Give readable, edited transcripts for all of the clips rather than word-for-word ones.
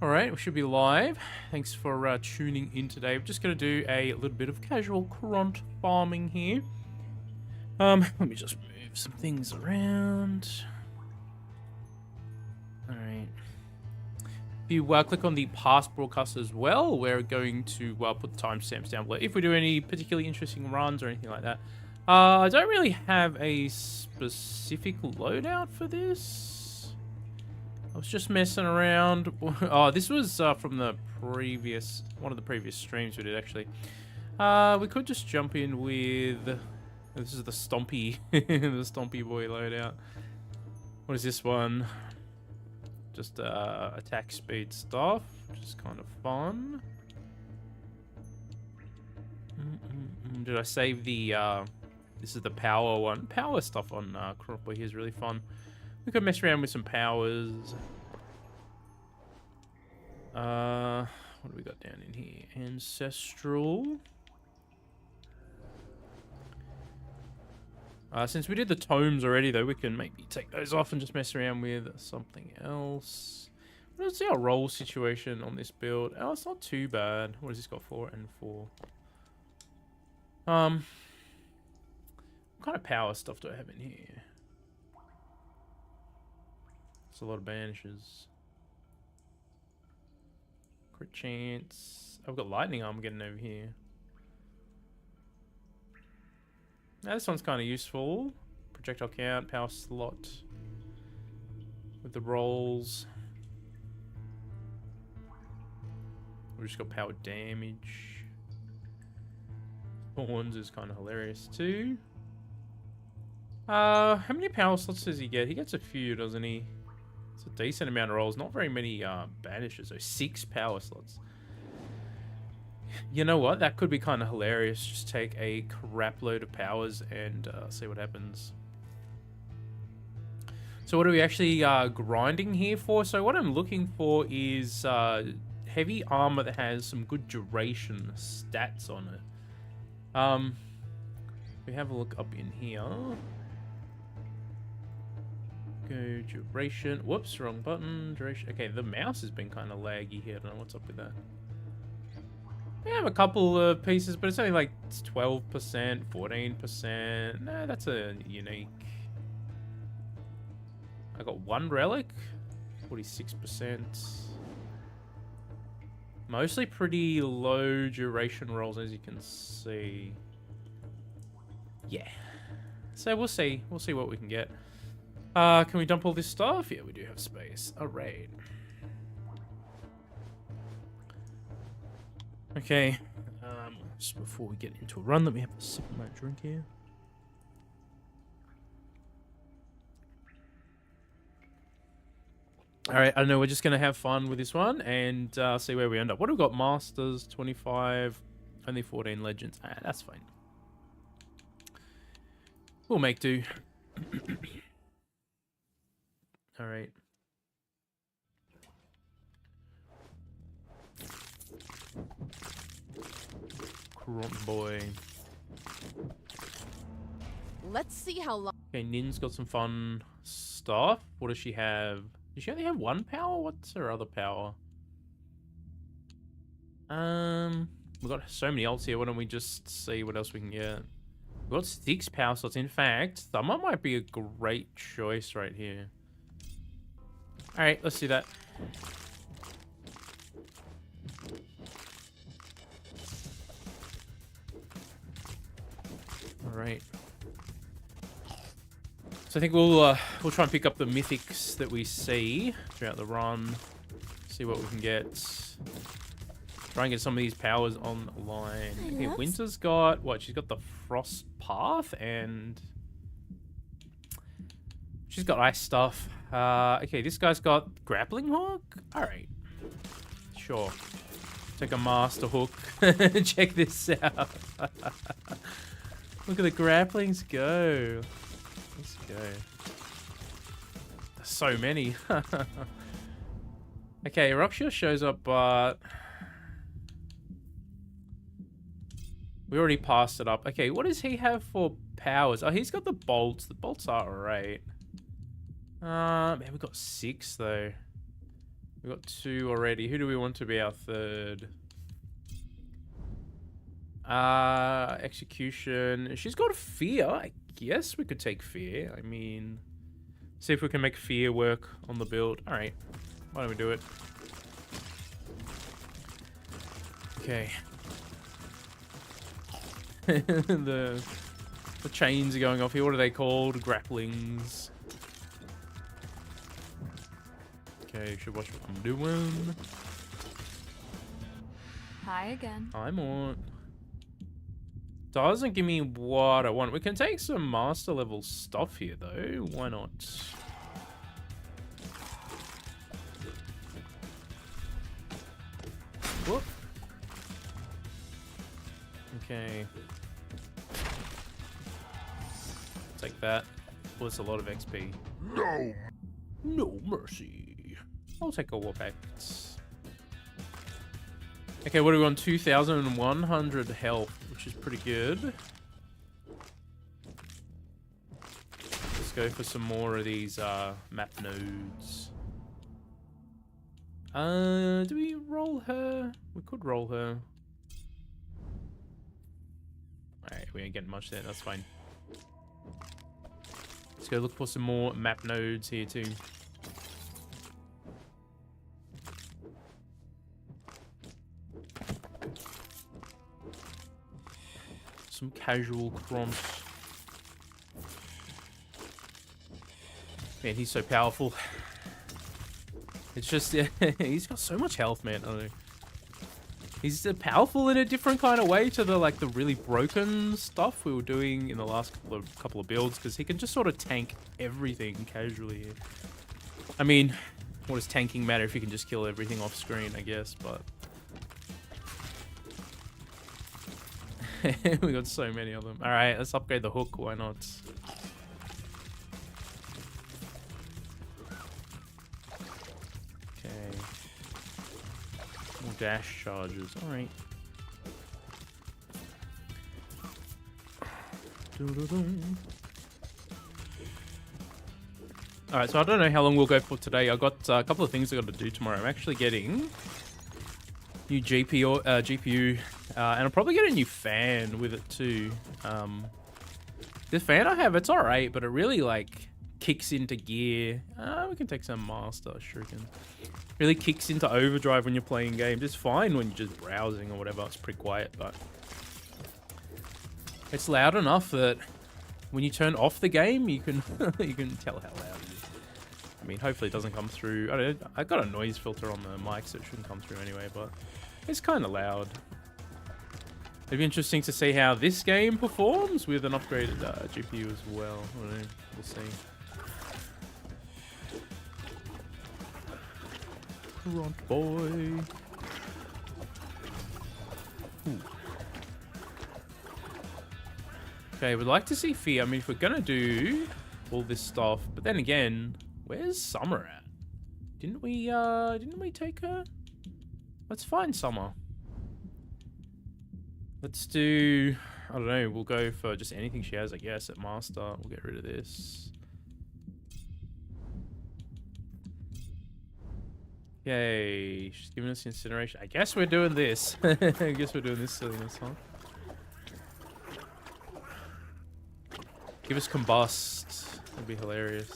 Alright, we should be live. Thanks for tuning in today. We're just going to do a little bit of casual Kront farming here. Let me just move some things around. Alright. If you click on the past broadcast as well, we're going to put the timestamps down below if we do any particularly interesting runs or anything like that. I don't really have a specific loadout for this. I was just messing around. Oh, this was from the one of the previous streams we did, actually. We could just jump in with... This is the Stompy, the Stompy boy loadout. What is this one? Just attack speed stuff, which is kind of fun. Did I save the... this is the power one. Power stuff on Kront boy here is really fun. We could mess around with some powers. What do we got down in here? Ancestral. Since we did the tomes already, though, we can maybe take those off and just mess around with something else. Let's see our roll situation on this build. Oh, it's not too bad. What has this got? 4 and 4. What kind of power stuff do I have in here? It's a lot of banishes. Crit chance. I've got lightning arm getting over here. Now this one's kind of useful. Projectile count, power slot. With the rolls. We've just got power damage. Horns is kind of hilarious too. How many power slots does he get? He gets a few, doesn't he? It's a decent amount of rolls. Not very many banishes, so 6 power slots. You know what? That could be kind of hilarious. Just take a crap load of powers and see what happens. So what are we actually grinding here for? So what I'm looking for is heavy armor that has some good duration stats on it. We have a look up in here. Go duration. Whoops, wrong button. Duration. Okay, the mouse has been kind of laggy here. I don't know what's up with that. We have a couple of pieces, but it's only like 12%, 14%. No, that's a unique. I got 1 relic, 46%. Mostly pretty low duration rolls, as you can see. Yeah. So we'll see. We'll see what we can get. Can we dump all this stuff? Yeah, we do have space. Alright. Okay. Just before we get into a run, let me have a sip of my drink here. Alright, I don't know, we're just going to have fun with this one and see where we end up. What have we got? Masters, 25, only 14 legends. Ah, that's fine. We'll make do. Alright. Kront boy. Let's see how long. Okay, Nin's got some fun stuff. What does she have? Does she only have 1 power? What's her other power? We've got so many ults here. Why don't we just see what else we can get? We've got 6 power slots. In fact, Thumber might be a great choice right here. Alright, let's do that. Alright. So I think we'll try and pick up the mythics that we see throughout the run. See what we can get. Try and get some of these powers online. Okay, Winter's got what? She's got the Frost Path and she's got ice stuff. Okay, this guy's got grappling hook. All right, sure. Take a master hook. Check this out. Look at the grapplings go. Let's go. There's so many. Okay, Rockshire shows up, but we already passed it up. Okay, what does he have for powers? Oh, he's got the bolts. The bolts are alright. Man, we got 6 though. We got 2 already. Who do we want to be our third? Execution. She's got fear. I guess we could take fear. I mean, see if we can make fear work on the build. All right. Why don't we do it? Okay. the chains are going off here. What are they called? Grapplings. Okay, should watch what I'm doing. Hi again. I'm on. Doesn't give me what I want. We can take some master level stuff here though. Why not? Whoop. Okay. Take that. Well, it's a lot of XP. No. No mercy. I'll take a warp axe. Okay, what are we on? 2,100 health, which is pretty good. Let's go for some more of these map nodes. Do we roll her? We could roll her. Alright, we ain't getting much there, that's fine. Let's go look for some more map nodes here too. Some casual Kront. Man, he's so powerful. It's just, he's got so much health, man. I don't know. He's powerful in a different kind of way to the the really broken stuff we were doing in the last couple of builds, because he can just sort of tank everything casually. I mean, what does tanking matter if you can just kill everything off screen, I guess, but... we got so many of them. Alright, let's upgrade the hook, why not? Okay. More dash charges, alright. Alright, so I don't know how long we'll go for today. I got a couple of things I got to do tomorrow. I'm actually getting new GPU, and I'll probably get a new fan with it too. The fan I have, it's alright, but it really kicks into gear. We can take some master, sure can. Really kicks into overdrive when you're playing games. It's fine when you're just browsing or whatever. It's pretty quiet, but it's loud enough that when you turn off the game, you can you can tell how loud it is. I mean, hopefully it doesn't come through. I got a noise filter on the mic, so it shouldn't come through anyway, but it's kind of loud. It'd be interesting to see how this game performs with an upgraded GPU as well. I don't know. We'll see. Kront boy. Ooh. Okay, we'd like to see Fear. I mean, if we're gonna do all this stuff, but then again, where's Summer at? Didn't we take her? Let's find Summer. Let's do, I don't know, we'll go for just anything she has, I guess, at Master. We'll get rid of this. Yay, she's giving us incineration. I guess we're doing this. I guess we're doing this silliness, huh? Give us combust. That'd be hilarious.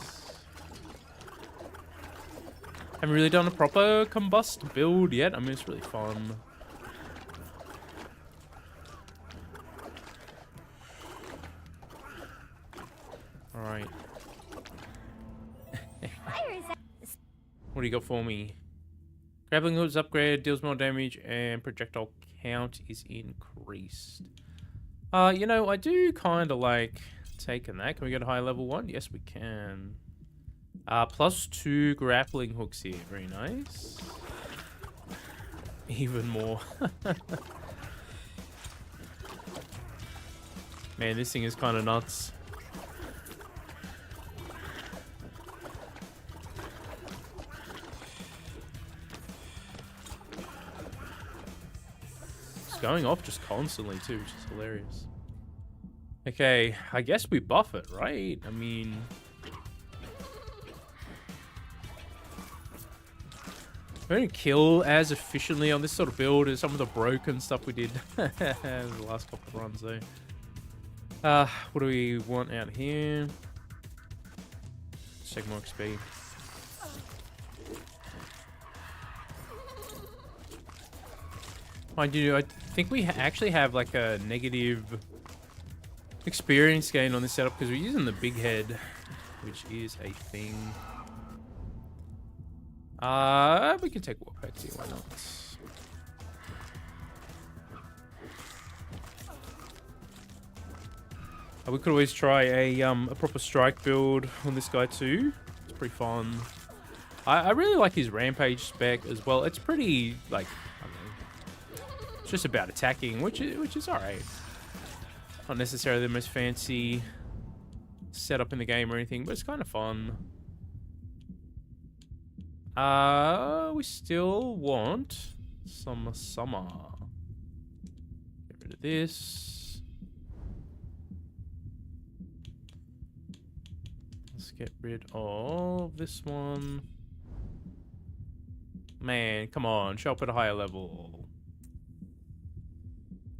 Haven't really done a proper combust build yet. I mean, it's really fun. Alright. What do you got for me? Grappling hook is upgraded, deals more damage, and projectile count is increased. You know, I do kind of like taking that. Can we get a high level one? Yes, we can. +2 grappling hooks here. Very nice. Even more. Man, this thing is kind of nuts. It's going off just constantly too, which is hilarious. Okay, I guess we buff it, right? I mean... We don't kill as efficiently on this sort of build as some of the broken stuff we did the last couple of runs, though. What do we want out here? Let's take more XP. Mind you, I think we actually have like a negative experience gain on this setup because we're using the big head, which is a thing. We can take warp packs here, why not? We could always try a proper strike build on this guy too. It's pretty fun. I really like his rampage spec as well. It's pretty like, I don't know, it's just about attacking, which is alright. Not necessarily the most fancy setup in the game or anything, but it's kind of fun. We still want some summer. Get rid of this. Let's get rid of this one. Man, come on, show up at a higher level.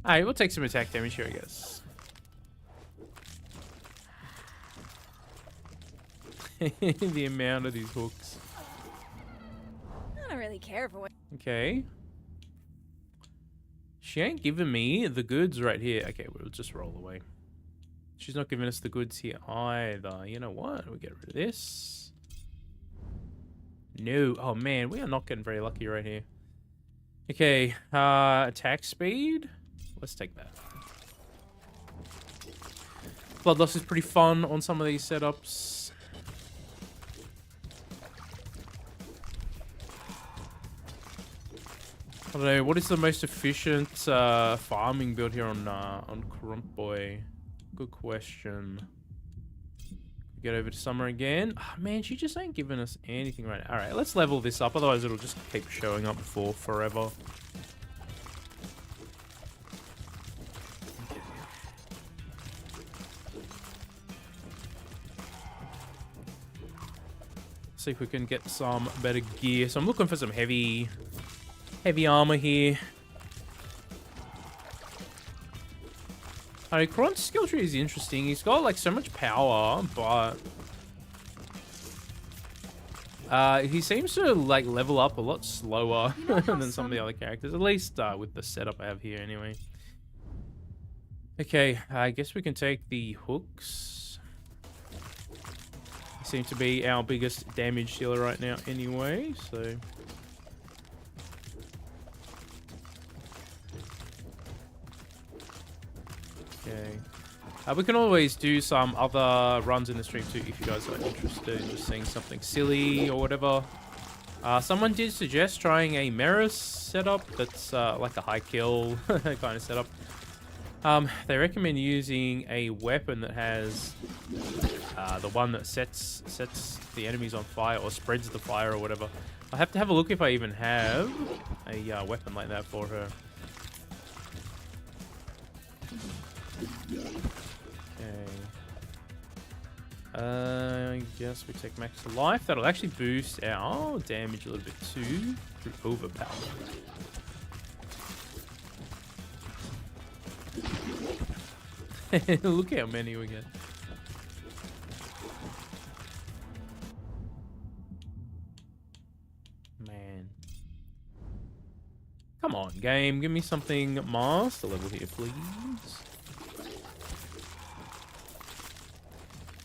Alright, we'll take some attack damage here, I guess. The amount of these hooks. I don't really care for what. Okay. She ain't giving me the goods right here. Okay, we'll just roll away. She's not giving us the goods here either. You know what? We'll get rid of this. No. Oh, man. We are not getting very lucky right here. Okay. Attack speed. Let's take that. Blood loss is pretty fun on some of these setups. I don't know, what is the most efficient farming build here on Kront Boy? Good question. Get over to Summer again. Oh, man, she just ain't giving us anything right now. Alright, let's level this up, otherwise it'll just keep showing up for forever. See if we can get some better gear. So I'm looking for some heavy armor here. Alright, Kront's skill tree is interesting. He's got like so much power, but he seems to like level up a lot slower than some of the other characters. At least with the setup I have here anyway. Okay, I guess we can take the hooks. They seem to be our biggest damage dealer right now anyway, so... Okay. We can always do some other runs in the stream too if you guys are interested in just seeing something silly or whatever. Someone did suggest trying a Meris setup that's like a high kill kind of setup. They recommend using a weapon that has the one that sets the enemies on fire or spreads the fire or whatever. I have to have a look if I even have a weapon like that for her. Okay. I guess we take max life. That'll actually boost our damage a little bit too through overpower. Look how many we get. Man. Come on, game. Give me something master level here, please.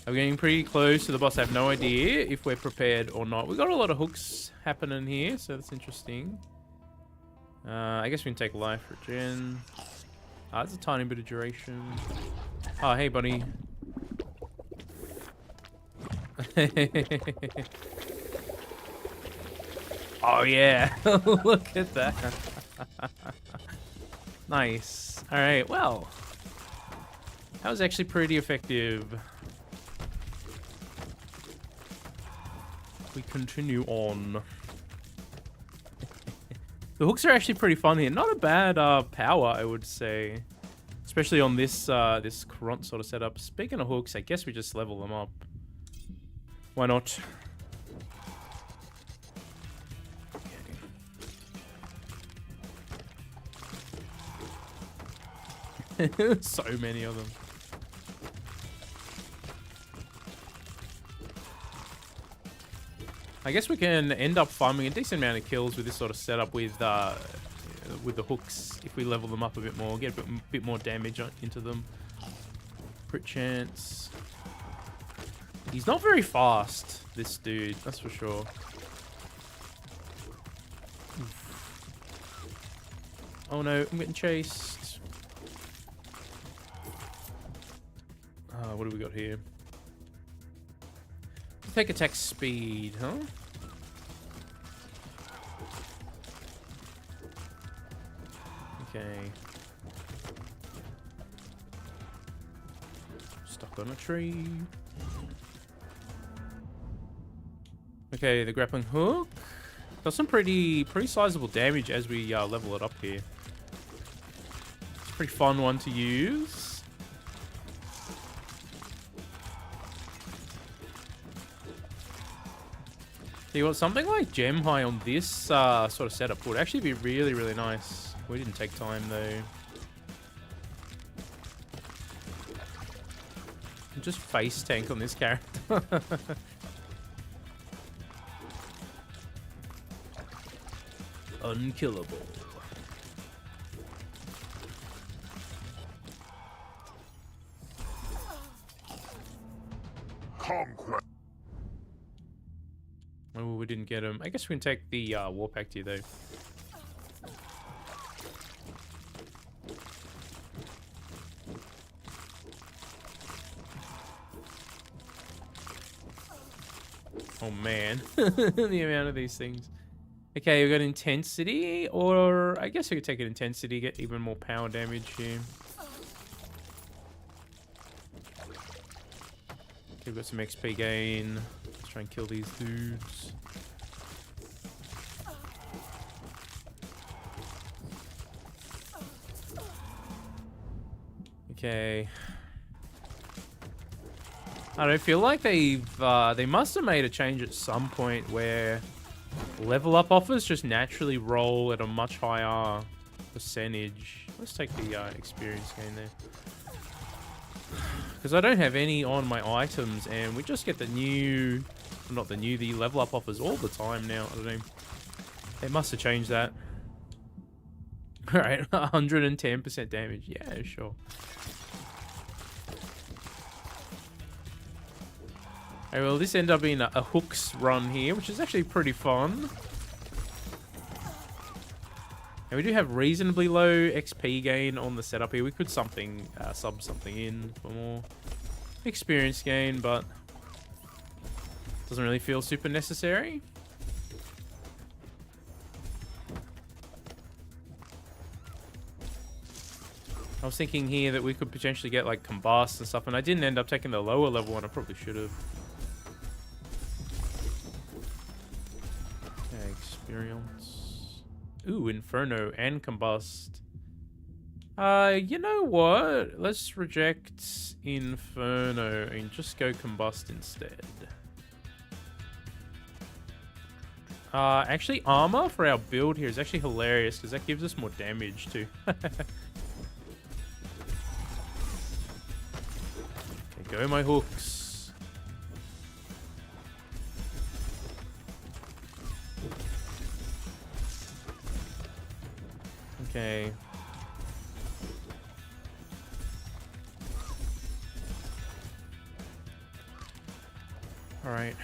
We're getting pretty close to the boss. I have no idea if we're prepared or not. We've got a lot of hooks happening here, so that's interesting. I guess we can take life regen. It's a tiny bit of duration. Oh, hey, buddy. Oh, yeah. Look at that. Nice. All right, well. That was actually pretty effective. We continue on. The hooks are actually pretty fun here. Not a bad power, I would say. Especially on this this Kront sort of setup. Speaking of hooks, I guess we just level them up. Why not? So many of them. I guess we can end up farming a decent amount of kills with this sort of setup with the hooks if we level them up a bit more, get a bit more damage into them. Crit chance. He's not very fast, this dude, that's for sure. Oof. Oh no, I'm getting chased. What do we got here? Take attack speed, huh? Okay. Stuck on a tree. Okay, the grappling hook does some pretty sizable damage as we level it up here. It's a pretty fun one to use. See what, something like gem high on this sort of setup would actually be really, really nice. We didn't take time though. Just face tank on this character. Unkillable. Conquest. Oh, we didn't get him. I guess we can take the war pact here, though. Oh, man. The amount of these things. Okay, we've got intensity, or I guess we could take an intensity, get even more power damage here. Okay, we've got some XP gain. Let's try and kill these dudes. Okay. I don't feel like they must have made a change at some point where level up offers just naturally roll at a much higher percentage. Let's take the experience gain there. Because I don't have any on my items, and we just get the new, not the new, the level up offers all the time now. I don't know. They must have changed that. Alright, 110% damage. Yeah, sure. Alright, well, this ended up being a hooks run here, which is actually pretty fun. And we do have reasonably low XP gain on the setup here. We could sub something in for more experience gain, but doesn't really feel super necessary. I was thinking here that we could potentially get like combust and stuff, and I didn't end up taking the lower level one. I probably should have. Okay, experience. Ooh, Inferno and Combust. You know what? Let's reject Inferno and just go Combust instead. Actually, armor for our build here is actually hilarious because that gives us more damage too. Okay, go my hooks. Okay. Alright.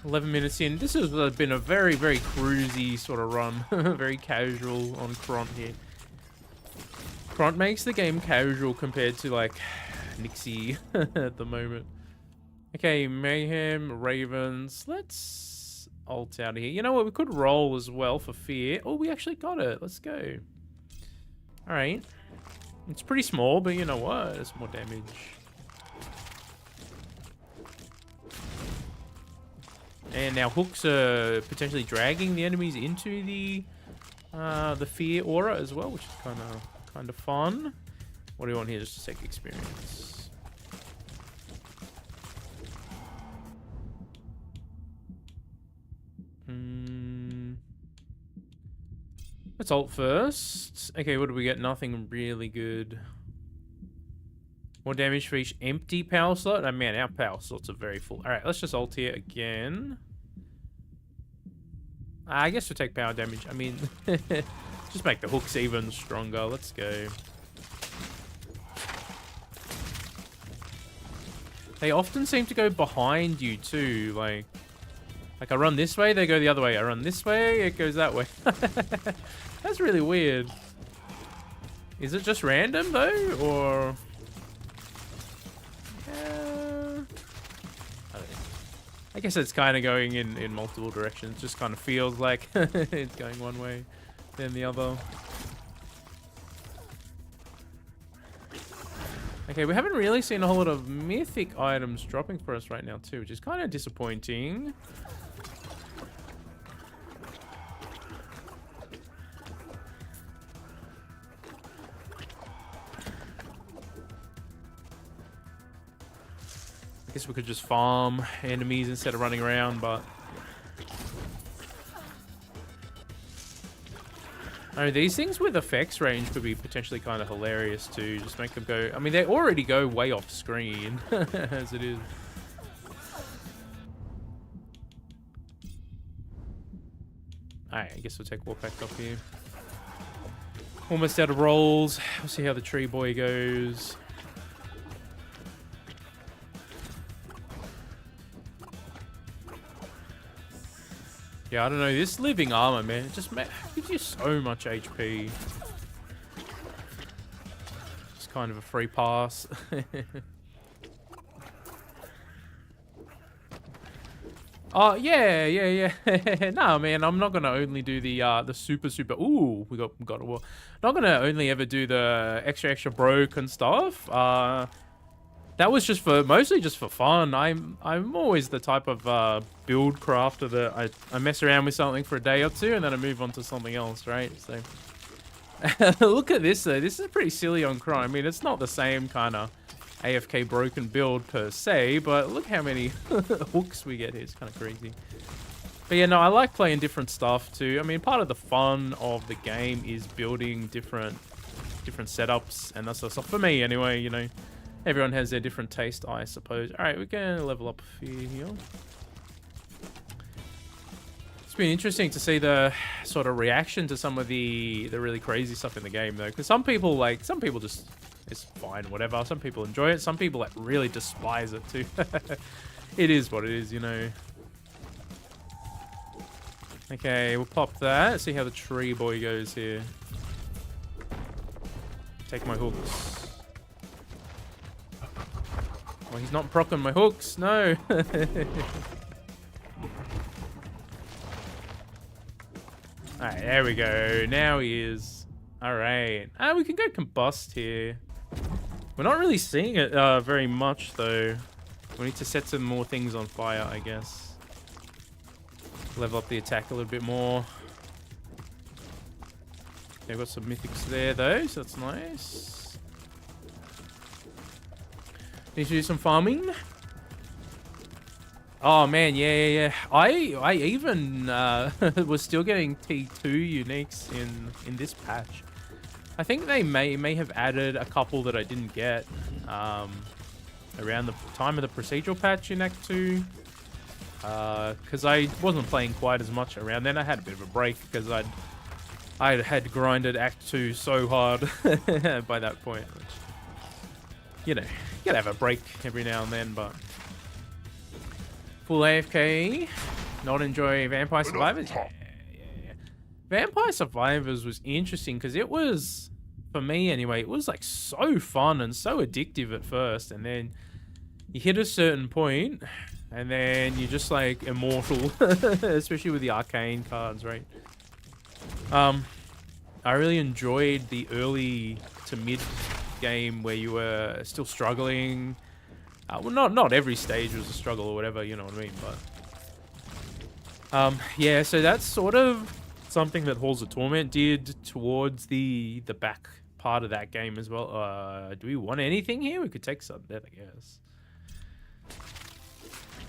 11 minutes in. This has been a very, very cruisy sort of run. Very casual on Kront here. Kront makes the game casual compared to, like, Nixie at the moment. Okay, Mayhem, Ravens. Let's ult out of here. You know what? We could roll as well for fear. Oh, we actually got it. Let's go. Alright. It's pretty small, but you know what? It's more damage. And our hooks are potentially dragging the enemies into the fear aura as well, which is kind of fun. What do we want here? Just to take experience. Let's ult first. Okay, what do we get? Nothing really good. More damage for each empty power slot. Oh man, our power slots are very full. Alright, let's just ult here again. I guess we'll take power damage. I mean, just make the hooks even stronger. Let's go. They often seem to go behind you too. Like I run this way, they go the other way. I run this way, it goes that way. That's really weird. Is it just random though, or? I guess it's kind of going in multiple directions. Just kind of feels like it's going one way, then the other. Okay, we haven't really seen a whole lot of mythic items dropping for us right now too, which is kind of disappointing. I guess we could just farm enemies instead of running around, but... Oh, these things with effects range could be potentially kind of hilarious too. Just make them go... I mean, they already go way off screen, as it is. Alright, I guess we'll take Warpack off here. Almost out of rolls. We'll see how the tree boy goes. Yeah, I don't know. This living armor, man, it just gives you so much HP. Just kind of a free pass. Oh, yeah. No, man, I'm not gonna only do the super. Ooh, we got a wall. Not gonna only ever do the extra broken stuff. That was just mostly just for fun. I'm always the type of build crafter that I mess around with something for a day or two and then I move on to something else, right? So look at this though. This is pretty silly on Kront. I mean, it's not the same kind of AFK broken build per se, but look how many hooks we get here. It's kind of crazy. But yeah, no, I like playing different stuff too. I mean, part of the fun of the game is building different setups and that sort of stuff. For me anyway, you know. Everyone has their different taste, I suppose. Alright, we're going to level up a few here. It's been interesting to see the sort of reaction to some of the really crazy stuff in the game, though. Because some people just, it's fine, whatever. Some people enjoy it. Some people like really despise it, too. It is what it is, you know. Okay, we'll pop that. See how the tree boy goes here. Take my hooks. Well, he's not proccing my hooks. No. Alright, there we go. Now he is. Alright. We can go combust here. We're not really seeing it very much, though. We need to set some more things on fire, I guess. Level up the attack a little bit more. Okay, I've got some mythics there, though, so that's nice. Need to do some farming. Oh man, yeah. I even was still getting T2 uniques in this patch. I think they may have added a couple that I didn't get around the time of the procedural patch in Act 2. Because I wasn't playing quite as much around then. I had a bit of a break because I had grinded Act 2 so hard by that point. Which, you know, you gotta have a break every now and then, but full AFK, not enjoy Vampire Survivors. Yeah. Vampire Survivors was interesting because it was, for me anyway, it was like so fun and so addictive at first, and then you hit a certain point, and then you're just like immortal, especially with the arcane cards, right? I really enjoyed the early to mid game where you were still struggling. Well, not every stage was a struggle or whatever, you know what I mean, but yeah, so that's sort of something that Halls of Torment did towards the back part of that game as well. Do we want anything here? We could take some death, I guess.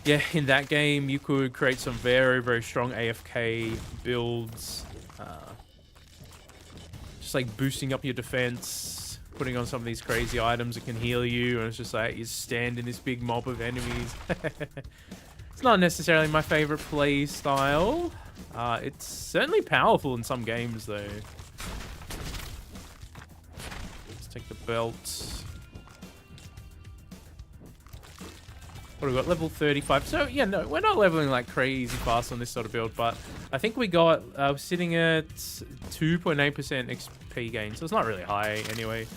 Yeah, in that game you could create some very strong AFK builds, just like boosting up your defense, putting on some of these crazy items that can heal you, and it's just like you stand in this big mob of enemies. It's not necessarily my favorite play style. It's certainly powerful in some games, though. Let's take the belt. What do we got? Level 35. So, yeah, no, we're not leveling like crazy fast on this sort of build, but I think we got sitting at 2.8% XP gain, so it's not really high anyway.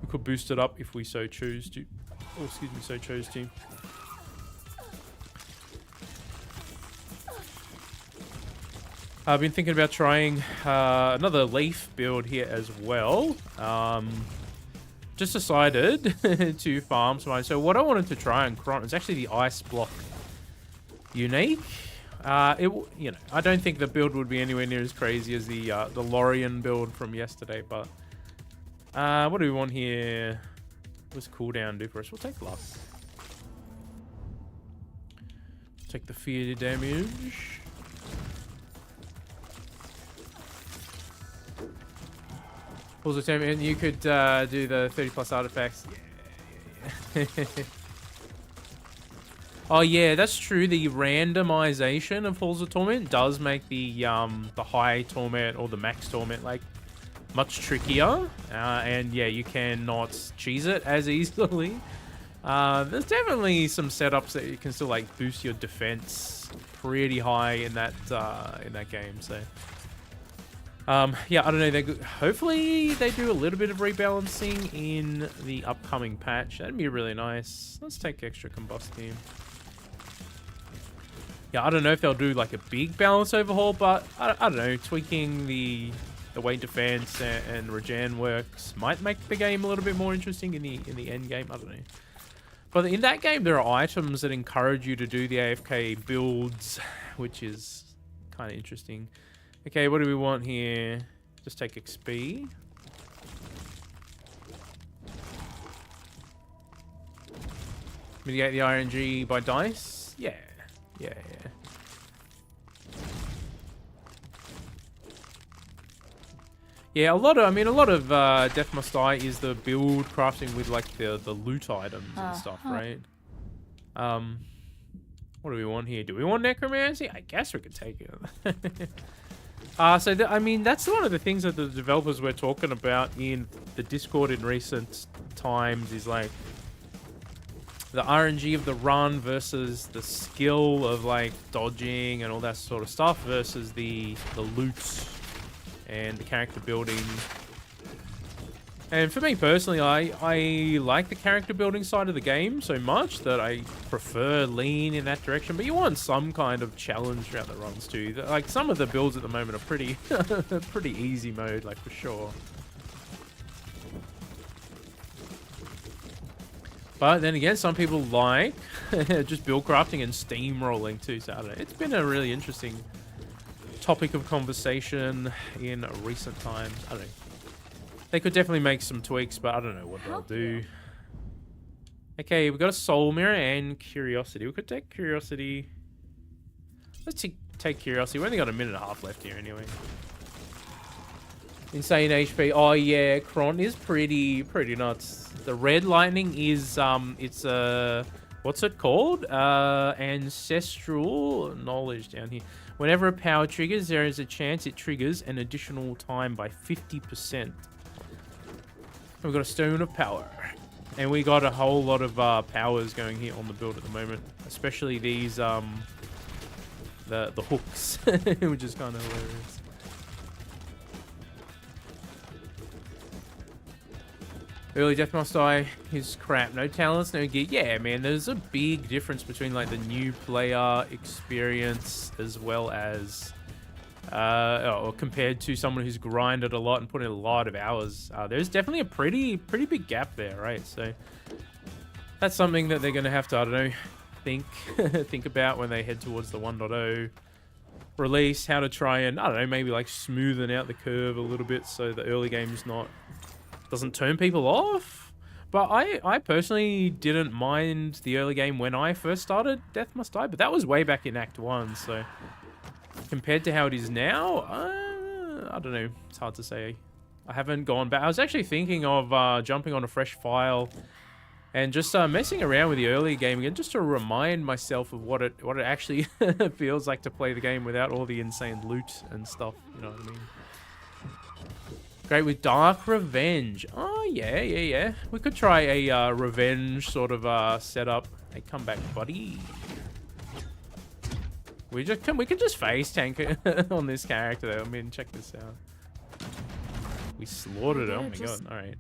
We could boost it up if we so chose to. Oh, excuse me, so chose to. I've been thinking about trying another leaf build here as well. Just decided to farm some. So what I wanted to try on Kront is actually the ice block unique. You know, I don't think the build would be anywhere near as crazy as the Lorien build from yesterday, but what do we want here? What's cooldown do for us? We'll take luck. Take the fear damage. Also, and you could do the 30+ artifacts. Yeah. Oh yeah, that's true. The randomization of Halls of Torment does make the high torment or the max torment like much trickier. And yeah, you cannot cheese it as easily. There's definitely some setups that you can still like boost your defense pretty high in that game. So. Yeah, I don't know. Hopefully they do a little bit of rebalancing in the upcoming patch. That'd be really nice. Let's take extra combust here. Yeah, I don't know if they'll do like a big balance overhaul, but I don't know. Tweaking the way defense and regen works might make the game a little bit more interesting in the end game. I don't know. But in that game, there are items that encourage you to do the AFK builds, which is kind of interesting. Okay, what do we want here? Just take XP. Mitigate the RNG by dice? Yeah. Yeah. Yeah, a lot of Death Must Die is the build crafting with like the loot items and stuff, right? What do we want here? Do we want necromancy? I guess we could take it. I mean, that's one of the things that the developers were talking about in the Discord in recent times is like the RNG of the run versus the skill of like dodging and all that sort of stuff versus the loot and the character building. And for me personally, I like the character building side of the game so much that I prefer lean in that direction. But you want some kind of challenge throughout the runs too. Like some of the builds at the moment are pretty, pretty easy mode, like for sure. But then again, some people like just build crafting and steamrolling too. So I don't know. It's been a really interesting topic of conversation in recent times. I don't know. They could definitely make some tweaks, but I don't know what they'll do. Okay, we've got a soul mirror and curiosity. We could take curiosity. Let's take curiosity. We only got a minute and a half left here anyway. Insane HP. Oh yeah, Kront is pretty nuts. The red lightning is it's what's it called? Ancestral knowledge down here. Whenever a power triggers, there is a chance it triggers an additional time by 50%. We've got a stone of power. And we got a whole lot of powers going here on the build at the moment. Especially these the hooks, which is kind of hilarious. Early Death Must Die is crap. No talents, no gear. Yeah, man, there's a big difference between like the new player experience as well as or compared to someone who's grinded a lot and put in a lot of hours. There's definitely a pretty big gap there, right? So that's something that they're going to have to, I don't know, think about when they head towards the 1.0 release. How to try and, I don't know, maybe like smoothen out the curve a little bit so the early game's doesn't turn people off. But I personally didn't mind the early game when I first started Death Must Die, but that was way back in Act 1, so compared to how it is now, I don't know. It's hard to say. I haven't gone back. I was actually thinking of jumping on a fresh file and just messing around with the early game again, just to remind myself of what it actually feels like to play the game without all the insane loot and stuff. You know what I mean? Great with Dark Revenge. Oh yeah. We could try a revenge sort of setup. Hey, come back, buddy. We can just face tank on this character though. I mean, check this out. We slaughtered it. Oh my god. All right.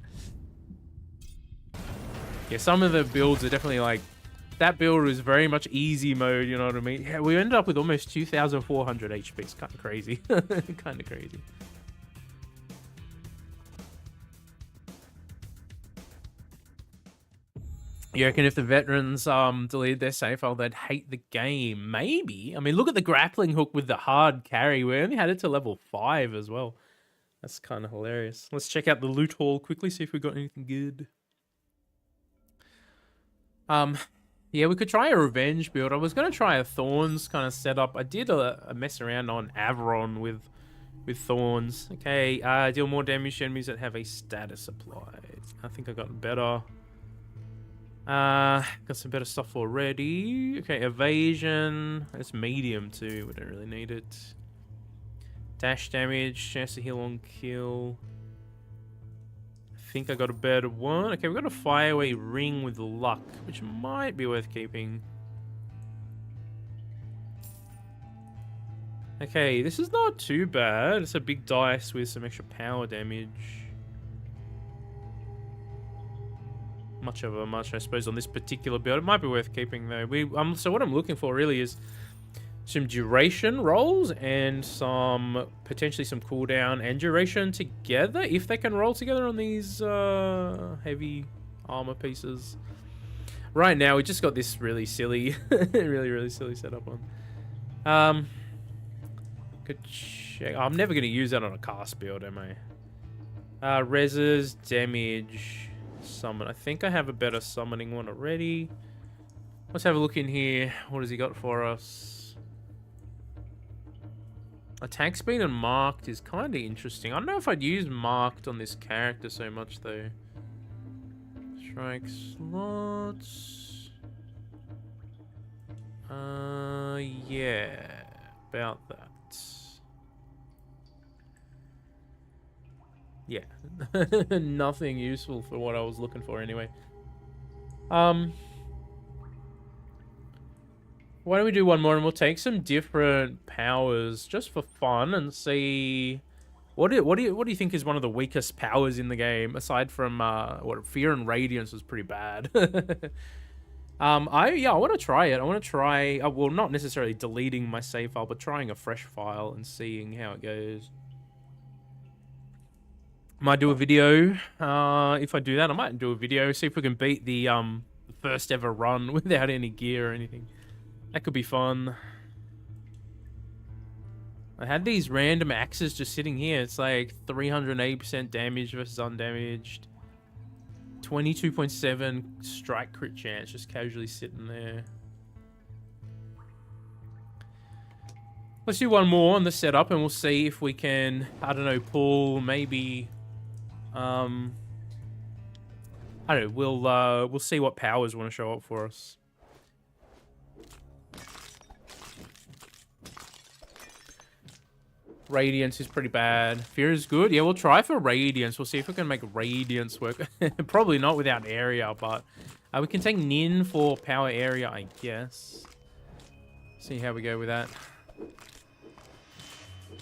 Yeah, some of the builds are definitely like, that build was very much easy mode, you know what I mean? Yeah, we ended up with almost 2,400 HP. It's kind of crazy. Kind of crazy. You reckon if the veterans deleted their save file, they'd hate the game? Maybe. I mean, look at the grappling hook with the hard carry. We only had it to level 5 as well. That's kind of hilarious. Let's check out the loot haul quickly, see if we got anything good. Yeah, we could try a revenge build. I was going to try a thorns kind of setup. I did a mess around on Avron with thorns. Okay, deal more damage to enemies that have a status applied. I think I got better. Got some better stuff already. Okay, evasion. It's medium too. We don't really need it. Dash damage, chance to heal on kill. I think I got a better one. Okay, we got a fireaway ring with luck, which might be worth keeping. Okay, this is not too bad. It's a big dice with some extra power damage. Much of a much, I suppose, on this particular build. It might be worth keeping though. So what I'm looking for really is some duration rolls and potentially some cooldown and duration together, if they can roll together on these heavy armor pieces. Right now, we just got this really silly, really silly setup on. Could check. I'm never going to use that on a cast build, am I? Reses, damage, summon. I think I have a better summoning one already. Let's have a look in here. What has he got for us? Attack speed and marked is kind of interesting. I don't know if I'd use marked on this character so much though. Strike slots. Yeah, about that. Yeah, nothing useful for what I was looking for anyway. Why don't we do one more and we'll take some different powers just for fun and see what do you think is one of the weakest powers in the game aside from Fear and Radiance was pretty bad. I want to try it. I want to try well, not necessarily deleting my save file, but trying a fresh file and seeing how it goes. Might do a video. If I do that, I might do a video, see if we can beat the first ever run without any gear or anything. That could be fun. I had these random axes just sitting here. It's like 380% damage versus undamaged. 22.7 strike crit chance just casually sitting there. Let's do one more on the setup and we'll see if we can, I don't know, pull maybe... I don't know, we'll see what powers want to show up for us. Radiance is pretty bad. Fear is good. Yeah, we'll try for Radiance. We'll see if we can make Radiance work. Probably not without area, but we can take Nin for power area, I guess. See how we go with that.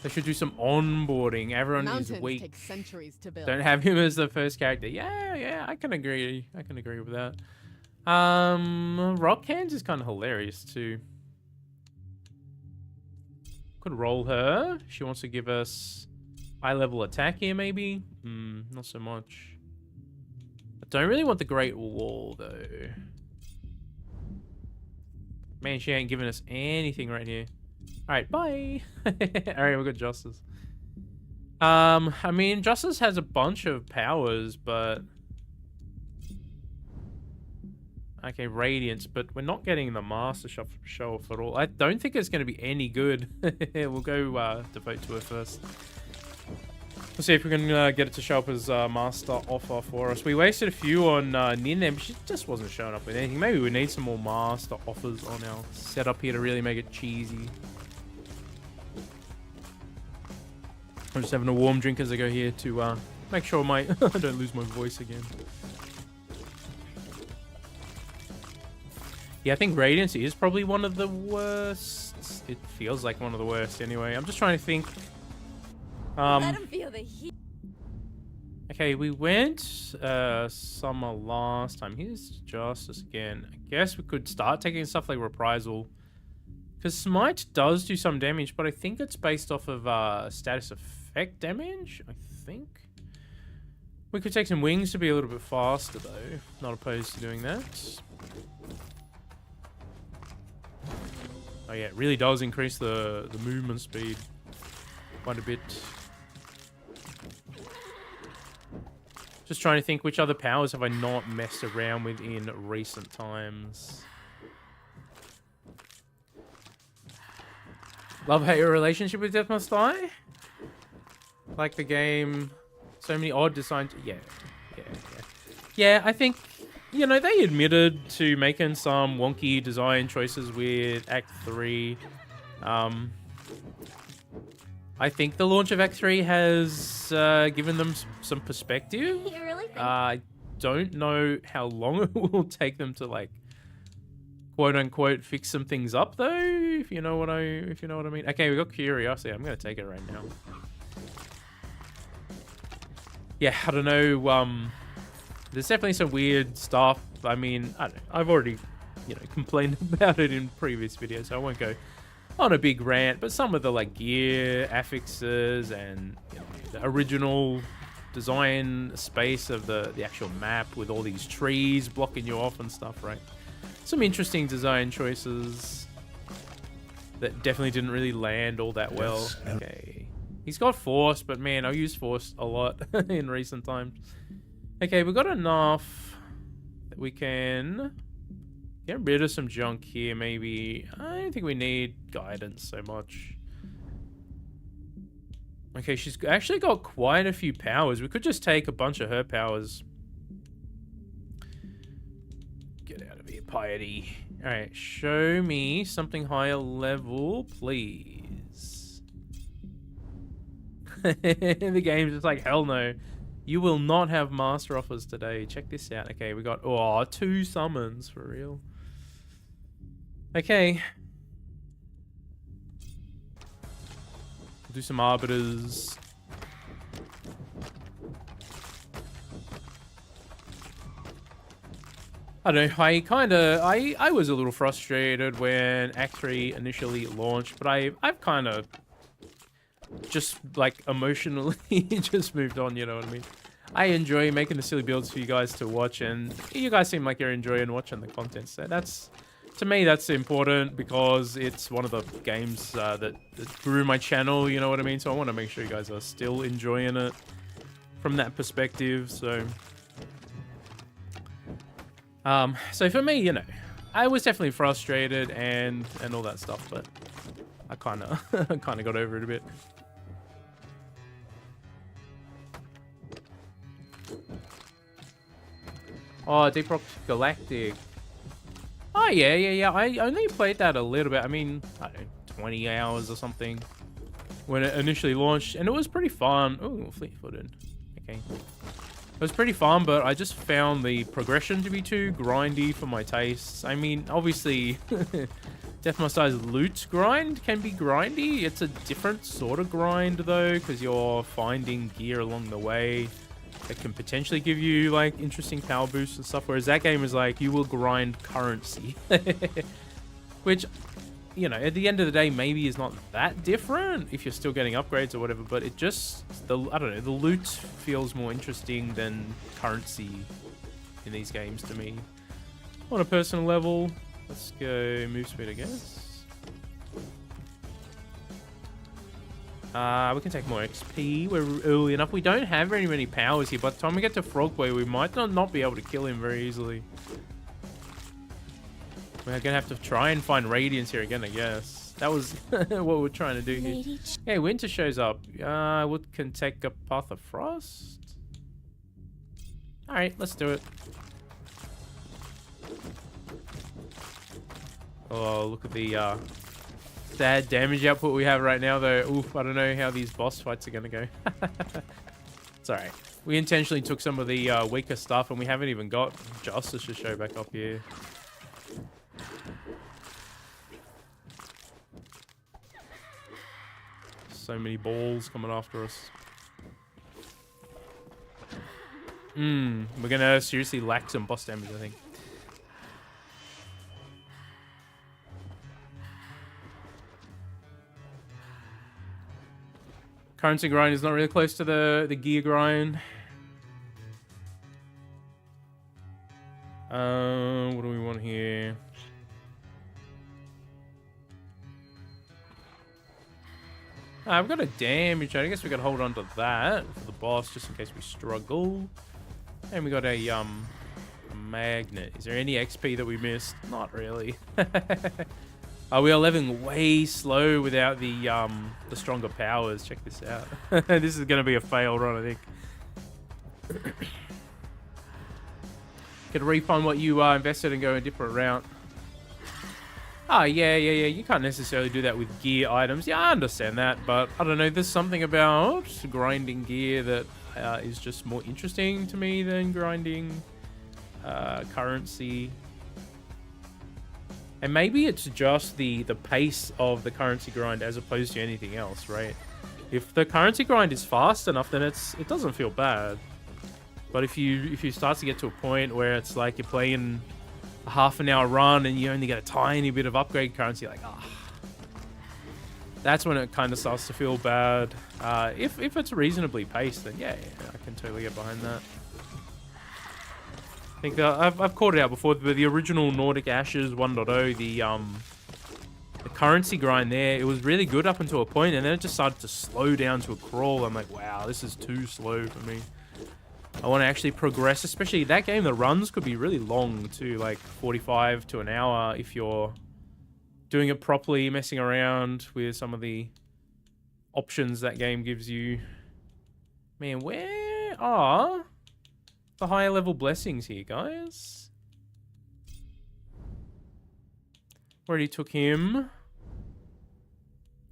They should do some onboarding. Everyone is weak. Take centuries to build. Don't have him as the first character. Yeah, I can agree. I can agree with that. Rock Hands is kind of hilarious too. Could roll her. She wants to give us high level attack here, maybe. Not so much. I don't really want the Great Wall though. Man, she ain't giving us anything right here. Alright, bye. Alright, we got Justice. I mean, Justice has a bunch of powers, but... Okay, Radiance, but we're not getting the Master show off at all. I don't think it's going to be any good. We'll go devote to her first. Let's see if we can get it to show up as master offer for us. We wasted a few on Nin there, but she just wasn't showing up with anything. Maybe we need some more master offers on our setup here to really make it cheesy. I'm just having a warm drink as I go here to make sure my I don't lose my voice again. Yeah, I think Radiance is probably one of the worst. It feels like one of the worst anyway. I'm just trying to think. Let him feel the heat. Okay, we went summer last time. Here's Justice again. I guess we could start taking stuff like Reprisal. Because Smite does do some damage, but I think it's based off of status effect damage, I think. We could take some Wings to be a little bit faster though. Not opposed to doing that. Oh yeah, it really does increase the movement speed quite a bit. Just trying to think which other powers have I not messed around with in recent times. Love-hate relationship with Death Must Die? Like the game, so many odd designs. Yeah. Yeah, I think, you know, they admitted to making some wonky design choices with Act 3. I think the launch of Act 3 has given them some perspective. You really think? I don't know how long it will take them to, like, quote unquote fix some things up though, if you know what I mean. Okay, we got Curiosity. I'm gonna take it right now. Yeah, I don't know. There's definitely some weird stuff. I mean, I don't know. I've already, you know, complained about it in previous videos, so I won't go on a big rant. But some of the like gear affixes and, you know, the original design space of the actual map with all these trees blocking you off and stuff, right? Some interesting design choices that definitely didn't really land all that well. Yes. Okay. He's got Force, but man, I've used Force a lot in recent times. Okay, we've got enough that we can get rid of some junk here, maybe. I don't think we need Guidance so much. Okay, she's actually got quite a few powers. We could just take a bunch of her powers. Get out of here, Piety. Alright, show me something higher level, please. The game's just like, hell no. You will not have master offers today. Check this out. Okay, we got 2 summons for real. Okay. We'll do some arbiters. I don't know, I was a little frustrated when Act 3 initially launched, but I've kind of just like emotionally just moved on, you know what I mean? I enjoy making the silly builds for you guys to watch, and you guys seem like you're enjoying watching the content, so that's, to me, that's important because it's one of the games that grew my channel, you know what I mean? So I want to make sure you guys are still enjoying it from that perspective, so... So for me, you know, I was definitely frustrated and all that stuff, but I kind of got over it a bit. Oh, Deep Rock Galactic. Oh yeah. I only played that a little bit. I mean, I don't know, 20 hours or something when it initially launched, and it was pretty fun. Oh, fleet-footed. Okay. It was pretty fun, but I just found the progression to be too grindy for my tastes. I mean, obviously, Death Must Die's loot grind can be grindy. It's a different sort of grind, though, because you're finding gear along the way that can potentially give you, like, interesting power boosts and stuff, whereas that game is like, you will grind currency. Which, you know, at the end of the day, maybe is not that different if you're still getting upgrades or whatever, but it just, I don't know, the loot feels more interesting than currency in these games to me. On a personal level, let's go move speed, I guess. We can take more XP. We're early enough. We don't have very many powers here. By the time we get to Frogway, we might not be able to kill him very easily. We're gonna have to try and find Radiance here again, I guess. That was what we're trying to do here. Lady Hey, winter shows up. What can take a path of frost? Alright, let's do it. Oh, look at the sad damage output we have right now, though. Oof, I don't know how these boss fights are gonna go. It's alright. We intentionally took some of the weaker stuff, and we haven't even got Justice to show back up here. So many balls coming after us. We're gonna seriously lack some boss damage, I think. Currency grind is not really close to the gear grind. What do we want here? I've got a damage. I guess we could hold on to that for the boss just in case we struggle. And we got a magnet. Is there any XP that we missed? Not really. We are leveling way slow without the stronger powers. Check this out. This is gonna be a fail run, I think. Could refund what you invested and go a different route. Oh, yeah. You can't necessarily do that with gear items. Yeah, I understand that, but I don't know. There's something about grinding gear that is just more interesting to me than grinding currency. And maybe it's just the pace of the currency grind as opposed to anything else, right? If the currency grind is fast enough, then it doesn't feel bad. But if you start to get to a point where it's like you're playing a half-an-hour run and you only get a tiny bit of upgrade currency, like, that's when it kind of starts to feel bad. If it's reasonably paced, then yeah, I can totally get behind that. I think I've called it out before, but the original Nordic Ashes 1.0, the currency grind there, it was really good up until a point, and then it just started to slow down to a crawl. I'm like, wow, this is too slow for me. I want to actually progress, especially that game. The runs could be really long too, like 45 to an hour if you're doing it properly, messing around with some of the options that game gives you. Man, where are the higher level blessings here, guys? Already took him.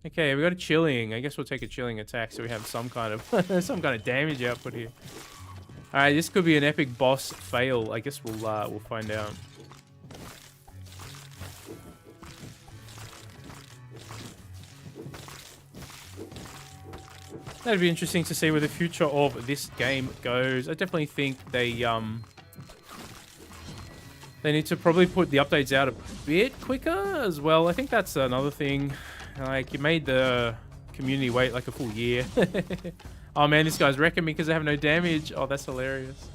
Okay, we got a chilling. I guess we'll take a chilling attack so we have some kind of damage output here. All right, this could be an epic boss fail. I guess we'll find out. That'd be interesting to see where the future of this game goes. I definitely think they need to probably put the updates out a bit quicker as well. I think that's another thing. Like, you made the community wait like a full year. Oh man, this guy's wrecking me because I have no damage. Oh, that's hilarious.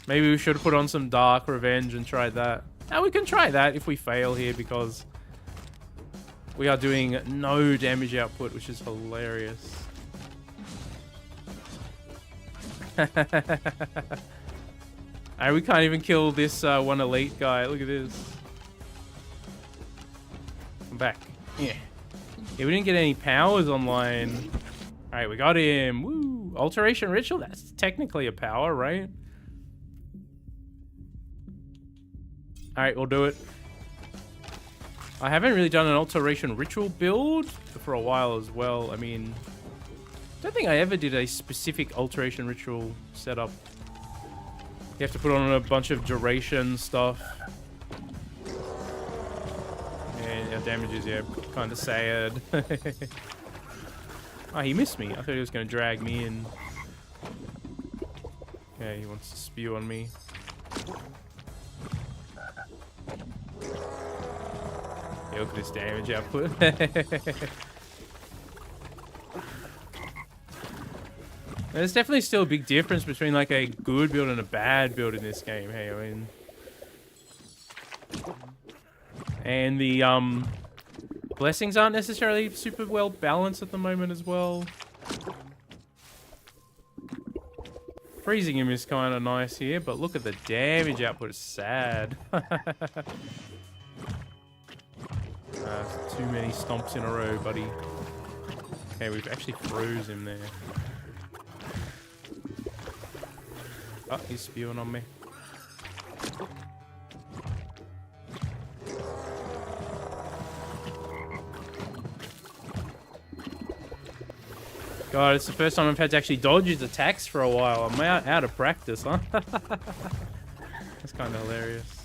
Maybe we should have put on some Dark Revenge and tried that. Now we can try that if we fail here because we are doing no damage output, which is hilarious. Alright, we can't even kill this one elite guy. Look at this. I'm back. Yeah, we didn't get any powers online. Alright, we got him. Woo! Alteration Ritual? That's technically a power, right? Alright, we'll do it. I haven't really done an Alteration Ritual build for a while as well. I mean, I don't think I ever did a specific Alteration Ritual setup. You have to put on a bunch of duration stuff. And our damage is, yeah, kind of sad. Oh, he missed me. I thought he was going to drag me in. Okay, he wants to spew on me. Yeah, look at this damage output. There's definitely still a big difference between like a good build and a bad build in this game. Hey, I mean... And the, blessings aren't necessarily super well balanced at the moment as well. Freezing him is kind of nice here, but look at the damage output. It's sad. too many stomps in a row, buddy. Okay, we've actually froze him there. Oh, he's spewing on me. God, it's the first time I've had to actually dodge his attacks for a while. I'm out of practice, huh? That's kind of hilarious.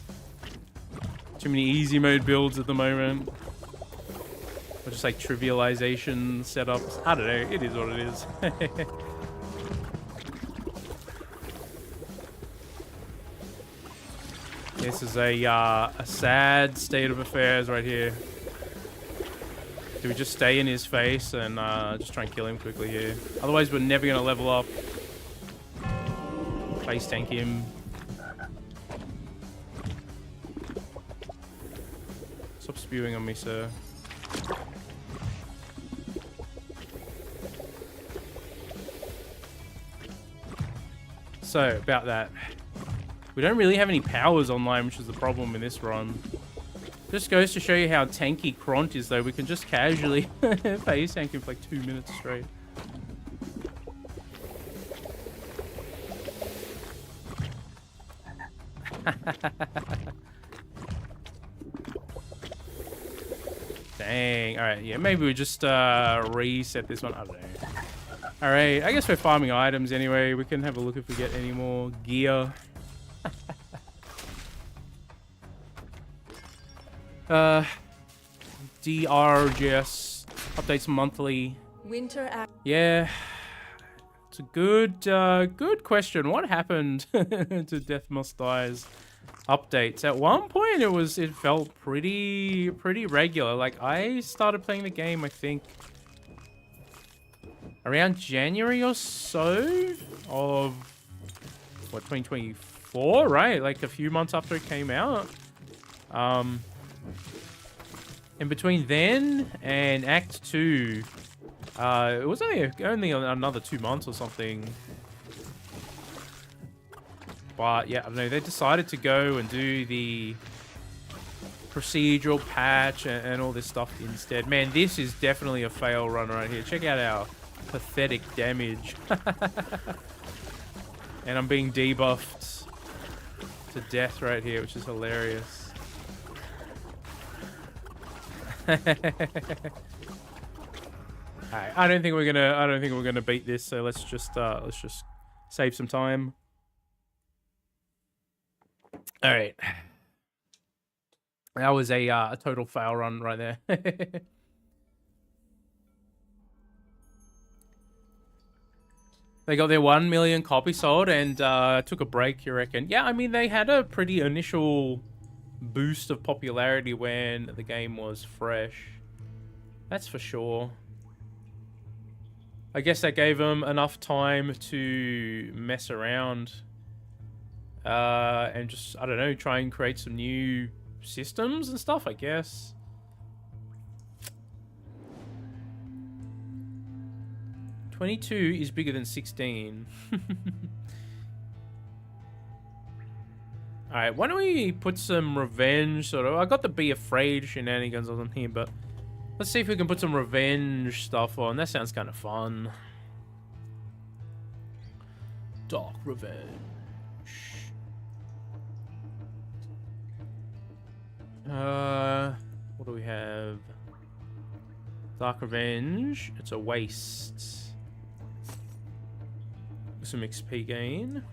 Too many easy mode builds at the moment. Or just like trivialization setups. I don't know. It is what it is. This is a sad state of affairs right here. Do we just stay in his face and just try and kill him quickly here? Otherwise, we're never going to level up. Face tank him. Stop spewing on me, sir. So, about that. We don't really have any powers online, which is the problem in this run. Just goes to show you how tanky Kront is, though. We can just casually face tank him for like 2 minutes straight. Dang. Alright, yeah, maybe we just reset this one. I don't know. Alright, I guess we're farming items anyway. We can have a look if we get any more gear. DRGS updates monthly. Yeah, it's a good question. What happened to Death Must Die's updates? At one point, it felt pretty regular. Like I started playing the game, I think around January or so of what 2024, right? Like a few months after it came out. In between then and Act 2, it was only another 2 months or something. But yeah, I don't know, they decided to go and do the procedural patch and all this stuff instead. Man, this is definitely a fail run right here. Check out our pathetic damage. And I'm being debuffed to death right here, which is hilarious. Alright, I don't think we're gonna beat this, so let's just save some time. Alright. That was a total fail run right there. They got their 1 million copy sold and took a break, you reckon? Yeah, I mean, they had a pretty initial boost of popularity when the game was fresh. That's for sure. I guess that gave them enough time to mess around and just, I don't know, try and create some new systems and stuff, I guess. "22 is bigger than 16. Alright, why don't we put some revenge sort of... I got the Be Afraid shenanigans on here, but let's see if we can put some revenge stuff on. That sounds kind of fun. Dark Revenge. What do we have? Dark Revenge. It's a waste. Some XP gain.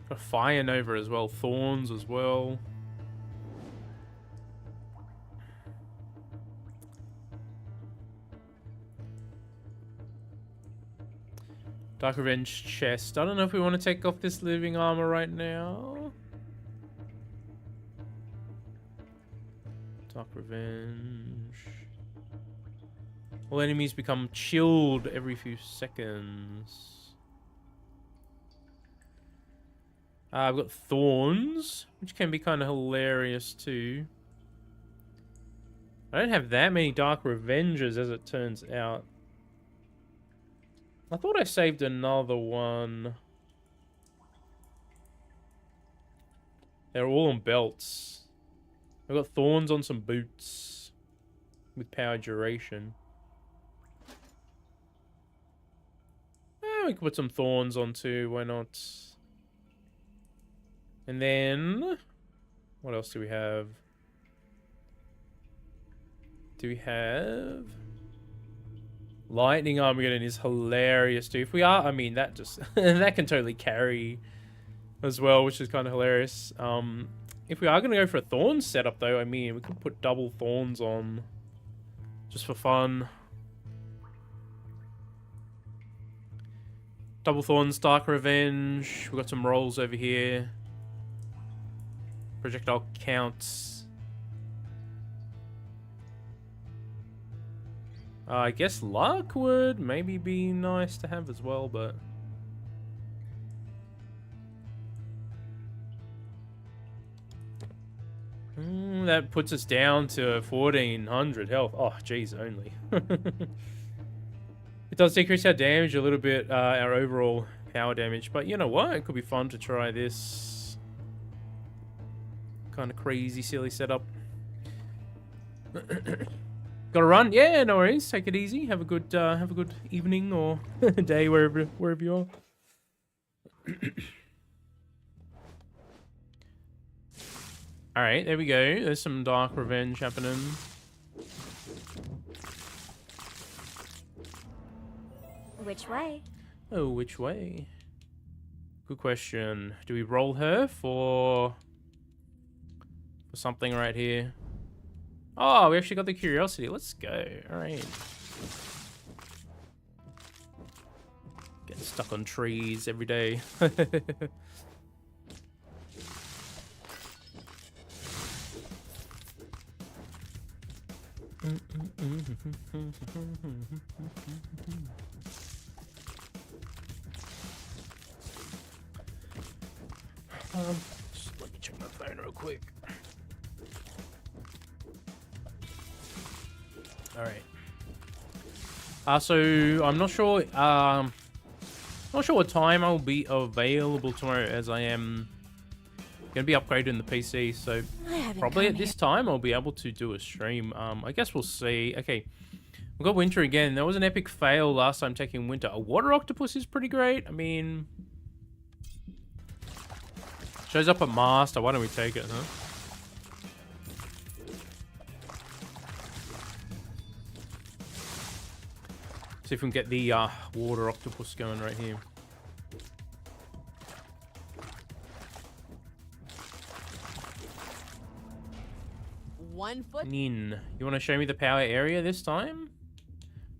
Got Fire Nova as well. Thorns as well. Dark Revenge chest. I don't know if we want to take off this living armor right now. Dark Revenge. All enemies become chilled every few seconds. I've got Thorns, which can be kind of hilarious too. I don't have that many Dark Revengers as it turns out. I thought I saved another one. They're all on belts. I've got thorns on some boots with power duration. We can put some thorns on too, why not? And then, what else do we have? Do we have... Lightning Armageddon is hilarious, dude. If we are, I mean, that just... that can totally carry as well, which is kind of hilarious. If we are going to go for a thorn setup, though, I mean, we could put double thorns on just for fun. Double thorns, Dark Revenge. We've got some rolls over here. Projectile counts. I guess luck would maybe be nice to have as well, but... that puts us down to 1400 health. Oh, jeez, only. It does decrease our damage a little bit, our overall power damage, but you know what? It could be fun to try this kind of crazy, silly setup. Gotta run? Yeah, no worries. Take it easy. Have a good evening or day wherever you are. All right, there we go. There's some Dark Revenge happening. Which way? Oh, which way? Good question. Do we roll her for something right here? Oh, we actually got the curiosity. Let's go. All right. Getting stuck on trees every day. Just let me check my phone real quick. All right. So I'm not sure. Not sure what time I'll be available tomorrow, as I am gonna be upgrading the PC. So probably at this time I'll be able to do a stream. I guess we'll see. Okay, we've got winter again. There was an epic fail last time taking winter. A water octopus is pretty great. I mean, shows up at master. Why don't we take it, huh? See if we can get the water octopus going right here. Nin, you want to show me the power area this time?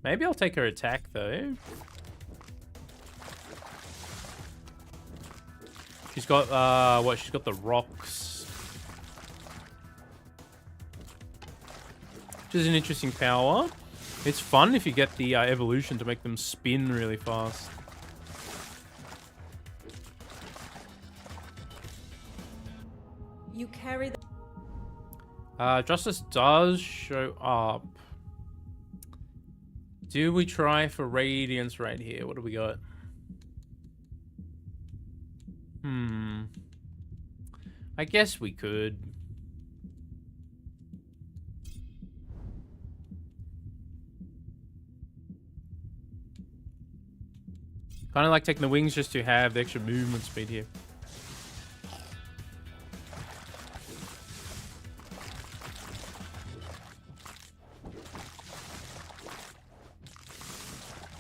Maybe I'll take her attack though. She's got what? She's got the rocks, which is an interesting power. It's fun if you get the evolution to make them spin really fast. You carry the... Justice does show up. Do we try for Radiance right here? What do we got? I guess we could. Kind of like taking the wings just to have the extra movement speed here.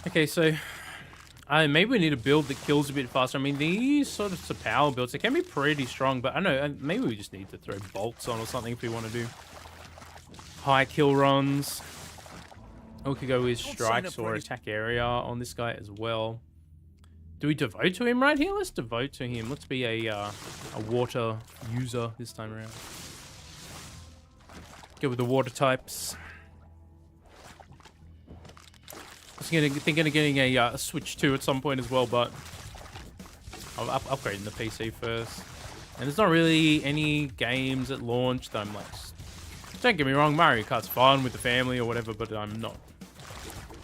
Okay, so maybe we need a build that kills a bit faster. I mean, these sort of power builds, they can be pretty strong, but I don't know, maybe we just need to throw bolts on or something if we want to do high kill runs. Or we could go with strikes or attack area on this guy as well. Do we devote to him right here? Let's devote to him. Let's be a water user this time around. Go with the water types. I was thinking of getting a Switch 2 at some point as well, but I'm upgrading the PC first. And there's not really any games at launch that I'm like... Don't get me wrong, Mario Kart's fun with the family or whatever, but I'm not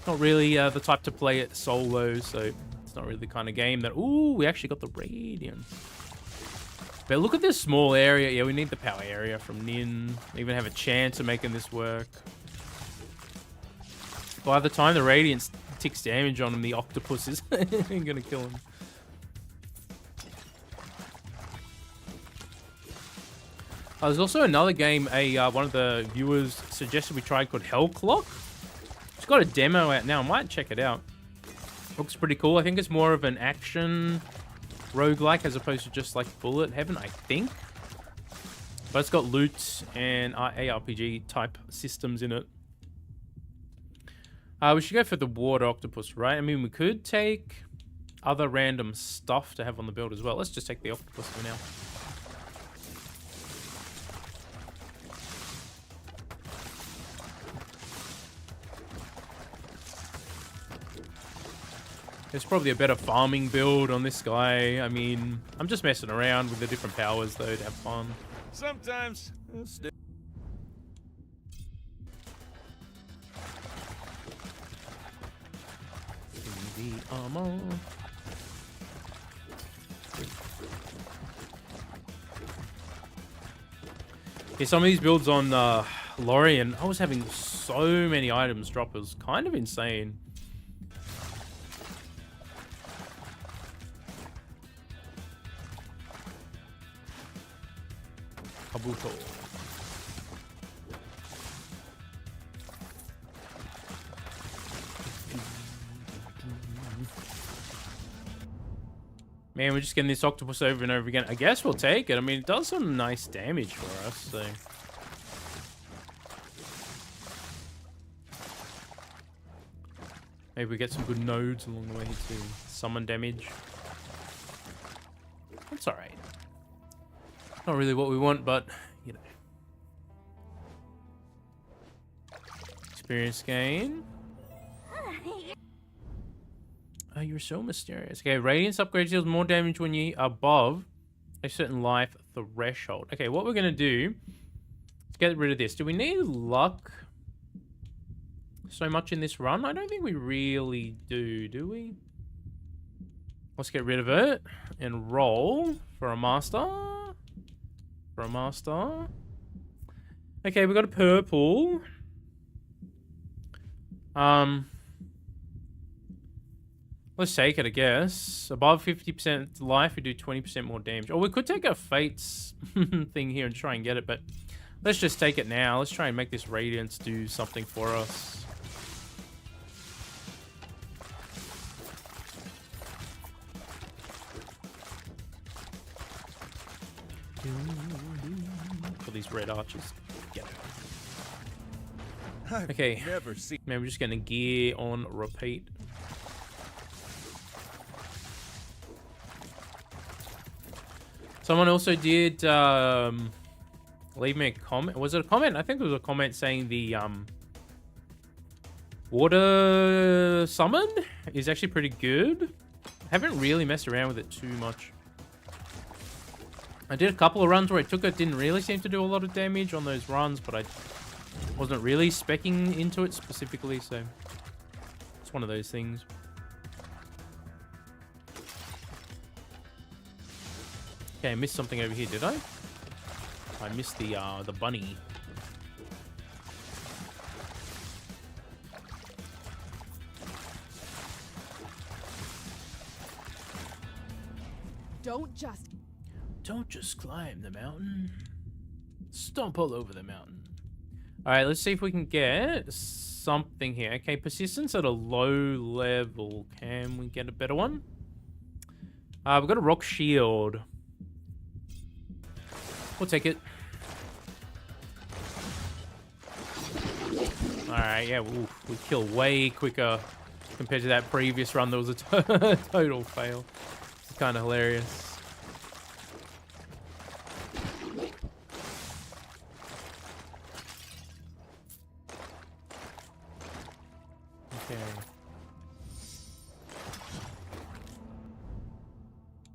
really the type to play it solo, so it's not really the kind of game that... Ooh, we actually got the Radiance. But look at this small area. Yeah, we need the power area from Nin. Even have a chance of making this work. By the time the Radiance ticks damage on him, the octopus is gonna kill him. There's also another game one of the viewers suggested we try called Hell Clock. It's got a demo out now. I might check it out. Looks pretty cool. I think it's more of an action roguelike as opposed to just like bullet heaven, I think. But it's got loot and ARPG type systems in it. We should go for the water octopus, right? I mean, we could take other random stuff to have on the build as well. Let's just take the octopus for now. There's probably a better farming build on this guy. I mean, I'm just messing around with the different powers, though, to have fun. Sometimes. The armor. Yeah, some of these builds on Lorien, I was having so many items drop. It was kind of insane. Kabuto. Man, we're just getting this octopus over and over again. I guess we'll take it. I mean, it does some nice damage for us, so... Maybe we get some good nodes along the way to summon damage. That's alright. Not really what we want, but, you know. Experience gain. Oh, you're so mysterious. Okay, Radiance upgrade deals more damage when you're above a certain life threshold. Okay, what we're going to do is get rid of this. Do we need luck so much in this run? I don't think we really do we? Let's get rid of it and roll for a master. For a master. Okay, we got a purple. Let's take it, I guess. Above 50% life, we do 20% more damage. Or we could take a Fates thing here and try and get it, but let's just take it now. Let's try and make this Radiance do something for us. For these red archers. Get it. Okay. Man, we're just going to gear on repeat. Someone also did leave me a comment. Was it a comment? I think it was a comment saying the water summon is actually pretty good. I haven't really messed around with it too much. I did a couple of runs where I took it. Didn't really seem to do a lot of damage on those runs, but I wasn't really speccing into it specifically, so it's one of those things. Okay, I missed something over here, did I? I missed the bunny. Don't just climb the mountain. Stomp all over the mountain. All right, let's see if we can get something here. Okay, persistence at a low level. Can we get a better one? We've got a rock shield. We'll take it. Alright, yeah, we kill way quicker compared to that previous run. That was a total fail. It's kind of hilarious.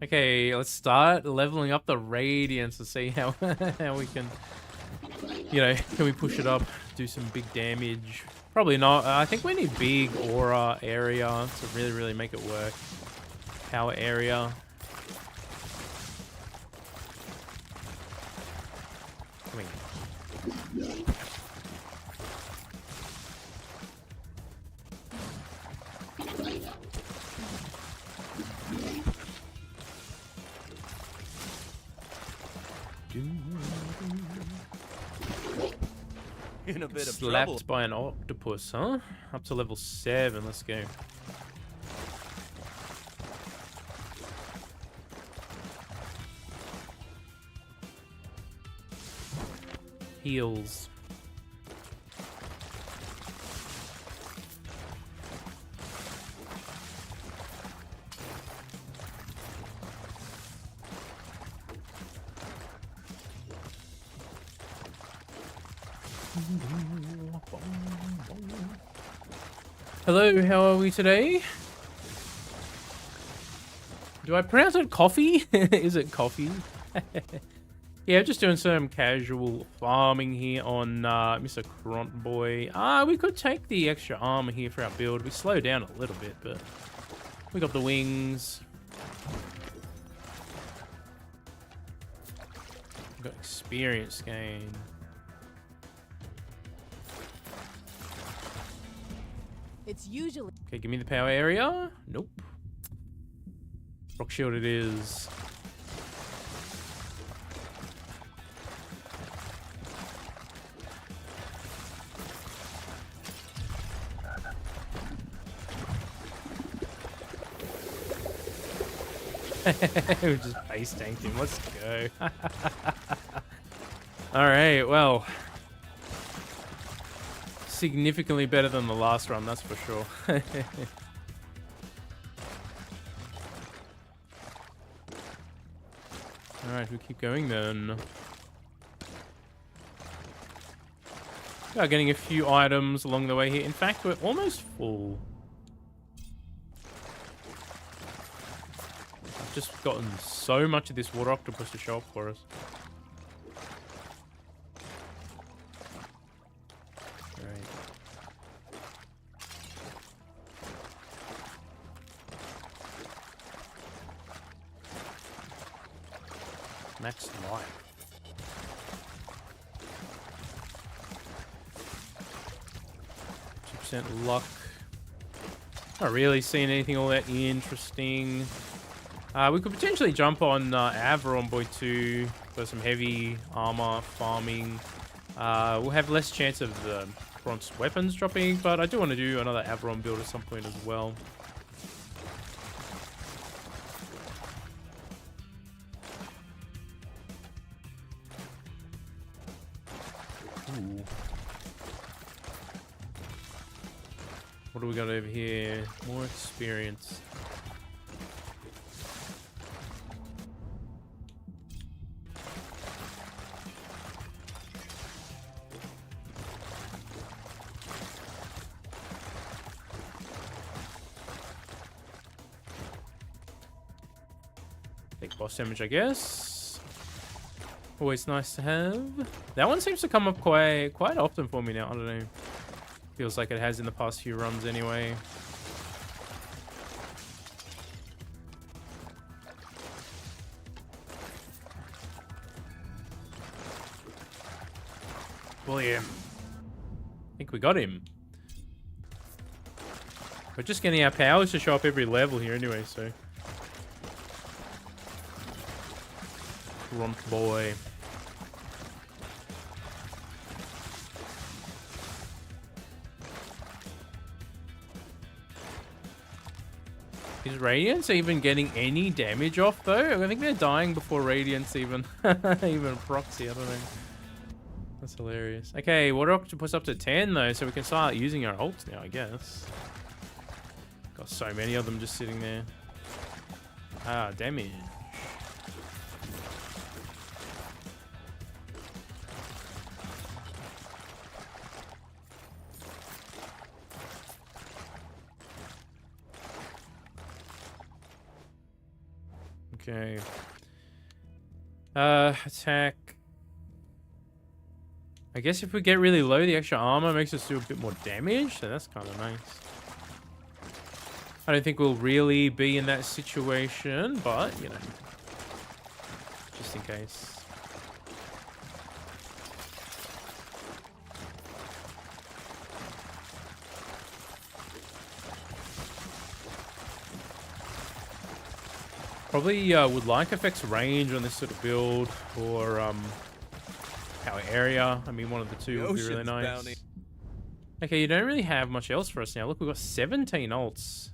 Okay, let's start leveling up the Radiance to see how how we can, you know, can we push it up, do some big damage? Probably not. I think we need big aura area to really make it work. Power area. Come here. In a bit of Slapped trouble. by an octopus, huh? Up to level 7. Let's go. Heals. Hello, how are we today? Do I pronounce it coffee? Is it coffee? Yeah, just doing some casual farming here on Mr. Kront boy. We could take the extra armor here for our build. We slow down a little bit, but we got the wings. We got experience gain. It's usually. Okay, give me the power area. Nope. Rock shield it is. We just base tanked him. Let's go. Alright, well. Significantly better than the last run, that's for sure. Alright, we keep going then. We are getting a few items along the way here. In fact, we're almost full. I've just gotten so much of this water octopus to show up for us. Max life. % luck. Not really seeing anything all that interesting. We could potentially jump on Averon Boy 2 for some heavy armor farming. We'll have less chance of the Kront's weapons dropping, but I do want to do another Averon build at some point as well. Ooh. What do we got over here? More experience. Take boss damage, I guess. Always nice to have. That one seems to come up quite often for me now. I don't know. Feels like it has in the past few runs anyway. William. I think we got him. We're just getting our powers to show up every level here anyway, so. Kront boy. Is Radiance even getting any damage off though? I think they're dying before Radiance even even proxy. I don't know. That's hilarious. Okay, Water Octopus up to 10 though, so we can start using our ults now, I guess. Got so many of them just sitting there. Ah, damage. Okay. Attack. I guess if we get really low, the extra armor makes us do a bit more damage, so that's kind of nice. I don't think we'll really be in that situation, but, you know, just in case. Probably would like effects range on this sort of build, or power area. I mean, one of the two would be really ocean's nice. bounty. Okay, you don't really have much else for us now. Look, we've got 17 ults.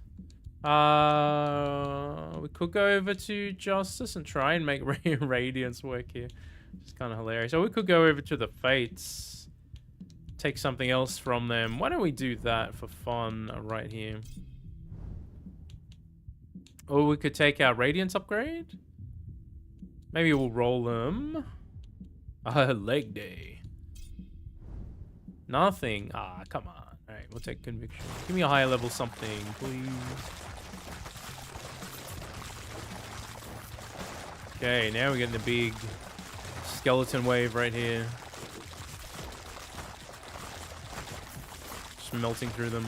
We could go over to Justice and try and make Radiance work here. It's kind of hilarious. Or we could go over to the Fates. Take something else from them. Why don't we do that for fun right here? Or we could take our Radiance upgrade. Maybe we'll roll them. Leg day. Nothing. Ah, come on. Alright, we'll take Conviction. Give me a higher level something, please. Okay, now we're getting the big skeleton wave right here. Just melting through them.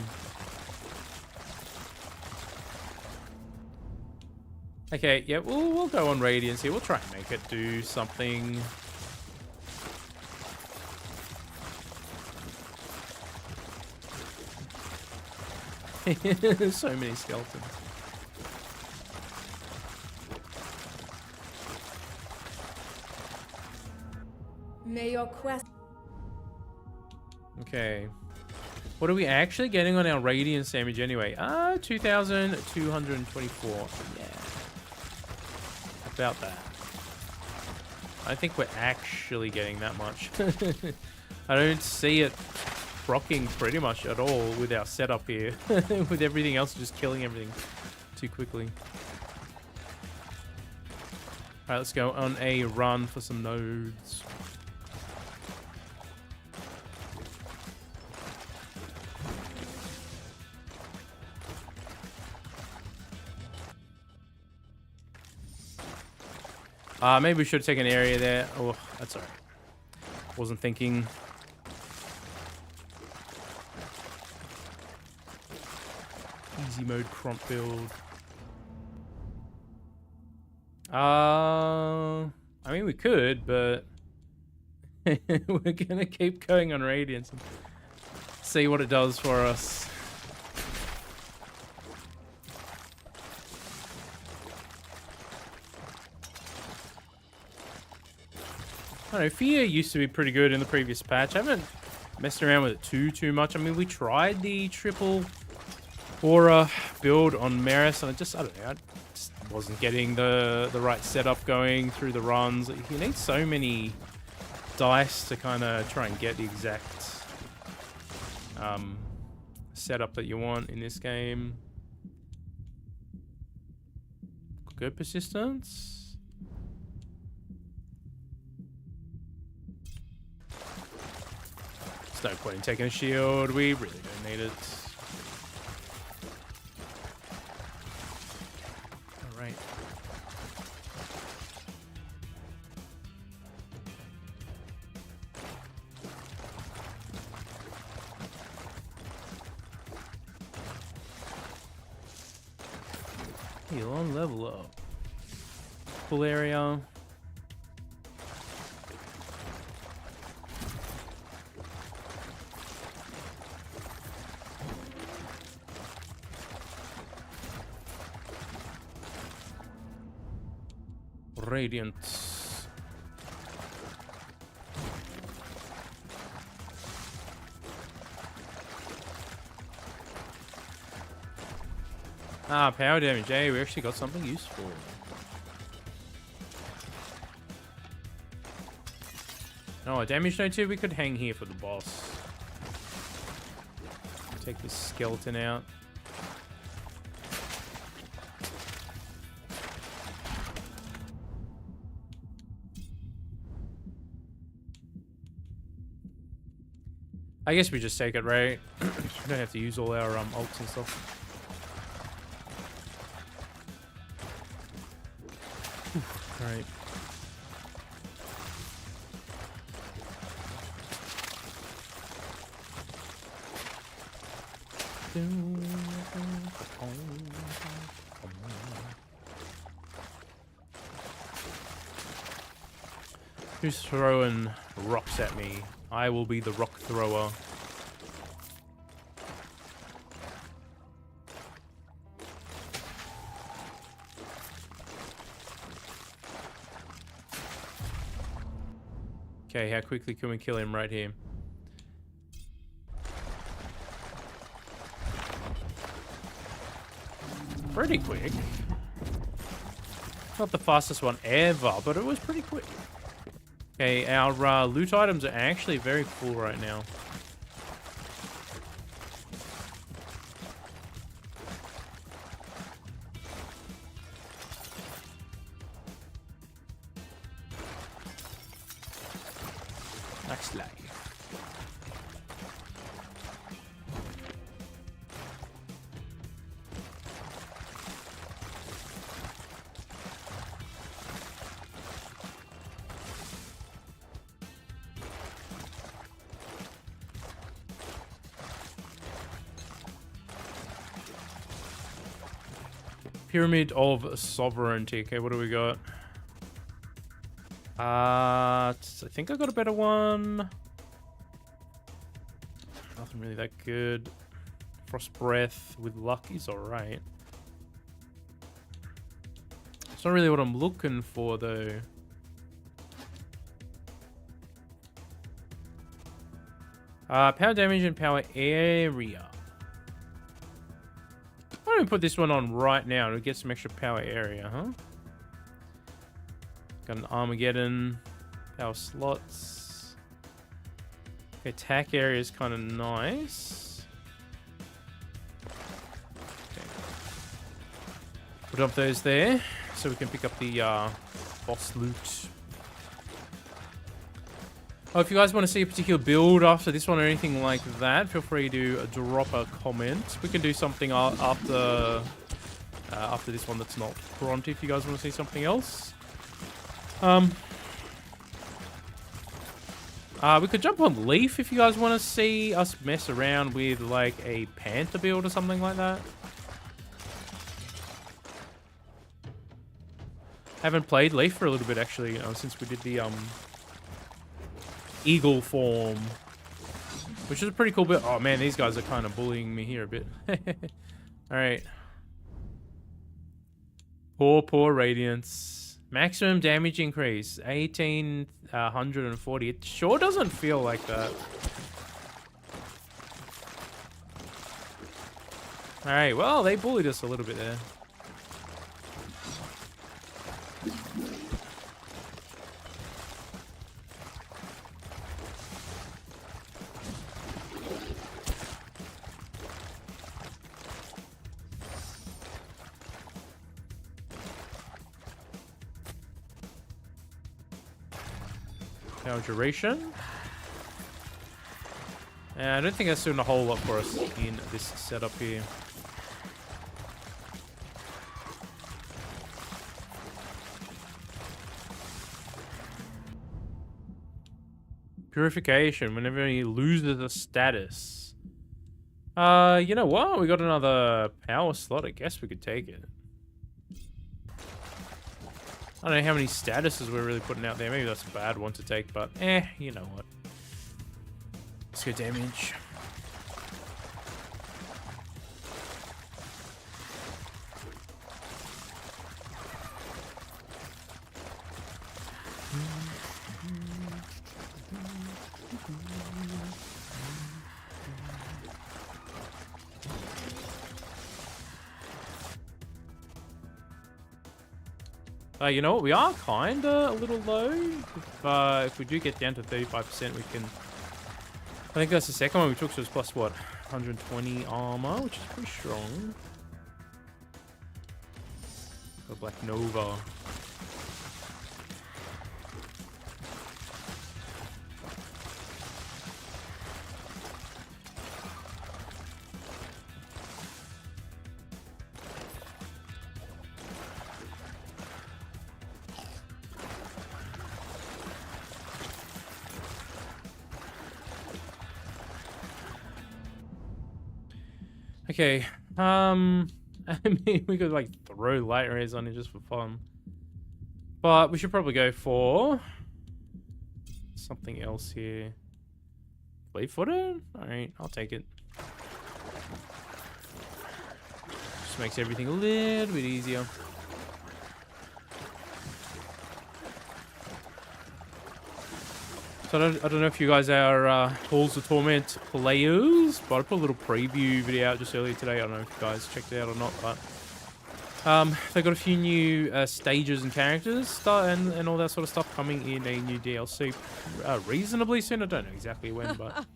Okay, yeah, we'll go on Radiance here. We'll try and make it do something. There's so many skeletons. May your quest. Okay. What are we actually getting on our Radiance damage anyway? 2,224. Yeah. About that. I think we're actually getting that much. I don't see it rocking pretty much at all with our setup here. With everything else just killing everything too quickly. Alright, let's go on a run for some nodes. Maybe we should have taken an area there. Oh, that's alright. Wasn't thinking. Easy mode Kront build. I mean, we could, but we're gonna keep going on Radiance and see what it does for us. I don't know, Fear used to be pretty good in the previous patch. I haven't messed around with it too much. I mean, we tried the triple aura build on Maris, and I don't know, I just wasn't getting the right setup going through the runs. You need so many dice to kind of try and get the exact setup that you want in this game. Good persistence. No point in taking a shield. We really don't need it. All right. Heal on level up. Full area. Radiant. Power damage. Hey, we actually got something useful. No, a damage node too. We could hang here for the boss. Take this skeleton out. I guess we just take it, right? We don't have to use all our ults and stuff. Alright. Who's throwing rocks at me? I will be the rock thrower. Okay, how quickly can we kill him right here? Pretty quick. Not the fastest one ever, but it was pretty quick. Okay, our loot items are actually very full right now. Next life. Pyramid of Sovereignty. Okay, what do we got? I think I got a better one. Nothing really that good. Frost Breath with luck is alright. It's not really what I'm looking for, though. Power damage and power area. Why don't we put this one on right now to get some extra power area, huh? Got an Armageddon. Power slots. Okay, attack area is kind of nice. Okay. Put up those there so we can pick up the boss loot. Oh, if you guys want to see a particular build after this one or anything like that, feel free to drop a comment. We can do something after this one that's not Kront if you guys want to see something else. We could jump on Leaf if you guys want to see us mess around with like a Panther build or something like that. Haven't played Leaf for a little bit actually, since we did the Eagle form, which is a pretty cool bit. Oh man, these guys are kind of bullying me here a bit. All right. Poor Radiance. Maximum damage increase, 1840. It sure doesn't feel like that. All right, well, they bullied us a little bit there. Power duration. And I don't think that's doing a whole lot for us in this setup here. Purification, whenever he loses a status. You know what? We got another power slot. I guess we could take it. I don't know how many statuses we're really putting out there. Maybe that's a bad one to take, but you know what. Let's go damage. You know what? We are kind of a little low. If we do get down to 35%, we can... I think that's the second one we took, so it's plus, what, 120 armor, which is pretty strong. Got Black Nova. Okay, I mean, we could like throw light rays on it just for fun. But we should probably go for something else here. Fleet-footed? Alright, I'll take it. Just makes everything a little bit easier. So I don't know if you guys are Halls of Torment players, but I put a little preview video out just earlier today. I don't know if you guys checked it out or not, but they got a few new stages and characters and all that sort of stuff coming in a new DLC reasonably soon. I don't know exactly when, but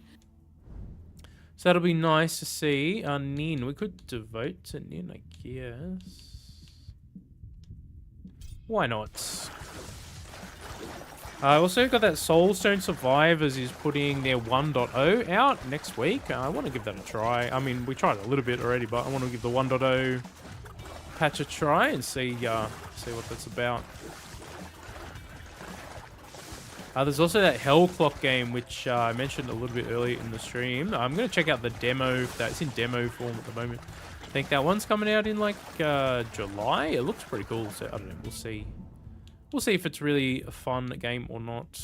so that'll be nice to see. Nin, we could devote to Nin, I guess. Why not? I also got that Soulstone Survivors is putting their 1.0 out next week. I want to give that a try. I mean, we tried a little bit already, but I want to give the 1.0 patch a try and see what that's about. There's also that Hell Clock game, which I mentioned a little bit earlier in the stream. I'm going to check out the demo. That's in demo form at the moment. I think that one's coming out in like July. It looks pretty cool, so I don't know. We'll see. We'll see if it's really a fun game or not.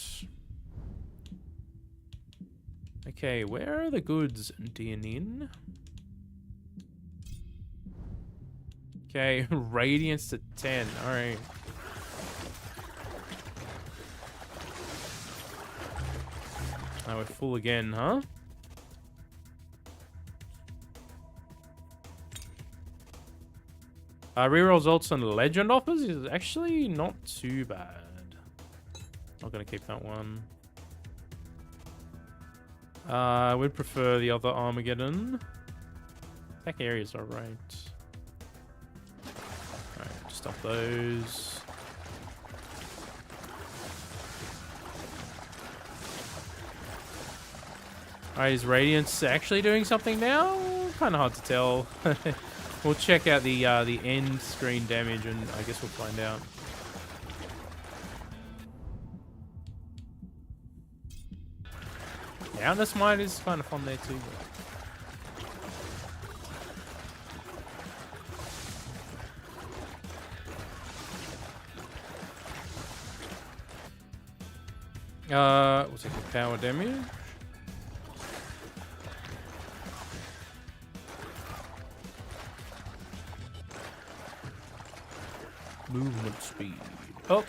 Okay, where are the goods, Dianin? Okay, Radiance to 10. Alright. Now we're full again, huh? Reroll results on legend offers is actually not too bad. Not gonna keep that one. I would prefer the other Armageddon. Attack areas are right. Alright, just stop those. Alright, is Radiance actually doing something now? Kinda hard to tell. We'll check out the end screen damage and I guess we'll find out. Countless Might is kind of fun there too. We'll take the power damage. Movement speed. Oh.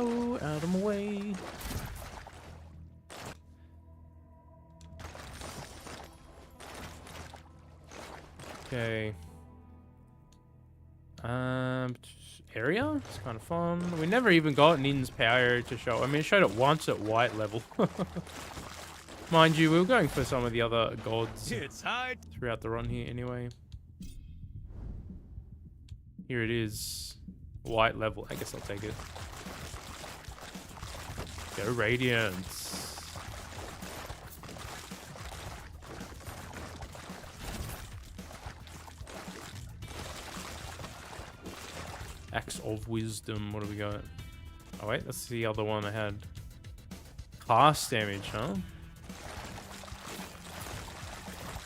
Oh, out of my way. Okay. Area? It's kind of fun. We never even got Nin's power to show. I mean, it showed it once at white level. Mind you, we were going for some of the other gods throughout the run here anyway. Here it is. White level. I guess I'll take it. Go Radiance. Axe of Wisdom. What do we got? Oh wait, that's the other one I had. Cast damage, huh?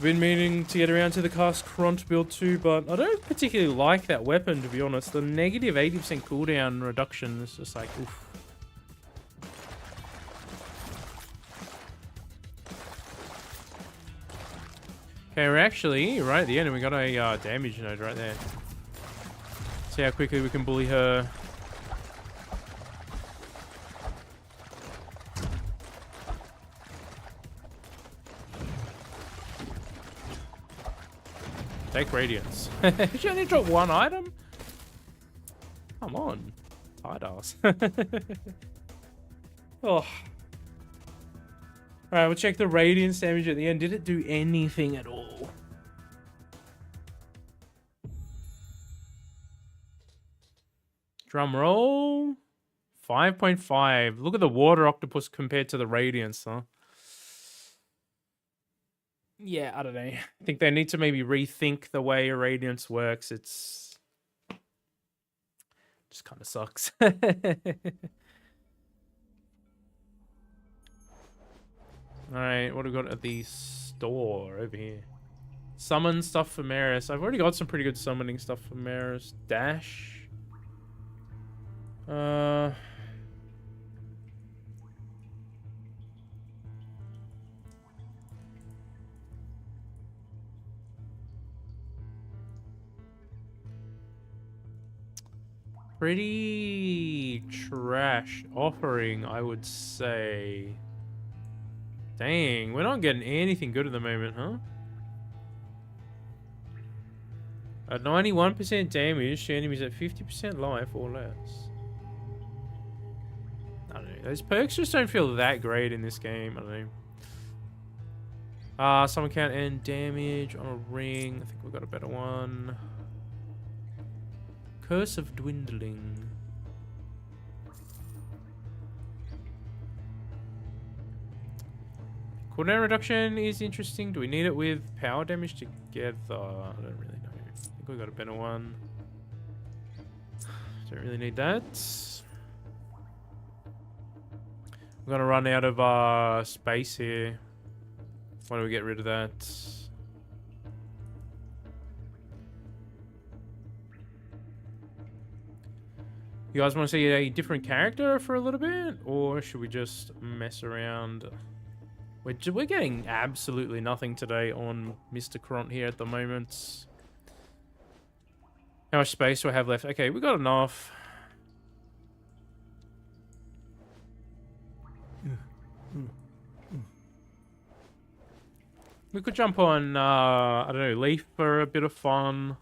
Been meaning to get around to the cast Kront build too, but I don't particularly like that weapon, to be honest. The negative 80% cooldown reduction is just like, oof. Okay, we're actually right at the end and we got a damage node right there. See how quickly we can bully her. Take Radiance. She only dropped one item? Come on. Tight ass. Oh. Alright, we'll check the Radiance damage at the end. Did it do anything at all? Drum roll. 5.5. Look at the water octopus compared to the Radiance, huh? Yeah, I don't know. I think they need to maybe rethink the way Radiance works. It's just kind of sucks. Alright, what have we got at the store over here? Summon stuff for Maris. I've already got some pretty good summoning stuff for Maris. Dash. pretty trash offering, I would say. Dang, we're not getting anything good at the moment, huh? At 91% damage to enemies at 50% life or less. I don't know. Those perks just don't feel that great in this game. I don't know. Summon count and damage on a ring. I think we've got a better one. Curse of Dwindling. Cooldown reduction is interesting. Do we need it with power damage together? I don't really know. I think we got a better one. Don't really need that. We're gonna run out of space here. Why don't we get rid of that? You guys want to see a different character for a little bit? Or should we just mess around? We're getting absolutely nothing today on Mr. Kront here at the moment. How much space do I have left? Okay, we got enough. We could jump on, I don't know, Leaf for a bit of fun.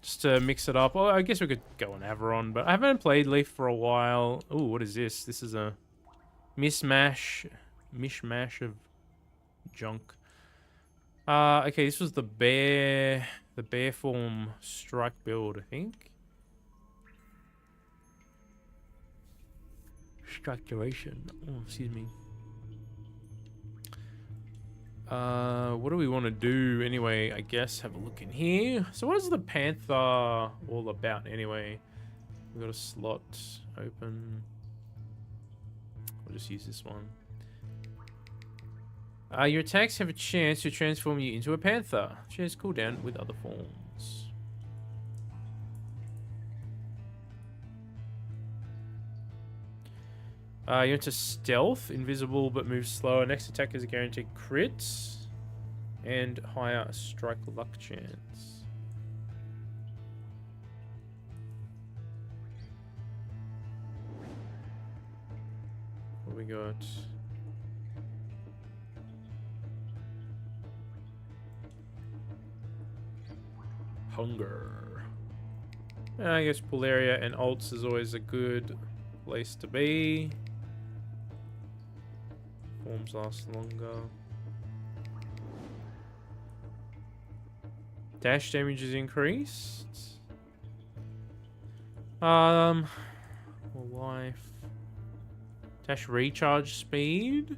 Just to mix it up. Well, I guess we could go on Averon, but I haven't played Leaf for a while. Ooh, what is this? This is a mishmash of junk. Okay, this was the bear form strike build, I think. Strike duration. Oh, excuse me. What do we want to do anyway? I guess have a look in here. So what is the Panther all about anyway? We've got a slot open. I'll just use this one. Your attacks have a chance to transform you into a Panther. Shares cooldown with other forms. You're into stealth, invisible but moves slower. Next attack is a guaranteed crit and higher strike luck chance. What we got? Hunger. I guess Polaria and ults is always a good place to be. Forms last longer. Dash damage is increased. More life. Dash recharge speed.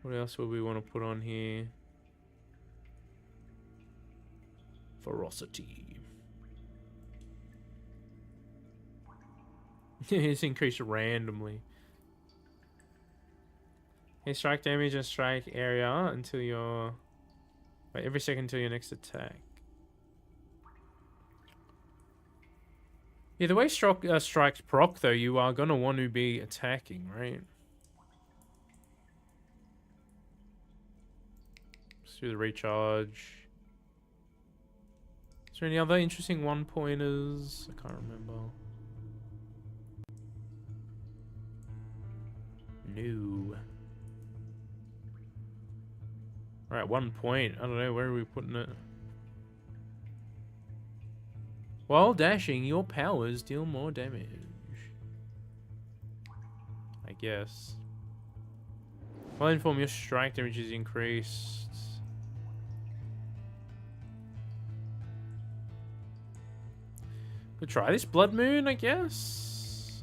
What else would we want to put on here? Ferocity. It's increased randomly. Okay, strike damage and strike area until your... Wait, every second until your next attack. Yeah, the way strikes proc, though, you are going to want to be attacking, right? Let's do the recharge. Is there any other interesting one-pointers? I can't remember. No. Alright, 1 point. I don't know, where are we putting it? While dashing, your powers deal more damage. I guess. While in form, your strike damage is increased. Could try this Blood Moon, I guess.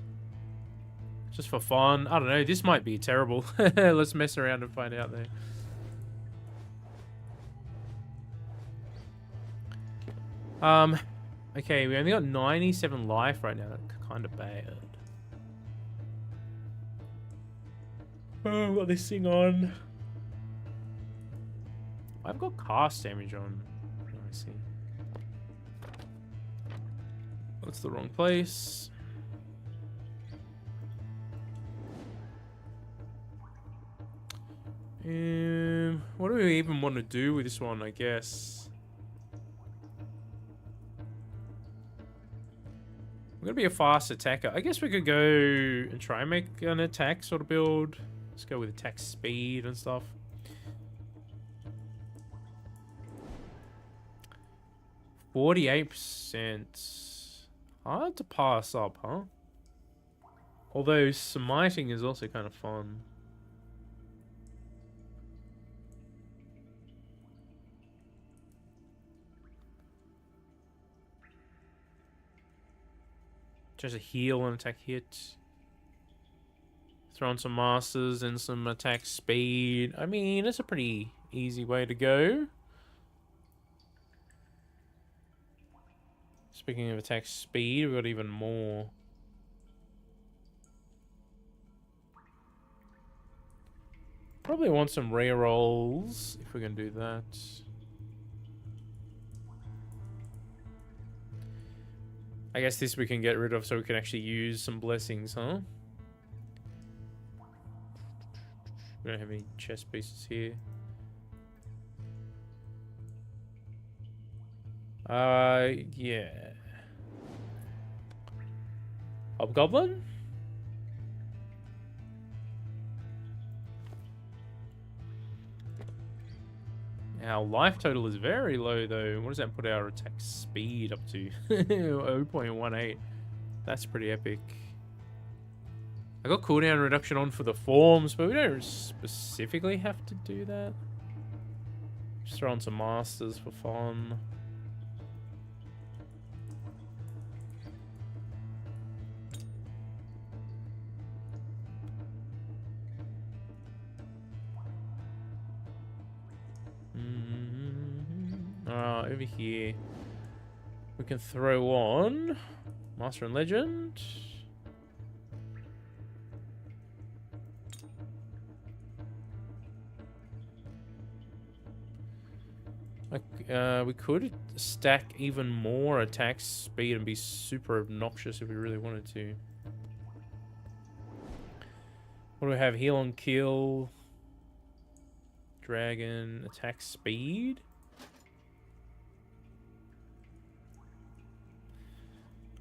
Just for fun. I don't know, this might be terrible. Let's mess around and find out there. Okay, we only got 97 life right now. That's kind of bad. Oh, I've got this thing on. I've got cast damage on. Oh, I see. That's the wrong place. What do we even want to do with this one, I guess? We're going to be a fast attacker. I guess we could go and try and make an attack sort of build. Let's go with attack speed and stuff. %. Hard to pass up, huh? Although smiting is also kind of fun. Just a heal and attack hit. Throw on some masters and some attack speed. I mean, it's a pretty easy way to go. Speaking of attack speed, we've got even more. Probably want some rerolls if we're gonna do that. I guess this we can get rid of so we can actually use some blessings, huh? We don't have any chest pieces here. Yeah. Hobgoblin? Our life total is very low, though. What does that put our attack speed up to? 0.18. That's pretty epic. I got cooldown reduction on for the forms, but we don't specifically have to do that. Just throw on some masters for fun. Over here, we can throw on Master and Legend. We could stack even more attack speed and be super obnoxious if we really wanted to. What do we have? Heal on kill. Dragon attack speed.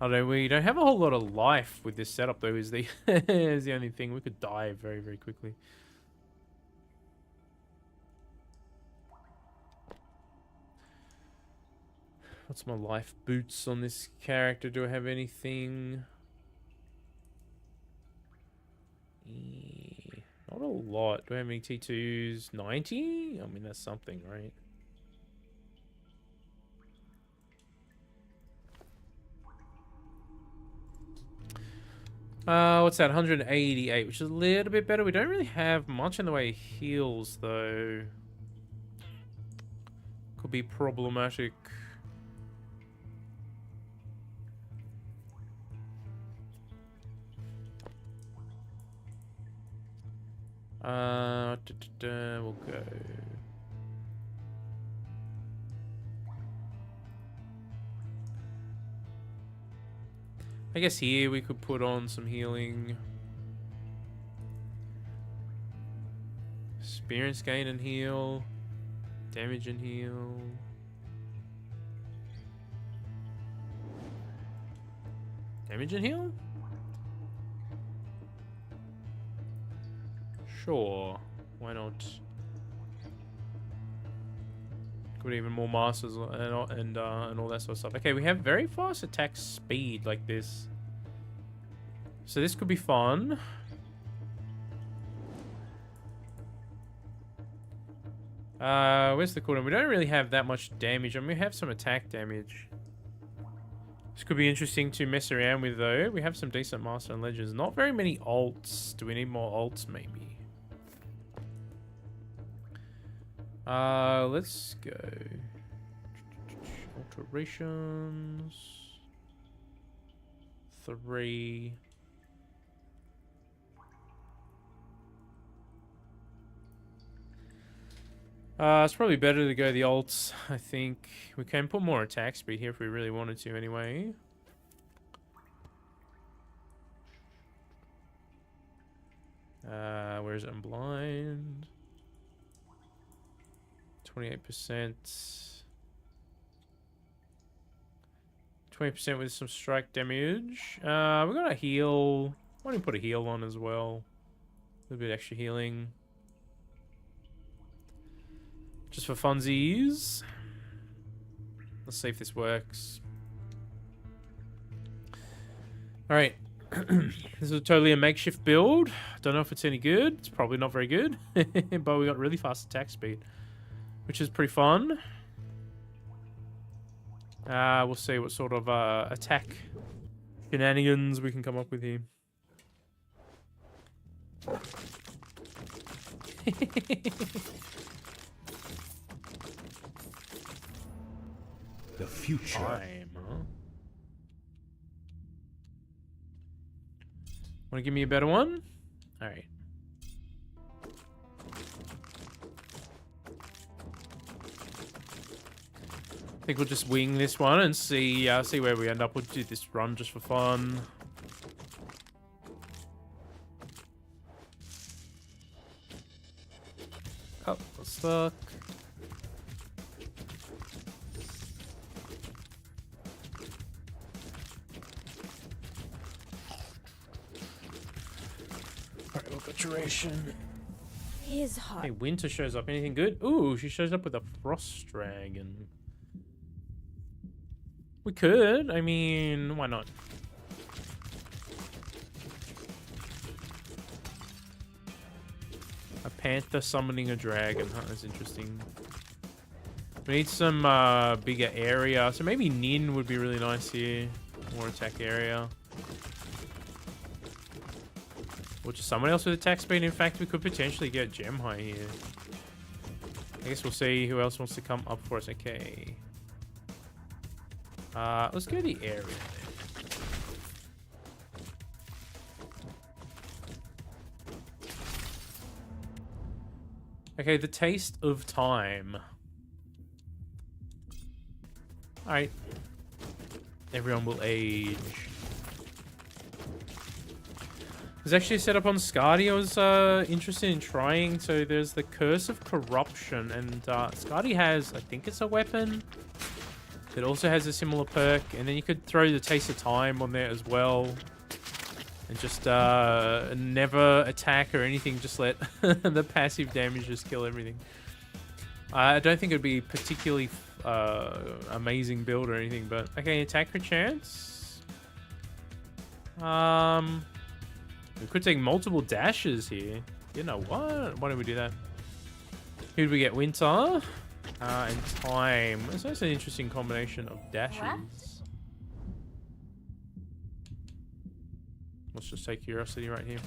I don't know, we don't have a whole lot of life with this setup though, is the is the only thing. We could die very, very quickly. What's my life boots on this character? Do I have anything? Not a lot. Do I have any T2s? 90? I mean, that's something, right? What's that? 188, which is a little bit better. We don't really have much in the way of heals, though. Could be problematic. We'll go. I guess here we could put on some healing. Experience gain and heal. Damage and heal. Damage and heal? Sure. Why not? Could even more masters and all that sort of stuff. Okay, we have very fast attack speed like this. So this could be fun. Where's the cooldown? We don't really have that much damage. I mean, we have some attack damage. This could be interesting to mess around with, though. We have some decent Master and Legends. Not very many alts. Do we need more alts, maybe? Let's go. Alterations. 3. It's probably better to go the alts, I think. We can put more attack speed here if we really wanted to anyway. Where is it? I'm blind. 28%. 20% with some strike damage. We're gonna heal. Why don't we put a heal on as well? A little bit extra healing. Just for funsies. Let's see if this works. Alright. This is totally a makeshift build. Don't know if it's any good. It's probably not very good. But we got really fast attack speed, which is pretty fun. We'll see what sort of attack shenanigans we can come up with here. The future. Time, huh? Want to give me a better one? All right. I think we'll just wing this one and see where we end up. We'll do this run just for fun. Oh, we're stuck. Alright, we've got duration. His heart. Hey, Winter shows up. Anything good? Ooh, she shows up with a Frost Dragon. We could. I mean, why not? A panther summoning a dragon. Huh, that's interesting. We need some bigger area. So maybe Nin would be really nice here. More attack area. Or just someone else with attack speed. In fact, we could potentially get Gem High here. I guess we'll see who else wants to come up for us. Okay. Let's go to the area. Okay, the taste of time. Alright. Everyone will age. There's actually a setup on Skadi I was interested in trying. So there's the Curse of Corruption, and Skadi has, I think it's a weapon. It also has a similar perk, and then you could throw the Taste of Time on there as well. And just never attack or anything, just let the passive damage just kill everything. I don't think it would be particularly amazing build or anything, but okay, attack per chance. We could take multiple dashes here. You know what? Why don't we do that? Who do we get? Winter. And time. So that's an interesting combination of dashes. What? Let's just take curiosity right here.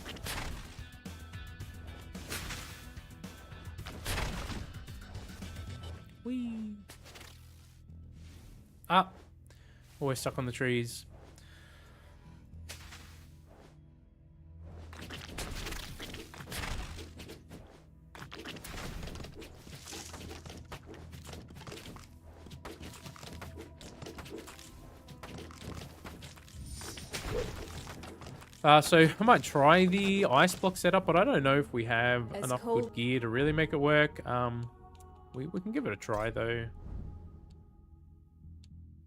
Whee! Ah! Always stuck on the trees. So I might try the ice block setup, but I don't know if we have enough good gear to really make it work. We can give it a try though.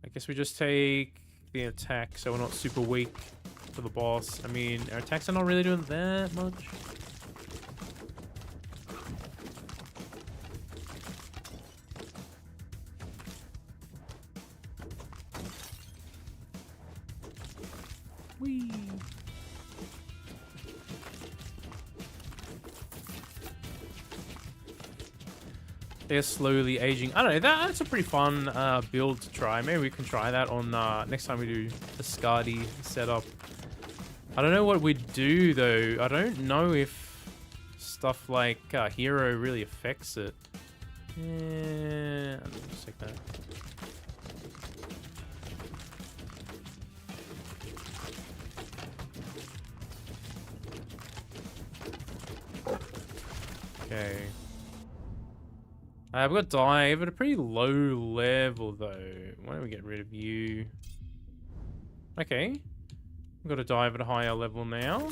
I guess we just take the attack so we're not super weak for the boss. I mean, our attacks are not really doing that much. Whee! They're slowly aging. I don't know. That's a pretty fun build to try. Maybe we can try that on next time we do the Skadi setup. I don't know what we'd do though. I don't know if stuff like hero really affects it. Yeah, I'll just take that. Okay. We've got dive at a pretty low level though. Why don't we get rid of you? Okay. We've got a dive at a higher level now.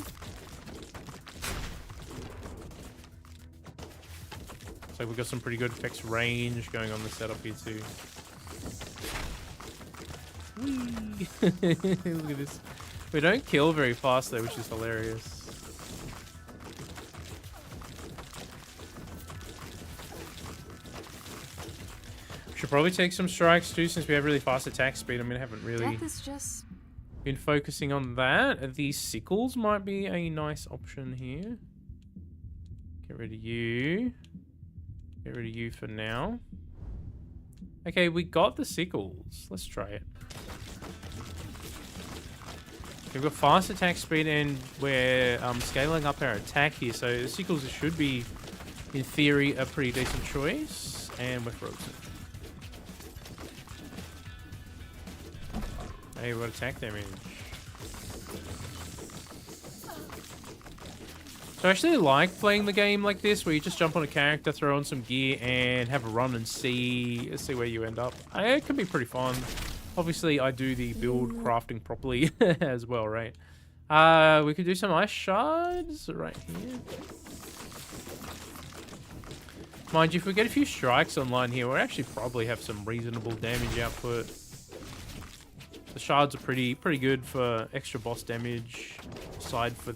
Looks like we've got some pretty good effects range going on the setup here too. Whee! Look at this. We don't kill very fast though, which is hilarious. Should probably take some strikes too, since we have really fast attack speed. I mean, I haven't really Death is just... been focusing on that. These sickles might be a nice option here. Get rid of you. Get rid of you for now. Okay, we got the sickles. Let's try it. We've got fast attack speed and we're scaling up our attack here. So the sickles should be, in theory, a pretty decent choice. And we're frozen. Hey, what attack damage? So I actually like playing the game like this, where you just jump on a character, throw on some gear, and have a run and see where you end up. It can be pretty fun. Obviously, I do the build crafting properly as well, right? We could do some ice shards right here. Mind you, if we get a few strikes online here, we'll actually probably have some reasonable damage output. The shards are pretty good for extra boss damage, aside from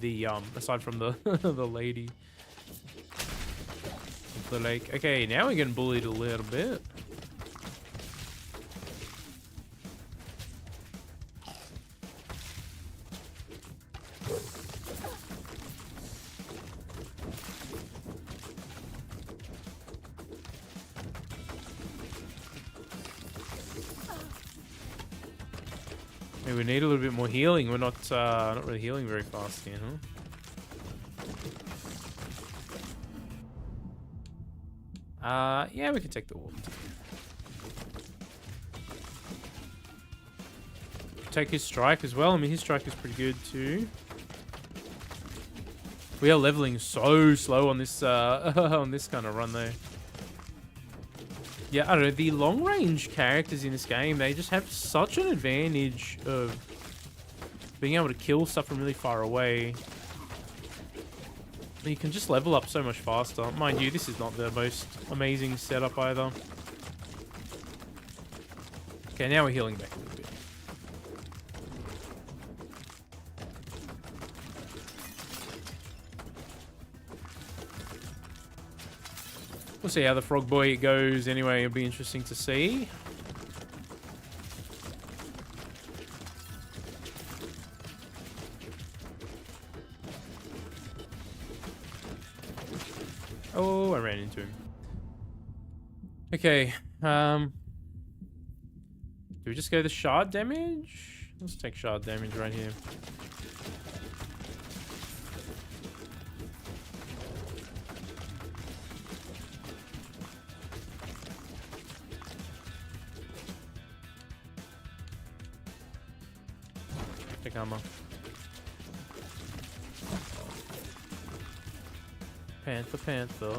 the the lady. The lake. Okay, now we're getting bullied a little bit. Maybe we need a little bit more healing. We're not really healing very fast here, huh? Yeah, we can take the warp. Take his strike as well. I mean, his strike is pretty good too. We are leveling so slow on this on this kind of run though. Yeah, I don't know, the long-range characters in this game, they just have such an advantage of being able to kill stuff from really far away. You can just level up so much faster. Mind you, this is not the most amazing setup either. Okay, now we're healing back a little bit. We'll see how the frog boy goes anyway. It'll be interesting to see. Oh, I ran into him. Okay. Do we just go the shard damage? Let's take shard damage right here. Take armor. Panther, panther.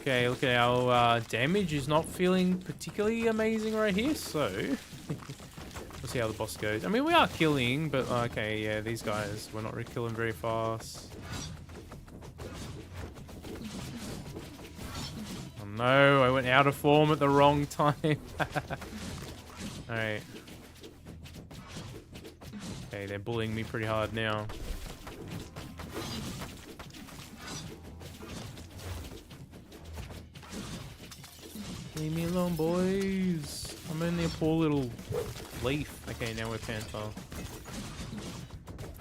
Okay, look at our damage is not feeling particularly amazing right here, so we'll see how the boss goes. I mean, we are killing, but okay, yeah, these guys, we're not really killing very fast. Oh no, I went out of form at the wrong time. Alright. Okay, they're bullying me pretty hard now. Leave me alone, boys. I'm only a poor little leaf. Okay, now we're panther.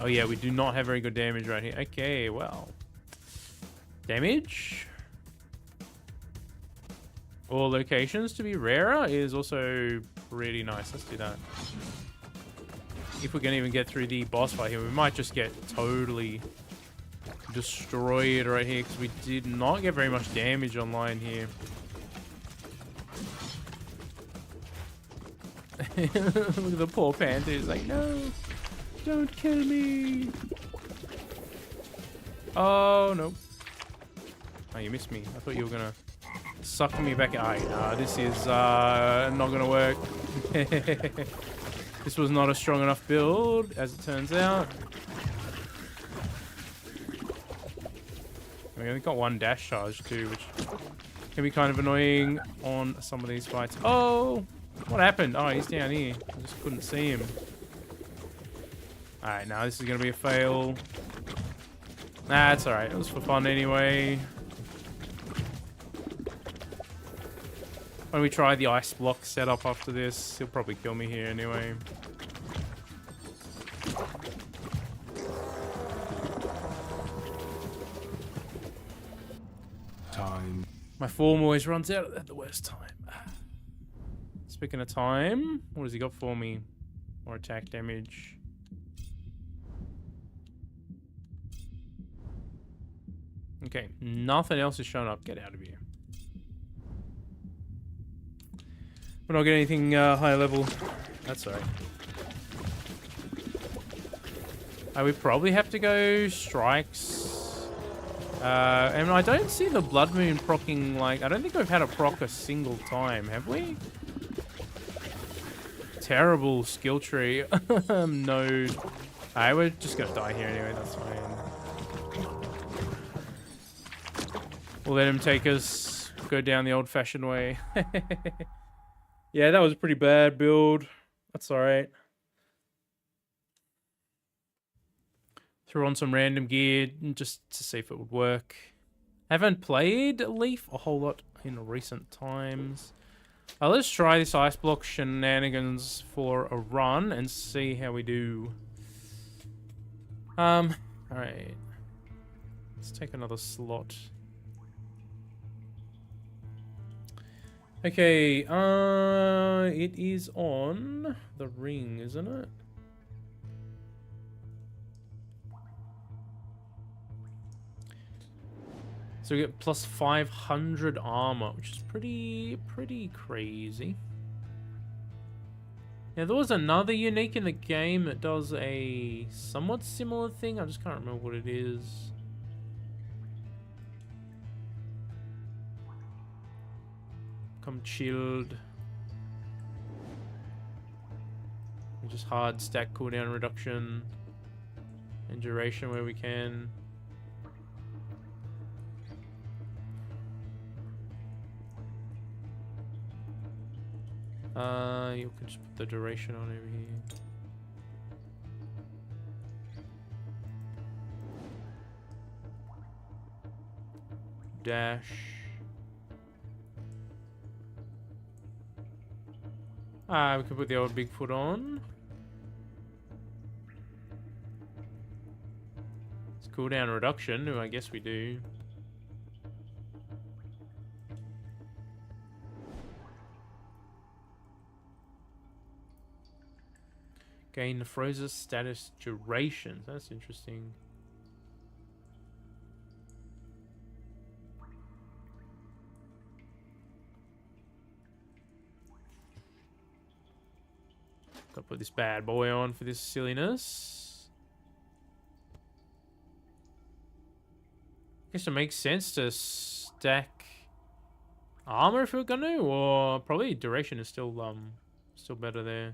Oh yeah, we do not have very good damage right here. Okay, well. Damage? Or locations to be rarer is also pretty nice. Let's do that. If we can even get through the boss fight here, we might just get totally destroyed right here because we did not get very much damage online here. Look at the poor panther. He's like, no, don't kill me. Oh, no. Oh, you missed me. I thought you were going to suck me back. Nah, this is not going to work. This was not a strong enough build, as it turns out. We only got one dash charge too, which can be kind of annoying on some of these fights. Oh, what happened? Oh, he's down here. I just couldn't see him. Alright, now this is going to be a fail. Nah, it's alright. It was for fun anyway. When we try the ice block setup after this, he'll probably kill me here anyway. Time. My form always runs out at the worst time. Speaking of time, what has he got for me? More attack damage. Okay, nothing else is showing up. Get out of here. We're not getting anything high level. That's alright. We probably have to go strikes. And I don't see the Blood Moon proccing, like, I don't think we've had a proc a single time, have we? Terrible skill tree. No. Alright, we're just gonna die here anyway, that's fine. We'll let him take us, go down the old-fashioned way. Yeah, that was a pretty bad build. That's alright. Threw on some random gear just to see if it would work. Haven't played Leaf a whole lot in recent times. Let's try this ice block shenanigans for a run and see how we do. Alright. Let's take another slot. Okay, it is on the ring, isn't it? So we get plus 500 armor, which is pretty crazy. Now there was another unique in the game that does a somewhat similar thing. I just can't remember what it is. Come chilled. And just hard stack cooldown reduction and duration where we can. You can just put the duration on over here. Dash. We can put the old Bigfoot on. It's cooldown reduction, I guess we do. Gain the Frozen status duration. That's interesting. Gotta put this bad boy on for this silliness. Guess it makes sense to stack armor if we're gonna, or probably duration is still better there.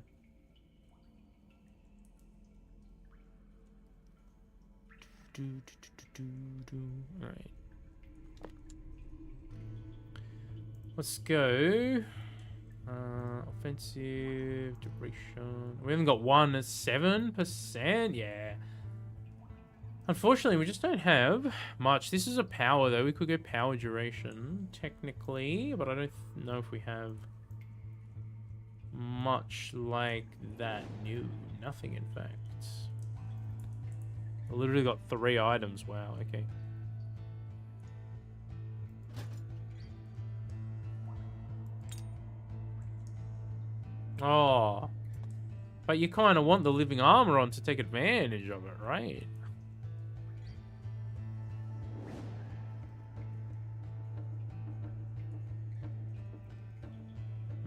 Alright. Let's go. Offensive duration. We haven't got one at 7%. Yeah. Unfortunately, we just don't have much. This is a power, though. We could go power duration, technically, but I don't know if we have much like that. No, nothing, in fact. I literally got 3 items. Wow, okay. Oh. But you kind of want the living armor on to take advantage of it, right?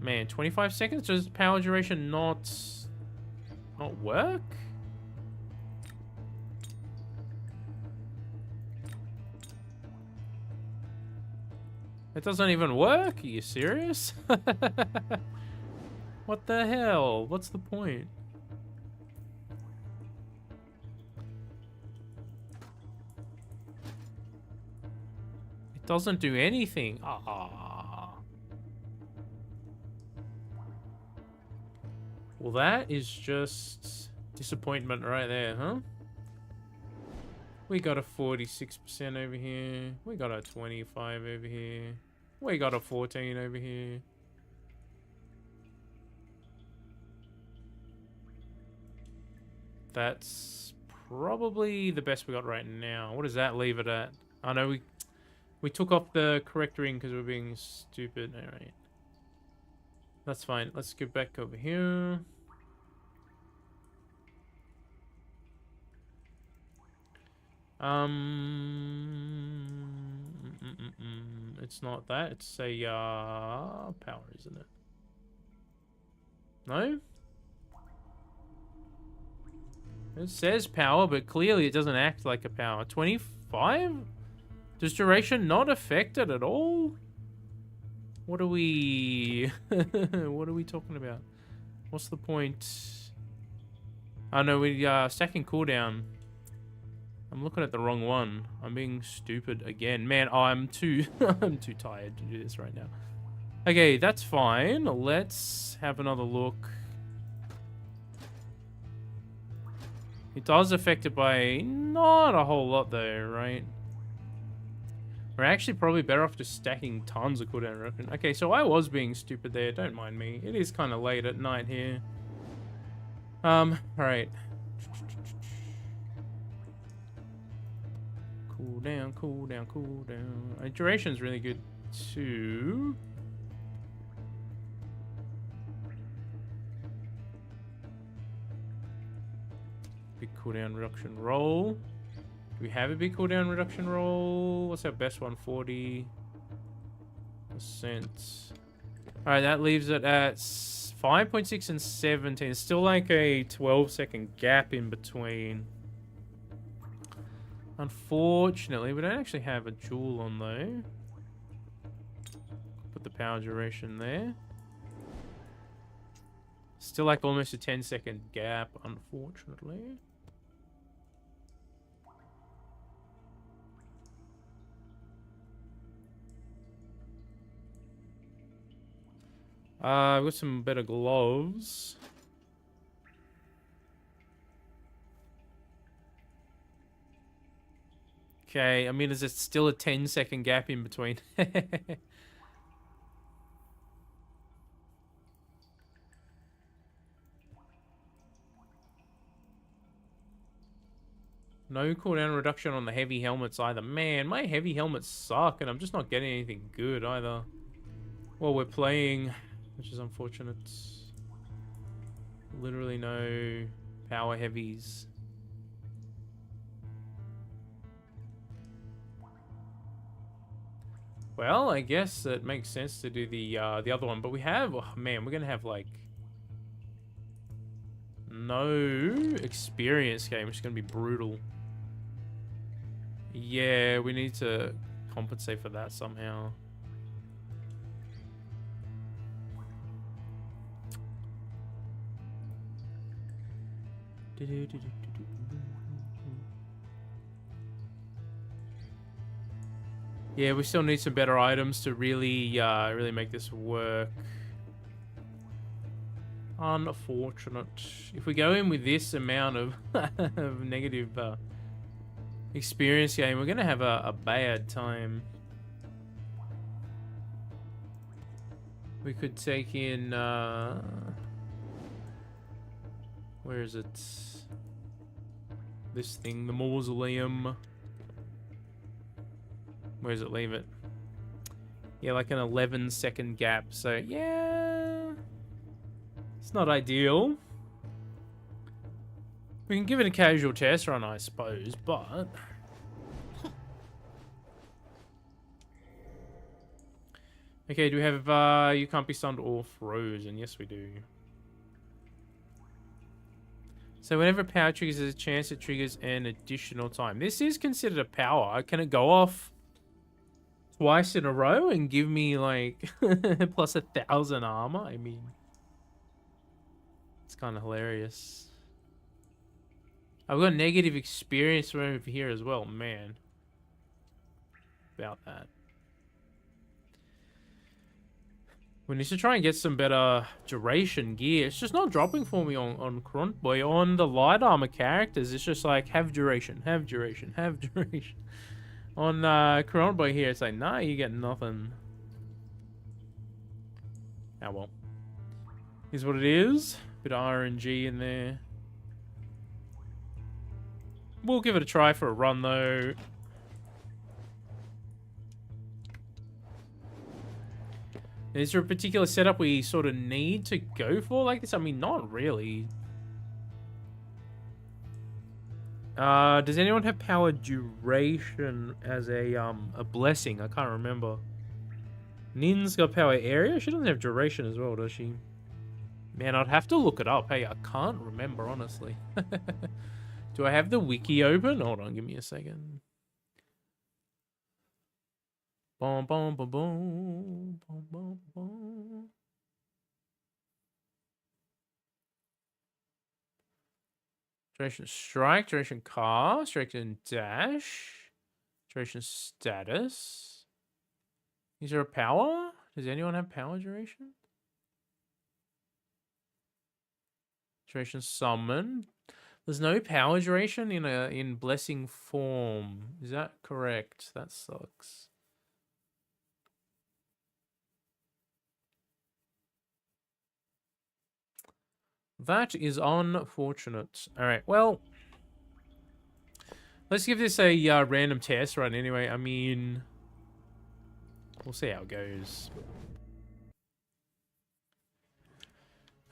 Man, 25 seconds? Does power duration not work? It doesn't even work? Are you serious? What the hell? What's the point? It doesn't do anything. Ah. Well, that is just disappointment right there, huh? We got a 46% over here. We got a 25 over here. We got a 14 over here. That's probably the best we got right now. What does that leave it at? I know we took off the correct ring because we're being stupid. All right. That's fine. Let's get back over here. It's not that. It's a power, isn't it? No? It says power, but clearly it doesn't act like a power. 25? Does duration not affected at all? What are we... what are we talking about? What's the point? Oh no, we stacking cooldown. I'm looking at the wrong one. I'm being stupid again. Man, I'm too I'm too tired to do this right now. Okay, that's fine. Let's have another look. It does affect it by not a whole lot though, right? We're actually probably better off just stacking tons of cooldown reduction. Okay, so I was being stupid there. Don't mind me. It is kind of late at night here. Alright. Cool down, cool down, cool down. Duration's really good too. Big cooldown reduction roll. Do we have a big cooldown reduction roll? What's our best one? 40%. Alright, that leaves it at 5.6 and 17. It's still like a 12-second gap in between. Unfortunately, we don't actually have a jewel on though. Put the power duration there. Still like almost a 10-second gap, unfortunately. I've got some better gloves. Okay, I mean, is it still a 10-second gap in between? No cooldown reduction on the heavy helmets either. Man, my heavy helmets suck, and I'm just not getting anything good either. Well, we're playing, which is unfortunate. Literally no power heavies. Well, I guess it makes sense to do the other one, but we have, oh man, we're gonna have like no experience game, which is gonna be brutal. Yeah, we need to compensate for that somehow. Yeah, we still need some better items to really, really make this work. Unfortunate. If we go in with this amount of, of negative experience game, we're gonna have a bad time. We could take in, where is it? This thing, the mausoleum. Where does it leave it? Yeah, like an 11-second gap. So, yeah. It's not ideal. We can give it a casual test run, I suppose, but... Okay, do we have, you can't be stunned or frozen? Yes, we do. So whenever power triggers, there's a chance it triggers an additional time. This is considered a power. Can it go off twice in a row and give me like plus 1,000 armor? I mean, it's kind of hilarious. I've got negative experience from over here as well, man. About that. We need to try and get some better duration gear. It's just not dropping for me on Kront Boy. On the light armor characters, it's just like, have duration, have duration, have duration. On Kront Boy here, it's like, nah, you get nothing. Oh well. Here's what it is. Bit of RNG in there. We'll give it a try for a run, though. Is there a particular setup we sort of need to go for like this? I mean, not really. Does anyone have power duration as a blessing? I can't remember. Nin's got power area? She doesn't have duration as well, does she? Man, I'd have to look it up. Hey, I can't remember, honestly. Do I have the wiki open? Hold on, give me a second. Boom, boom, boom, boom, boom, boom, boom. Duration strike, duration cast, duration dash, duration status. Is there a power? Does anyone have power duration? Duration summon. There's no power duration in blessing form. Is that correct? That sucks. That is unfortunate. All right, well, let's give this a random test run anyway. I mean, we'll see how it goes.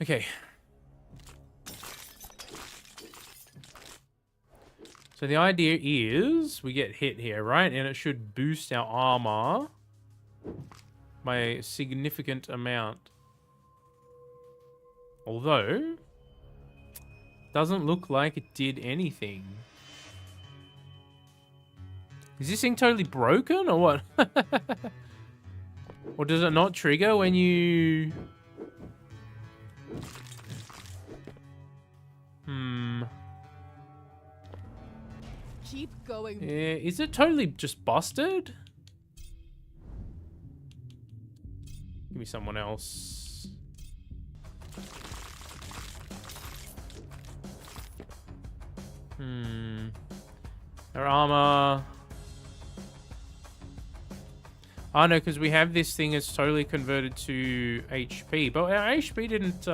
Okay. So the idea is we get hit here, right? And it should boost our armor by a significant amount. Although, doesn't look like it did anything. Is this thing totally broken or what? Or does it not trigger when you... Keep going. Yeah, is it totally just busted? Give me someone else. Our armor. Oh no, because we have this thing that's totally converted to HP, but our HP didn't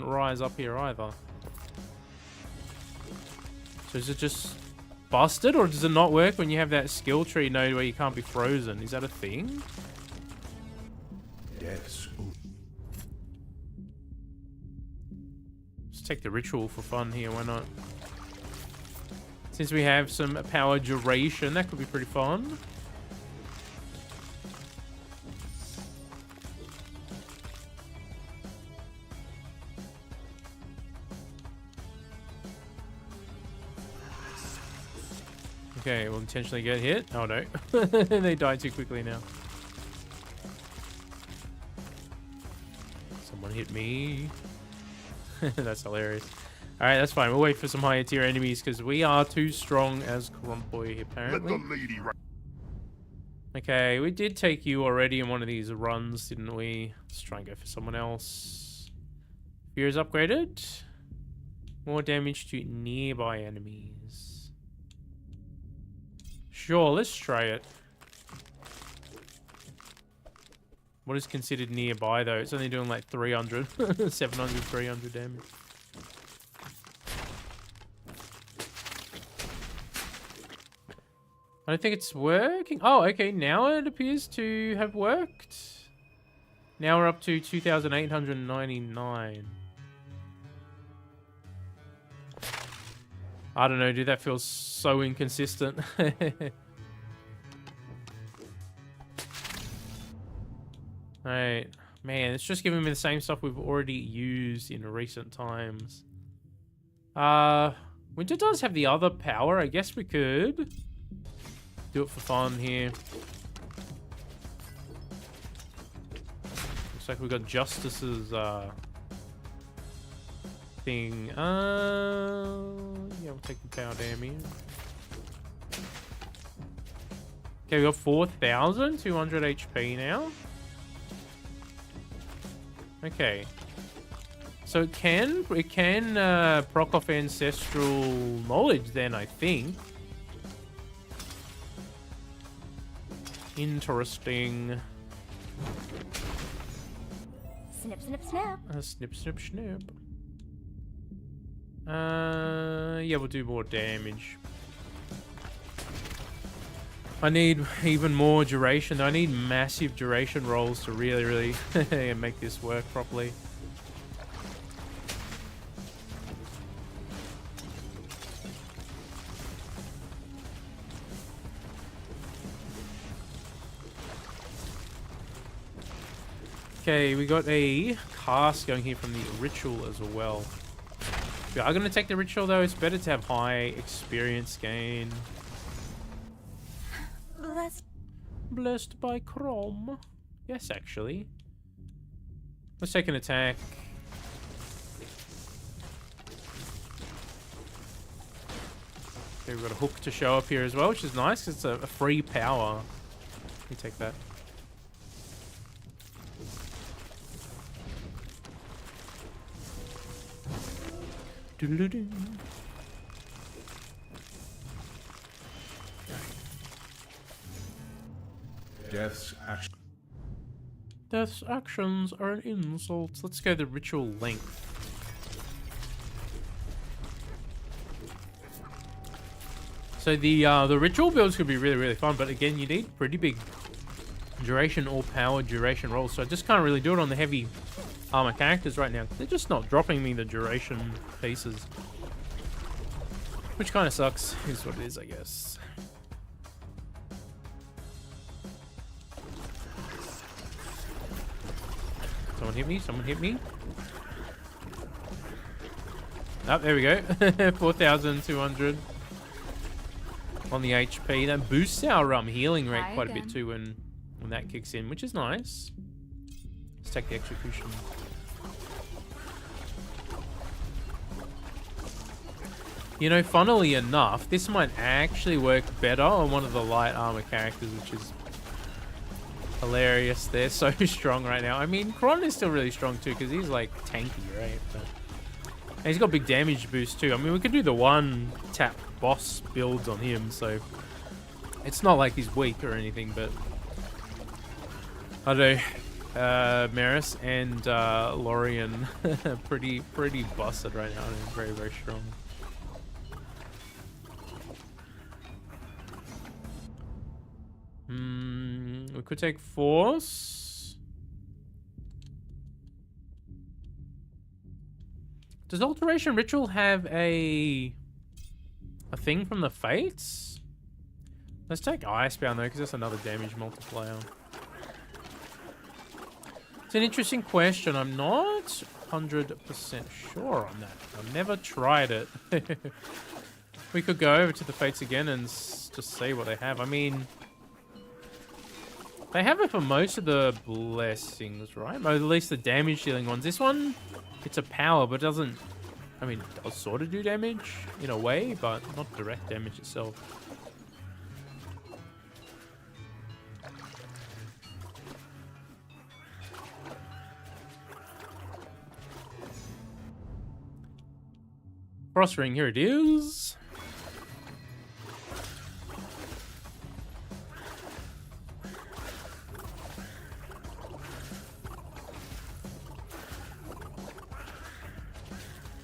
rise up here either. So is it just busted, or does it not work when you have that skill tree node where you can't be frozen? Is that a thing? Yes. Let's take the ritual for fun here, why not? Since we have some power duration, that could be pretty fun. Okay, we'll intentionally get hit. Oh no. They die too quickly now. Someone hit me. That's hilarious. Alright, that's fine. We'll wait for some higher tier enemies because we are too strong as Kront Boy, apparently. Let the lady right. Okay, we did take you already in one of these runs, didn't we? Let's try and go for someone else. Fear is upgraded. More damage to nearby enemies. Sure, let's try it. What is considered nearby, though? It's only doing like 300, 700, 300 damage. I don't think it's working. Oh, okay. Now it appears to have worked. Now we're up to 2,899. I don't know, dude. That feels so inconsistent. Alright. Man, it's just giving me the same stuff we've already used in recent times. Winter does have the other power. I guess we could do it for fun here. Looks like we got Justice's thing. Yeah, we'll take the power damage. Okay, we got 4,200 HP now. Okay. So it can proc off ancestral knowledge then, I think. Interesting. Snip, snip, snip. Snip, snip, snip. Yeah, we'll do more damage. I need even more duration. I need massive duration rolls to really make this work properly. Okay, we got a cast going here from the ritual as well. We are going to take the ritual though. It's better to have high experience gain. Blessed by Chrome. Yes, actually. Let's take an attack. Okay, we've got a hook to show up here as well, which is nice. It's a free power. Let me take that. Doodle-doo-doo. Death's actions are an insult. Let's go the ritual length. So the ritual builds could be really fun, but again, you need pretty big duration or power duration rolls. So I just can't really do it on the heavy armor characters right now. They're just not dropping me the duration pieces, which kind of sucks. Is what it is, I guess. Someone hit me. Someone hit me. Oh, there we go. 4,200 on the HP. That boosts our healing rate quite a bit too when that kicks in, which is nice. Let's take the execution. You know, funnily enough, this might actually work better on one of the light armor characters, which is hilarious. They're so strong right now. I mean, Kront is still really strong too, because he's like tanky, right? But, and he's got big damage boost too. I mean, we could do the one tap boss builds on him, so it's not like he's weak or anything, but I don't know. Maris and Lorian pretty busted right now, and very strong. We could take Force. Does Alteration Ritual have a thing from the Fates? Let's take Icebound though, because that's another damage multiplier. It's an interesting question. I'm not 100% sure on that. I've never tried it. We could go over to the Fates again and just see what they have. I mean, they have it for most of the blessings, right? Or at least the damage dealing ones. This one, it's a power, but doesn't... I mean, it does sort of do damage in a way, but not direct damage itself. Frost Ring, here it is.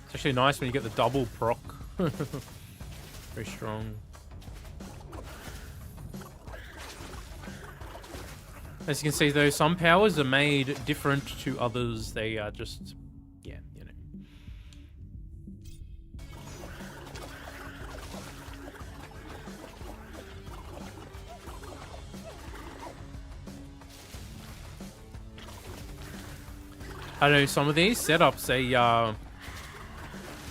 It's actually nice when you get the double proc. Very strong. As you can see though, some powers are made different to others. They are just, yeah, you know. I don't know, some of these setups,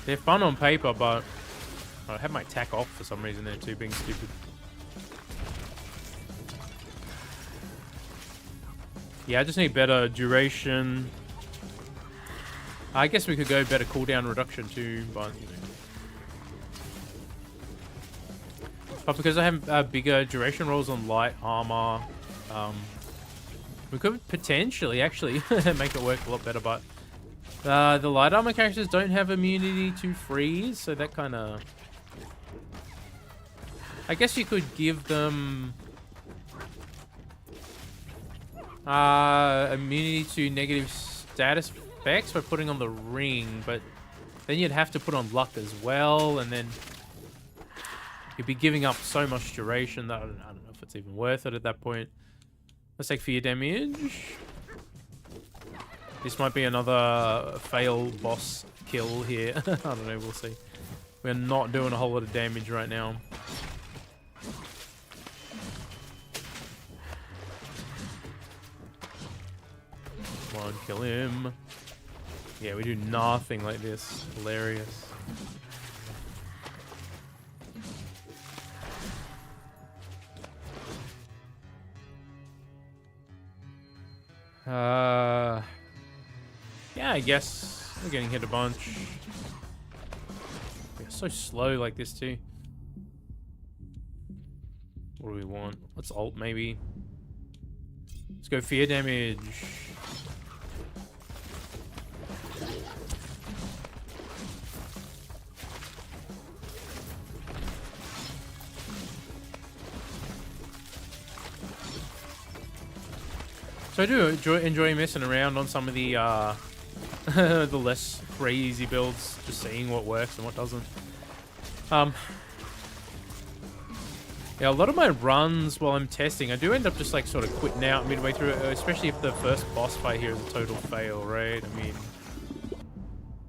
they're fun on paper, but I have my attack off for some reason there too, being stupid. Yeah, I just need better duration. I guess we could go better cooldown reduction too, but you know. But because I have bigger duration rolls on light armor, We could potentially actually make it work a lot better, but the light armor characters don't have immunity to freeze, so that kind of... I guess you could give them immunity to negative status effects by putting on the ring, but then you'd have to put on luck as well, and then you'd be giving up so much duration that I don't know if it's even worth it at that point. Let's take fear damage. This might be another fail boss kill here. I don't know, we'll see. We're not doing a whole lot of damage right now. Come on, kill him. Yeah, we do nothing like this. Hilarious. Yeah, I guess we're getting hit a bunch. We're so slow like this too. What do we want? Let's ult maybe. Let's go fear damage. So I do enjoy messing around on some of the the less crazy builds, just seeing what works and what doesn't. Yeah, a lot of my runs while I'm testing, I do end up just like sort of quitting out midway through, especially if the first boss fight here is a total fail, right? I mean,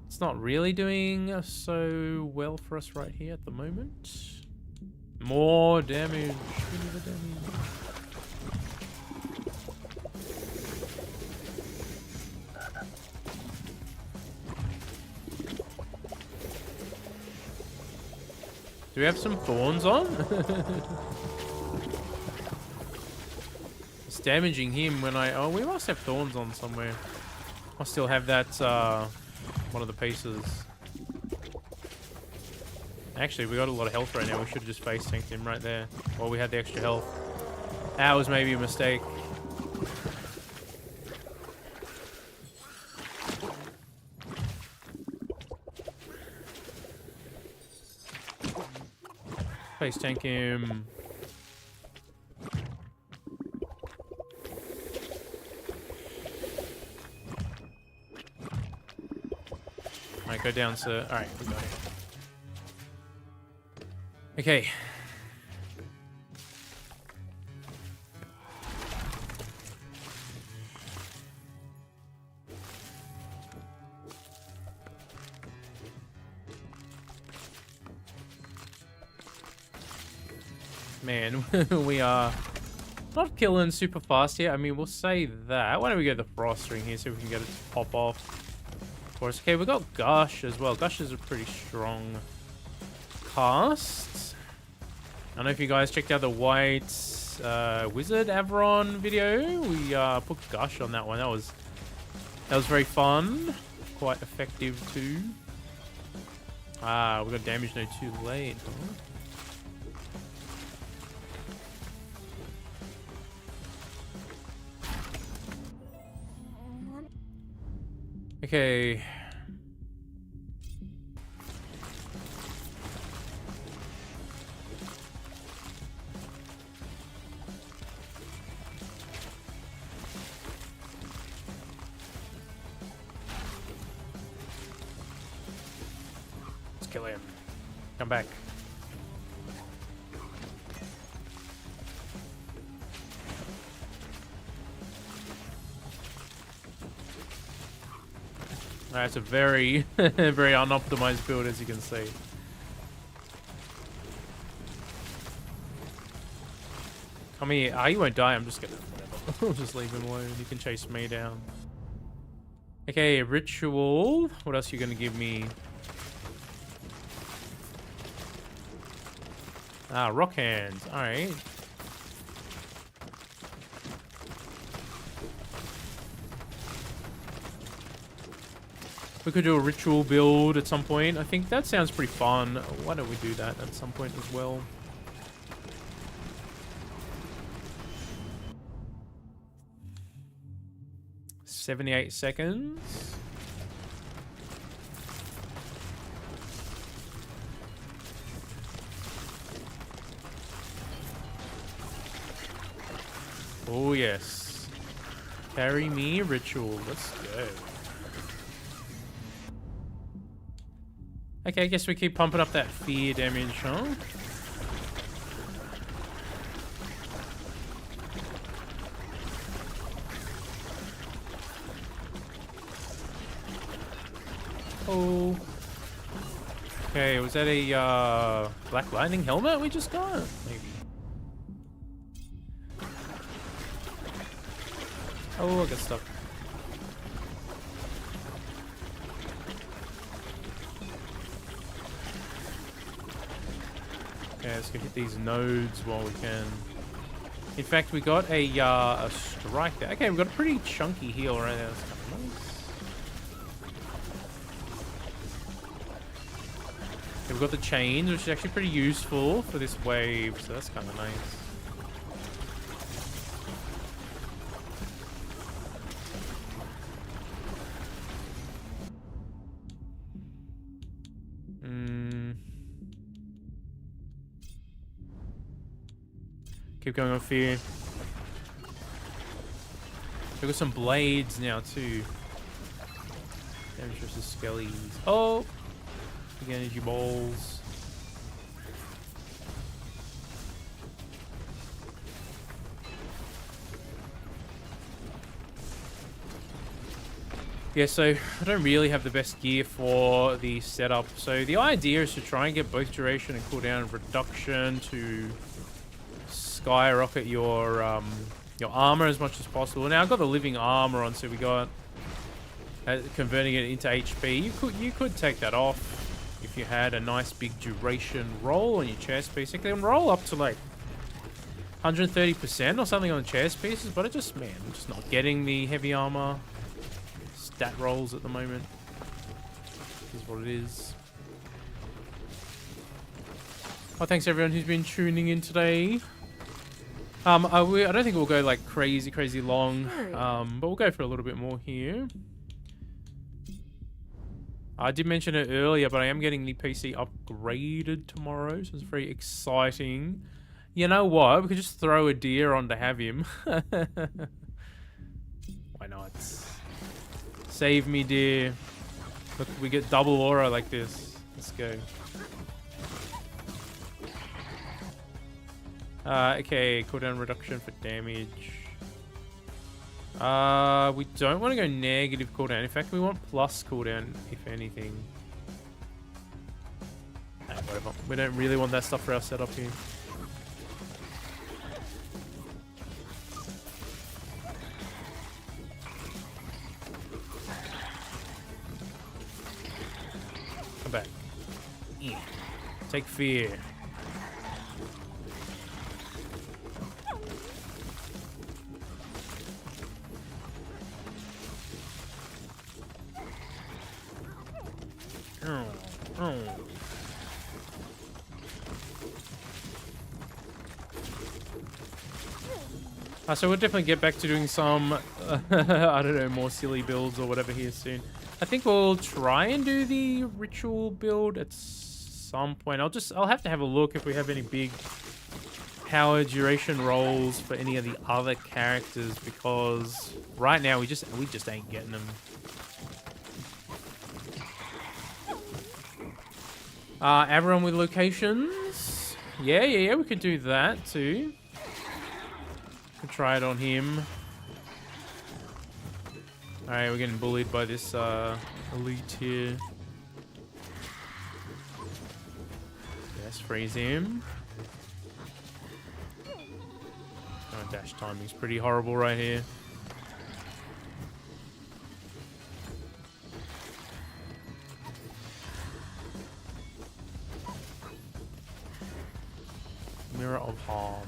it's not really doing so well for us right here at the moment. More damage. Give me the damage. Do we have some thorns on? It's damaging him when I... Oh, we must have thorns on somewhere. I still have that, one of the pieces. Actually, we got a lot of health right now. We should have just face tanked him right there. While we had the extra health. That was maybe a mistake. Face tank him. Alright, go down, sir. Alright, we got it. Okay. Man, we are not killing super fast here. I mean, we'll say that. Why don't we go the frost ring here so we can get it to pop off for us. Okay, we got Gush as well. Gush is a pretty strong cast. I don't know if you guys checked out the White Wizard Averon video. We put Gush on that one. That was very fun. Quite effective too. We got damage no too late. Huh? Okay. Let's kill him. Come back. It's a very, very unoptimized build, as you can see. Come here. You won't die. I'm just gonna... Whatever. I'll just leave him alone. You can chase me down. Okay, ritual. What else are you gonna give me? Rock hands. Alright. We could do a ritual build at some point. I think that sounds pretty fun. Why don't we do that at some point as well? 78 seconds. Oh yes. Carry me, ritual. Let's go. Okay, I guess we keep pumping up that fear damage, huh? Oh. Okay, was that a Black Lightning helmet we just got? Maybe. Oh, I got stuck. Okay, let's go hit these nodes while we can. In fact, we got a strike there. Okay, we've got a pretty chunky heal right there. That's kind of nice. Okay, we've got the chains, which is actually pretty useful for this wave, so that's kind of nice. Keep going on fear. We've got some blades now too. Damage versus skellies. Oh! Big energy balls. Yeah, so I don't really have the best gear for the setup. So the idea is to try and get both duration and cooldown reduction to skyrocket your armor as much as possible. Now I've got the living armor on, so we got converting it into HP. You could take that off if you had a nice big duration roll on your chest piece. It can roll up to like 130% or something on the chest pieces, but I'm just not getting the heavy armor stat rolls at the moment. This is what it is. Oh, thanks everyone who's been tuning in today. I don't think we'll go like crazy long, but we'll go for a little bit more here. I did mention it earlier, but I am getting the PC upgraded tomorrow, so it's very exciting. You know what? We could just throw a deer on to have him. Why not? Save me, deer. Look, we get double aura like this. Let's go. Okay, cooldown reduction for damage. We don't want to go negative cooldown. In fact, we want plus cooldown, if anything. Nah, whatever. We don't really want that stuff for our setup here. Come back. Yeah. Take fear. So we'll definitely get back to doing some, I don't know, more silly builds or whatever here soon. I think we'll try and do the ritual build at some point. I'll have to have a look if we have any big power duration rolls for any of the other characters, because right now we just ain't getting them. Everyone with locations. Yeah, we could do that too. Could try it on him. Alright, we're getting bullied by this elite here. Yes, freeze him. Oh, dash timing's pretty horrible right here. Mirror of harm.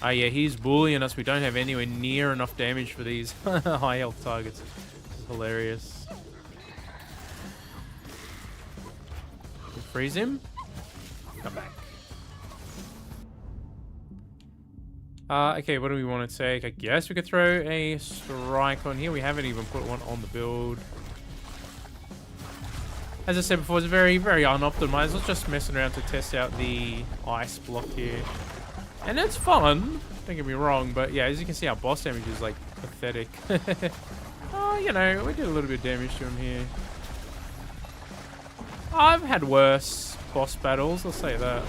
Oh yeah, he's bullying us. We don't have anywhere near enough damage for these high health targets. This is hilarious. We freeze him. Come back. Okay, what do we want to take? I guess we could throw a strike on here. We haven't even put one on the build. As I said before, it's very, very unoptimized. Let's just messing around to test out the ice block here. And it's fun, don't get me wrong, but yeah, as you can see, our boss damage is like pathetic. Oh, you know, we did a little bit of damage to him here. I've had worse boss battles, I'll say that.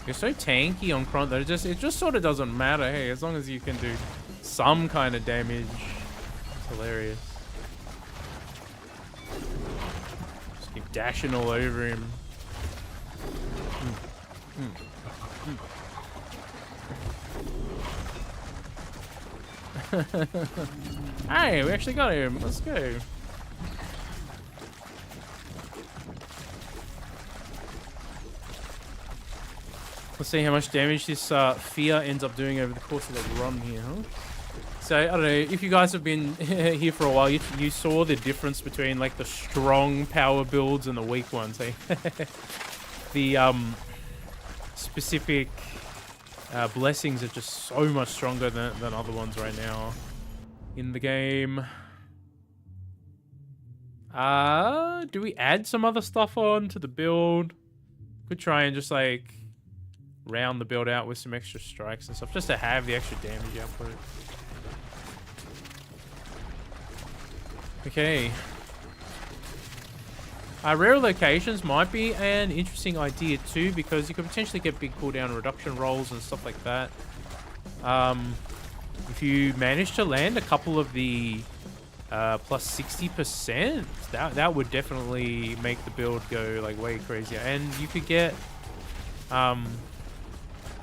You're so tanky on Kront that it just sort of doesn't matter. Hey, as long as you can do some kind of damage, it's hilarious. Just keep dashing all over him. Hey, we actually got him. Let's go. Let's see how much damage this fear ends up doing over the course of the run here, huh? So, I don't know, if you guys have been here for a while, you saw the difference between, like, the strong power builds and the weak ones, hey? The, specific blessings are just so much stronger than other ones right now in the game. Do we add some other stuff on to the build? Could try and just, like, round the build out with some extra strikes and stuff, just to have the extra damage output. Okay. Rare locations might be an interesting idea too, because you could potentially get big cooldown reduction rolls and stuff like that. If you manage to land a couple of the plus 60%, that would definitely make the build go like way crazier. And you could get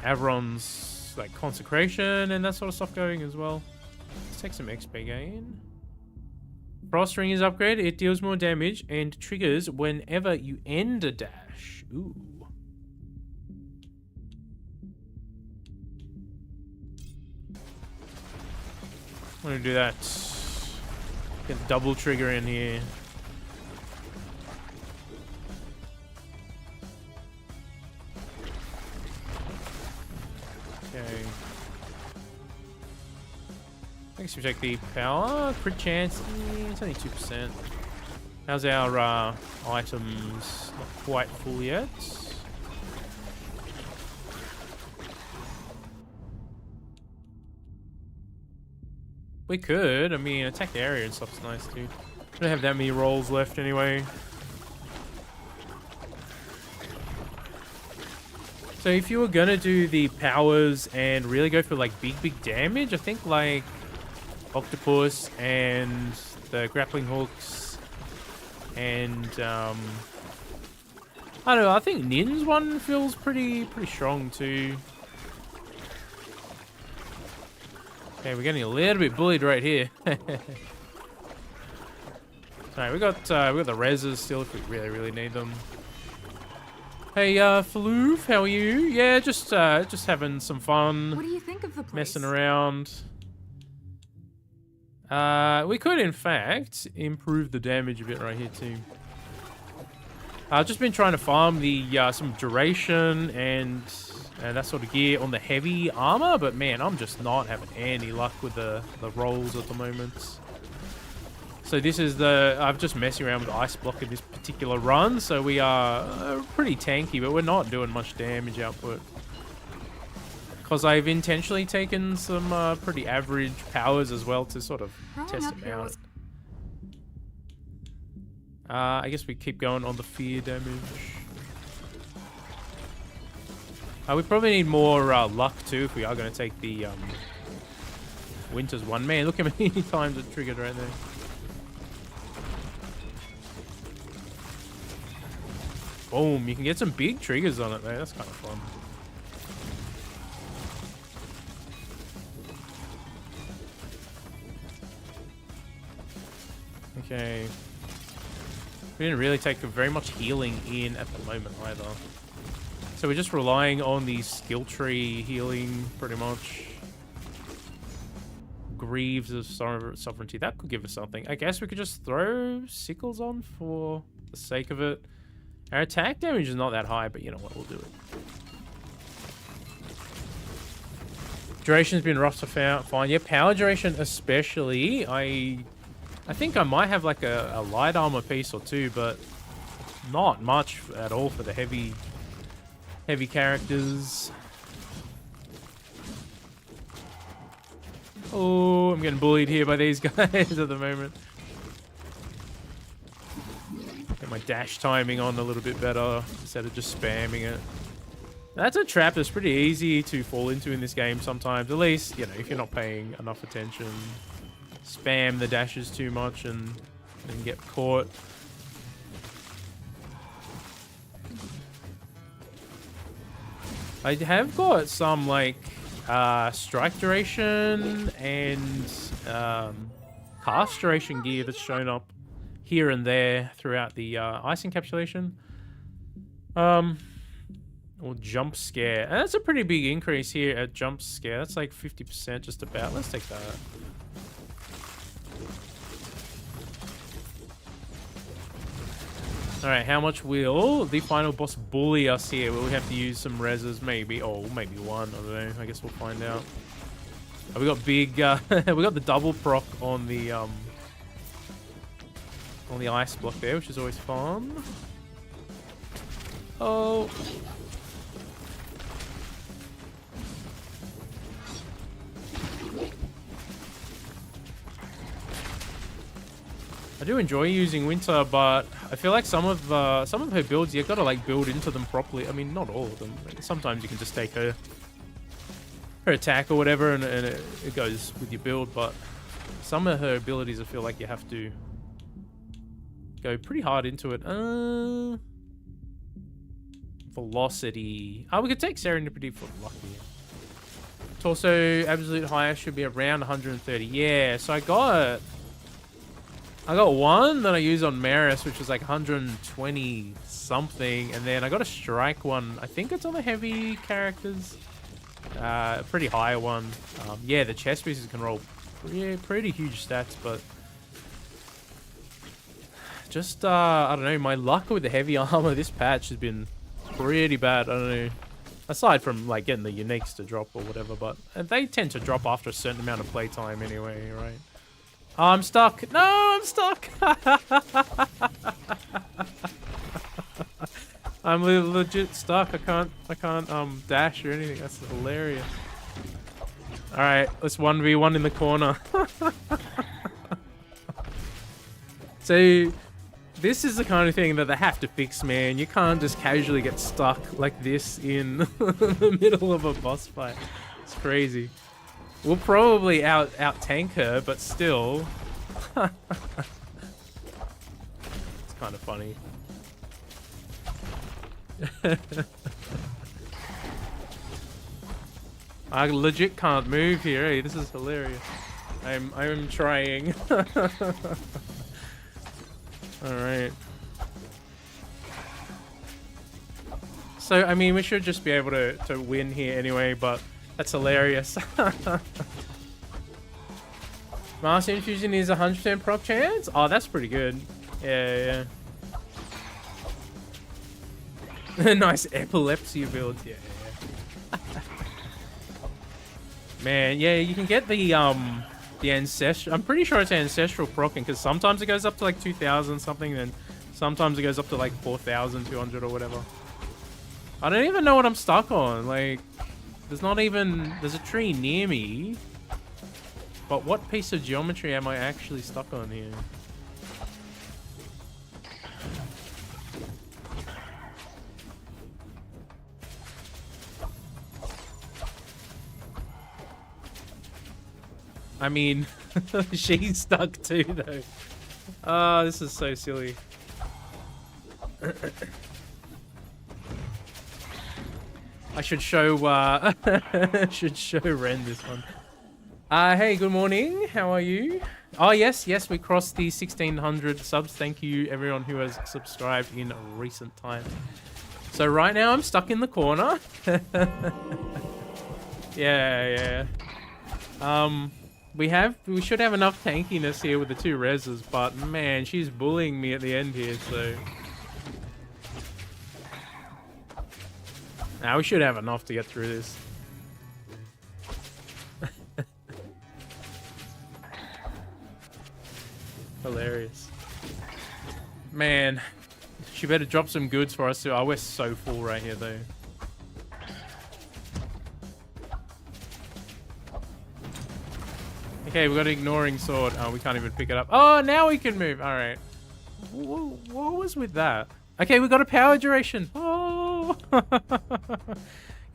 Avron's like consecration and that sort of stuff going as well. Let's take some XP gain. Frost Ring is upgraded. It deals more damage and triggers whenever you end a dash. Ooh. I'm gonna do that. Get the double trigger in here. Okay. I guess we check the power. Crit chance. It's only 2%. How's our items? Not quite full yet. We could. I mean, attack area and stuff's nice too. We don't have that many rolls left anyway. So if you were gonna do the powers and really go for like big damage, I think like Octopus and the grappling hooks and I don't know, I think Nin's one feels pretty strong too. Okay, we're getting a little bit bullied right here. Alright, we got the reses still if we really need them. Hey, Faloof, how are you? Yeah, just having some fun. What do you think of the place? Messing around. We could, in fact, improve the damage a bit right here too. I've just been trying to farm the some duration and that sort of gear on the heavy armor, but man, I'm just not having any luck with the rolls at the moment. So this is I've just messing around with ice block in this particular run, so we are pretty tanky, but we're not doing much damage output. Because I've intentionally taken some pretty average powers as well to sort of test them out. I guess we keep going on the fear damage. We probably need more luck too if we are going to take the Winter's one. Man, look how many times it triggered right there. Boom, you can get some big triggers on it though, that's kind of fun. Okay. We didn't really take very much healing in at the moment either. So we're just relying on the skill tree healing pretty much. Greaves of Sovereignty. That could give us something. I guess we could just throw Sickles on for the sake of it. Our attack damage is not that high, but you know what? We'll do it. Duration's been rough to find. Yeah, power duration especially. I think I might have like a light armor piece or two, but not much at all for the heavy characters. Oh, I'm getting bullied here by these guys at the moment. Get my dash timing on a little bit better instead of just spamming it. That's a trap that's pretty easy to fall into in this game sometimes. At least, you know, if you're not paying enough attention. Spam the dashes too much and get caught. I have got some, like, strike duration and cast duration gear that's shown up here and there throughout the ice encapsulation. Or jump scare. And that's a pretty big increase here at jump scare. That's like 50% just about. Let's take that. Alright, how much will the final boss bully us here? Will we have to use some reses? Maybe. Oh, maybe one. I don't know. I guess we'll find out. Oh, we got big... we got the double proc on the ice block there, which is always fun. Oh... I do enjoy using Winter, but I feel like some of her builds you've got to like build into them properly. I mean, not all of them. Sometimes you can just take her attack or whatever, and it goes with your build. But some of her abilities, I feel like you have to go pretty hard into it. Velocity. Oh, we could take Serendipity for lucky. Torso absolute highest should be around 130. Yeah, so I got one that I use on Maris, which is like 120 something, and then I got a strike one. I think it's on the heavy characters. A pretty high one. Yeah, the chest pieces can roll pretty huge stats, but just I don't know. My luck with the heavy armor this patch has been pretty bad. I don't know. Aside from like getting the uniques to drop or whatever, but they tend to drop after a certain amount of playtime anyway, right? Oh, I'm stuck. No, I'm stuck. I'm legit stuck. I can't dash or anything. That's hilarious. All right, let's 1v1 in the corner. So this is the kind of thing that they have to fix, man. You can't just casually get stuck like this in the middle of a boss fight. It's crazy. We'll probably out tank her, but still. It's kind of funny. I legit can't move here. Hey, this is hilarious. I'm trying. All right. So I mean, we should just be able to win here anyway, but that's hilarious. Master Infusion is 100% proc chance? Oh, that's pretty good. Yeah. Nice epilepsy build. Yeah. Man, yeah, you can get the ancestral. I'm pretty sure it's ancestral procking, because sometimes it goes up to like 2,000 something, and sometimes it goes up to like 4,200 or whatever. I don't even know what I'm stuck on. Like, there's a tree near me. But what piece of geometry am I actually stuck on here? I mean, she's stuck too, though. Oh, this is so silly. I should show Ren this one. Hey, good morning. How are you? Oh, yes, we crossed the 1,600 subs. Thank you, everyone who has subscribed in recent times. So right now, I'm stuck in the corner. Yeah. We should have enough tankiness here with the 2 reses, but man, she's bullying me at the end here, so. Now we should have enough to get through this. Hilarious. Man, she better drop some goods for us too. Oh, we're so full right here though. Okay, we got an ignoring sword. Oh, we can't even pick it up. Oh, now we can move. All right. What was with that? Okay, we got a power duration. Oh, got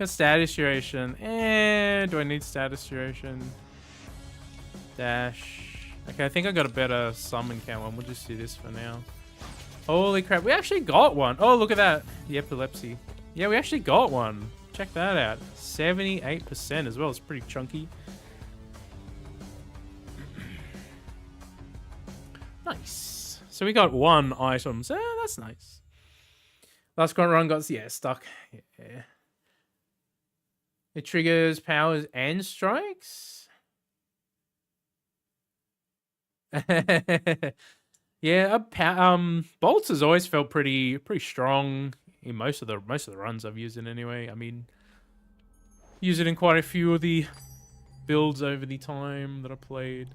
status duration. And do I need status duration? Dash. Okay, I think I got a better summon count one. We'll just do this for now. Holy crap, we actually got one. Oh, look at that. The epilepsy. Yeah, we actually got one. Check that out. 78% as well. It's pretty chunky. Nice. So we got 1 item. So that's nice. Last Kront run got stuck. Yeah. It triggers powers and strikes. Yeah, bolts has always felt pretty strong in most of the runs I've used it anyway. I mean, use it in quite a few of the builds over the time that I played.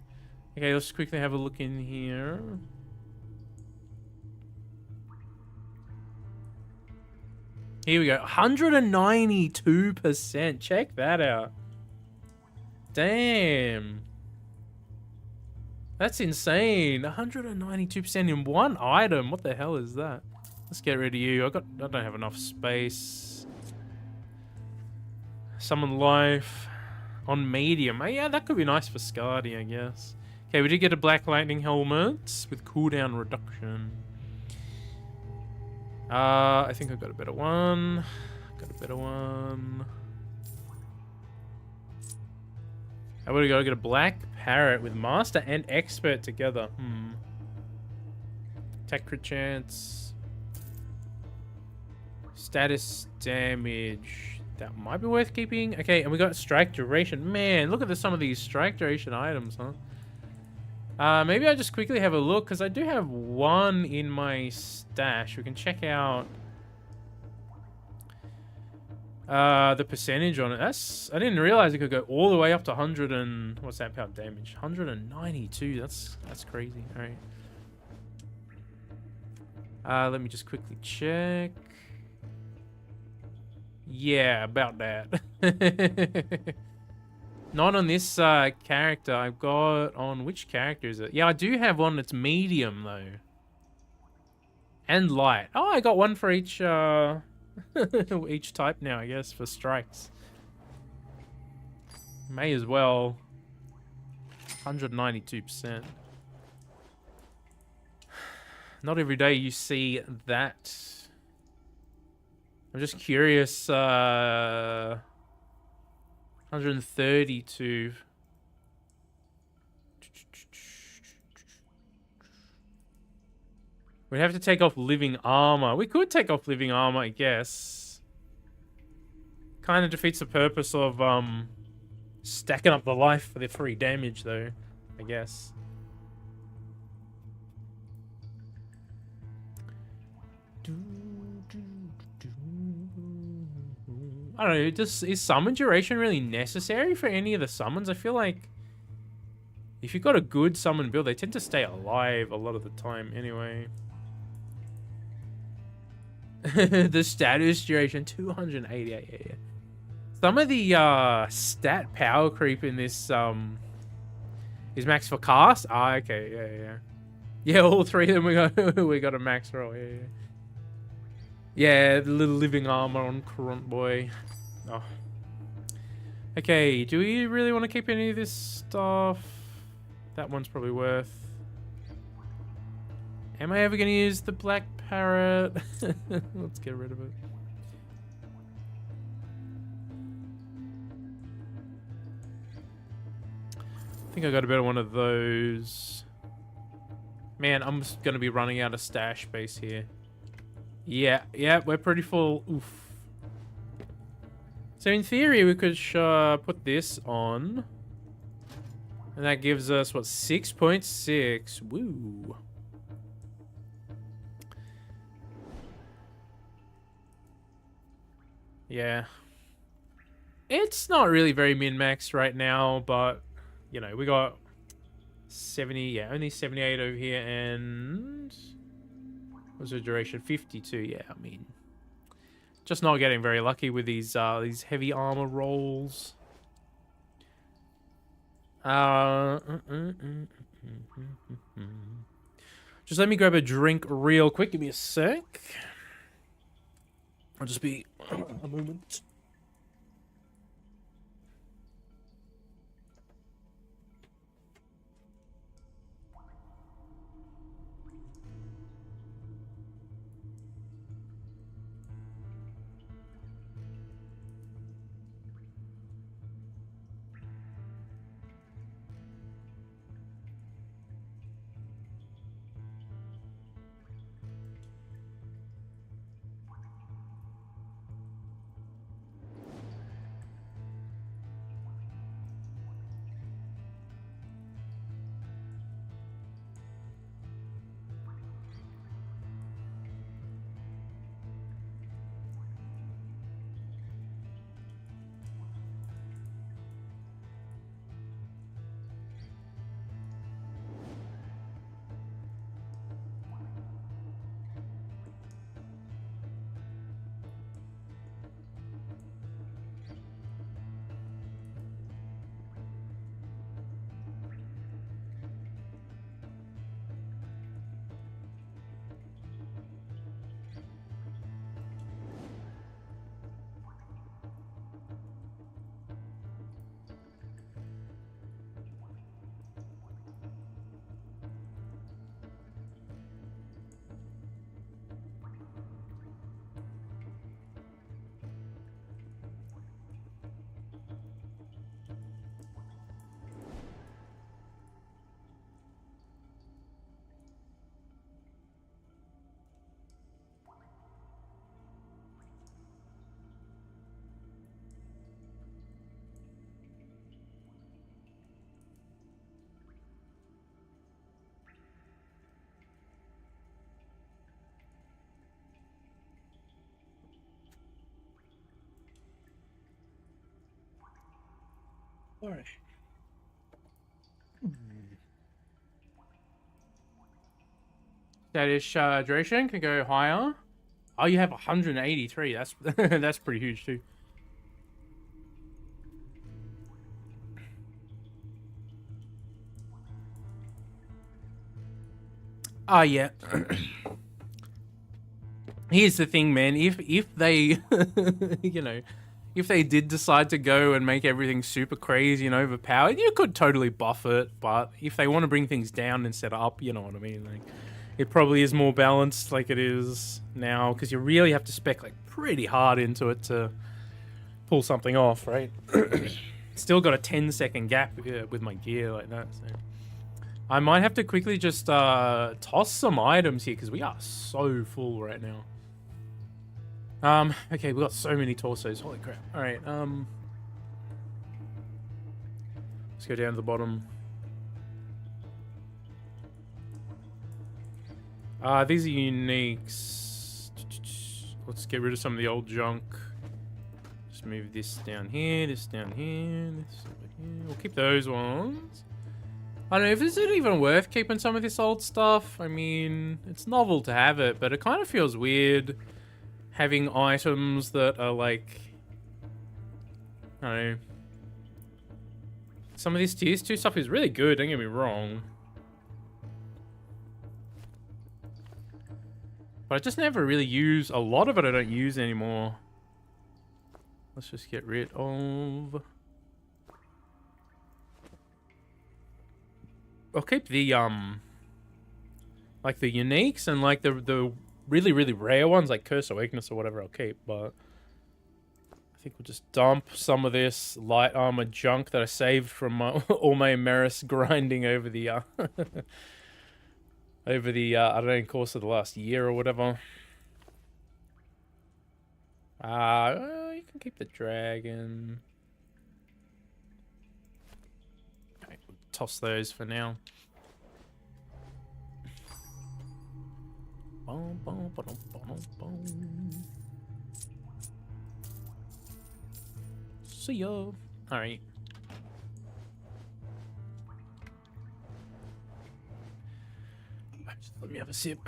Okay, let's quickly have a look in here. Here we go. 192%. Check that out. Damn. That's insane. 192% in 1 item. What the hell is that? Let's get rid of you. I don't have enough space. Summon life on medium. Oh, yeah, that could be nice for Skadi, I guess. Okay, we did get a Black Lightning helmet with cooldown reduction. I think I got a better one. Got a better one. I would have got to get a Black Parrot with Master and Expert together. Attack crit chance. Status damage. That might be worth keeping. Okay, and we got strike duration. Man, look at some of these strike duration items, huh? Maybe I'll just quickly have a look, because I do have 1 in my stash. We can check out the percentage on it. I didn't realize it could go all the way up to 100 and... What's that power damage? 192. That's crazy. All right. Let me just quickly check. Yeah, about that. Not on this character. I've got on which character is it? Yeah, I do have one that's medium though, and light. Oh, I got one for each each type now, I guess, for strikes. May as well. 192%. Not every day you see that. I'm just curious. 132. We'd have to take off living armor. We could take off living armor, I guess. Kind of defeats the purpose of stacking up the life for the free damage, though, I guess. I don't know, is summon duration really necessary for any of the summons? I feel like if you've got a good summon build, they tend to stay alive a lot of the time anyway. The status duration, 288. Yeah. Some of the stat power creep in this is max for cast. Ah, okay, yeah. All 3 of them we got a max roll. Yeah, the little living armor on Kront boy. Oh. Okay, do we really want to keep any of this stuff? That one's probably worth. Am I ever going to use the Black Parrot? Let's get rid of it. I think I got a better one of those. Man, I'm just going to be running out of stash space here. Yeah, we're pretty full. Oof. So in theory, we could put this on. And that gives us, what, 6.6. Woo. Yeah. It's not really very min-maxed right now, but, you know, we got 70, yeah, only 78 over here, and... What's the duration? 52, yeah, I mean... Just not getting very lucky with these heavy armor rolls. Just let me grab a drink real quick. Give me a sec. I'll just be a moment. All right. Status duration can go higher. Oh, you have 183. That's that's pretty huge too. Oh yeah. Here's the thing, man. If they, you know, if they did decide to go and make everything super crazy and overpowered, you could totally buff it. But if they want to bring things down instead of up, you know what I mean? Like, it probably is more balanced like it is now, because you really have to spec like pretty hard into it to pull something off, right? Still got a 10-second gap with my gear like that. So I might have to quickly just toss some items here because we are so full right now. Okay, we got so many torsos. Holy crap! All right, let's go down to the bottom. These are uniques. Let's get rid of some of the old junk. Just move this down here, this down here, this over here. We'll keep those ones. I don't know, is it even worth keeping some of this old stuff? I mean, it's novel to have it, but it kind of feels weird having items that are like, I don't know. Some of this tier 2 stuff is really good, don't get me wrong. But I just never really use, a lot of it I don't use anymore. Let's just get rid of... I'll keep the, like the uniques and like the really, really rare ones, like Curse or Weakness or whatever I'll keep, but I think we'll just dump some of this light armor junk that I saved from all my Emeris grinding over the, over the, I don't know, course of the last year or whatever. You can keep the dragon. Okay, toss those for now. Boom, boom, boom, boom, boom. See ya. All right. Let me have a sip.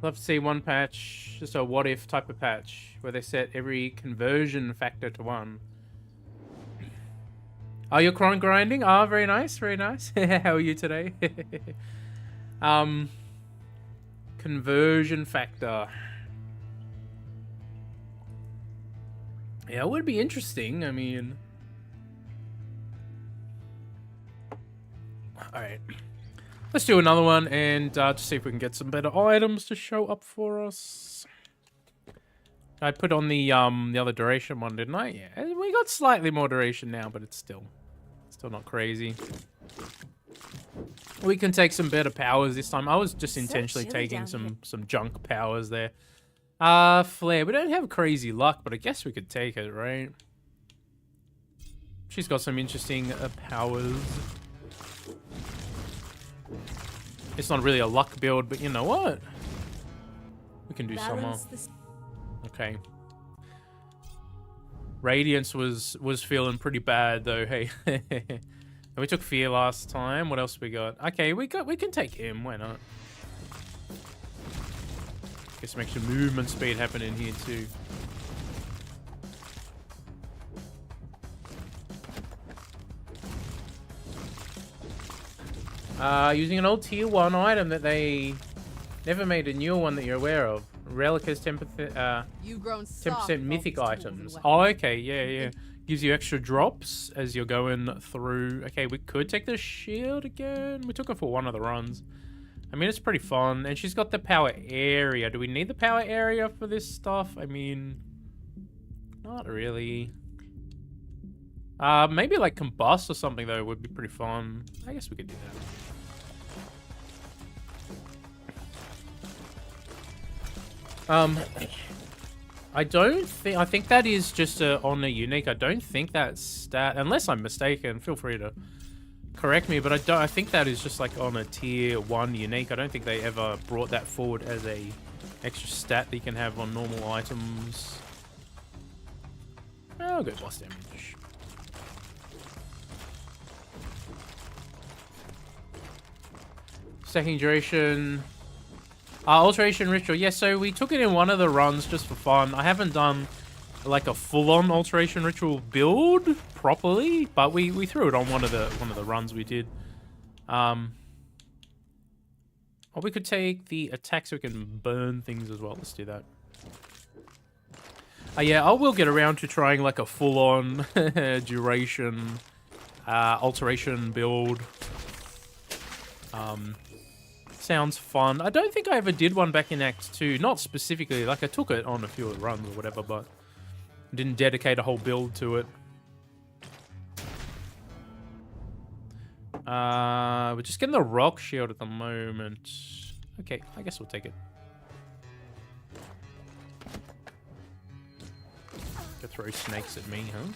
Love to see one patch, just a what if type of patch, where they set every conversion factor to 1. Oh, you're Kront grinding? Oh, very nice, very nice. How are you today? Conversion factor. Yeah, it would be interesting. I mean... Alright. Let's do another one and to see if we can get some better items to show up for us. I put on the other duration one, didn't I? Yeah, we got slightly more duration now, but it's still not crazy. We can take some better powers this time. I was just intentionally taking some junk powers there. Flare. We don't have crazy luck, but I guess we could take it, right? She's got some interesting powers. It's not really a luck build, but you know what? We can do some more. Okay. Radiance was feeling pretty bad though. Hey, and we took Fear last time. What else we got? Okay, we can take him. Why not? Get some extra movement speed happening here too. Using an old tier 1 item that they never made a newer one that you're aware of. Relica's 10% mythic items. Oh, okay, yeah. Gives you extra drops as you're going through. Okay, we could take the shield again. We took it for one of the runs. I mean, it's pretty fun. And she's got the power area. Do we need the power area for this stuff? I mean, not really. Maybe like combust or something though would be pretty fun. I guess we could do that. I think that is just on a unique. I don't think that stat, unless I'm mistaken, feel free to correct me, but I think that is just like on a tier 1 unique. I don't think they ever brought that forward as a extra stat that you can have on normal items. I'll go boss damage. Stacking duration. Alteration ritual. Yeah, so we took it in one of the runs just for fun. I haven't done like a full-on alteration ritual build properly, but we threw it on one of the runs we did. Or we could take the attack so we can burn things as well. Let's do that. Yeah, I will get around to trying like a full-on duration alteration build. Sounds fun. I don't think I ever did one back in Act 2. Not specifically. Like, I took it on a few of the runs or whatever, but didn't dedicate a whole build to it. We're just getting the rock shield at the moment. Okay, I guess we'll take it. Go throw snakes at me, huh?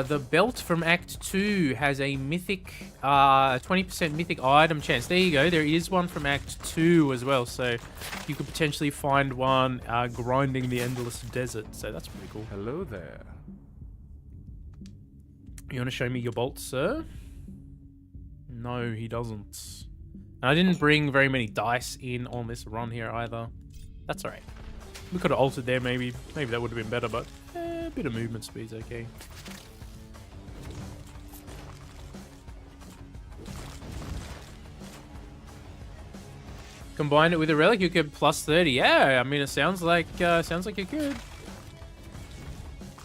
The belt from Act 2 has a mythic, 20% mythic item chance. There you go. There is one from Act 2 as well. So you could potentially find one grinding the endless desert. So that's pretty cool. Hello there. You want to show me your bolt, sir? No, he doesn't. And I didn't bring very many dice in on this run here either. That's alright. We could have altered there maybe. Maybe that would have been better, but a bit of movement speed's okay. Combine it with a relic, you could plus 30. Yeah, I mean, it sounds like you could.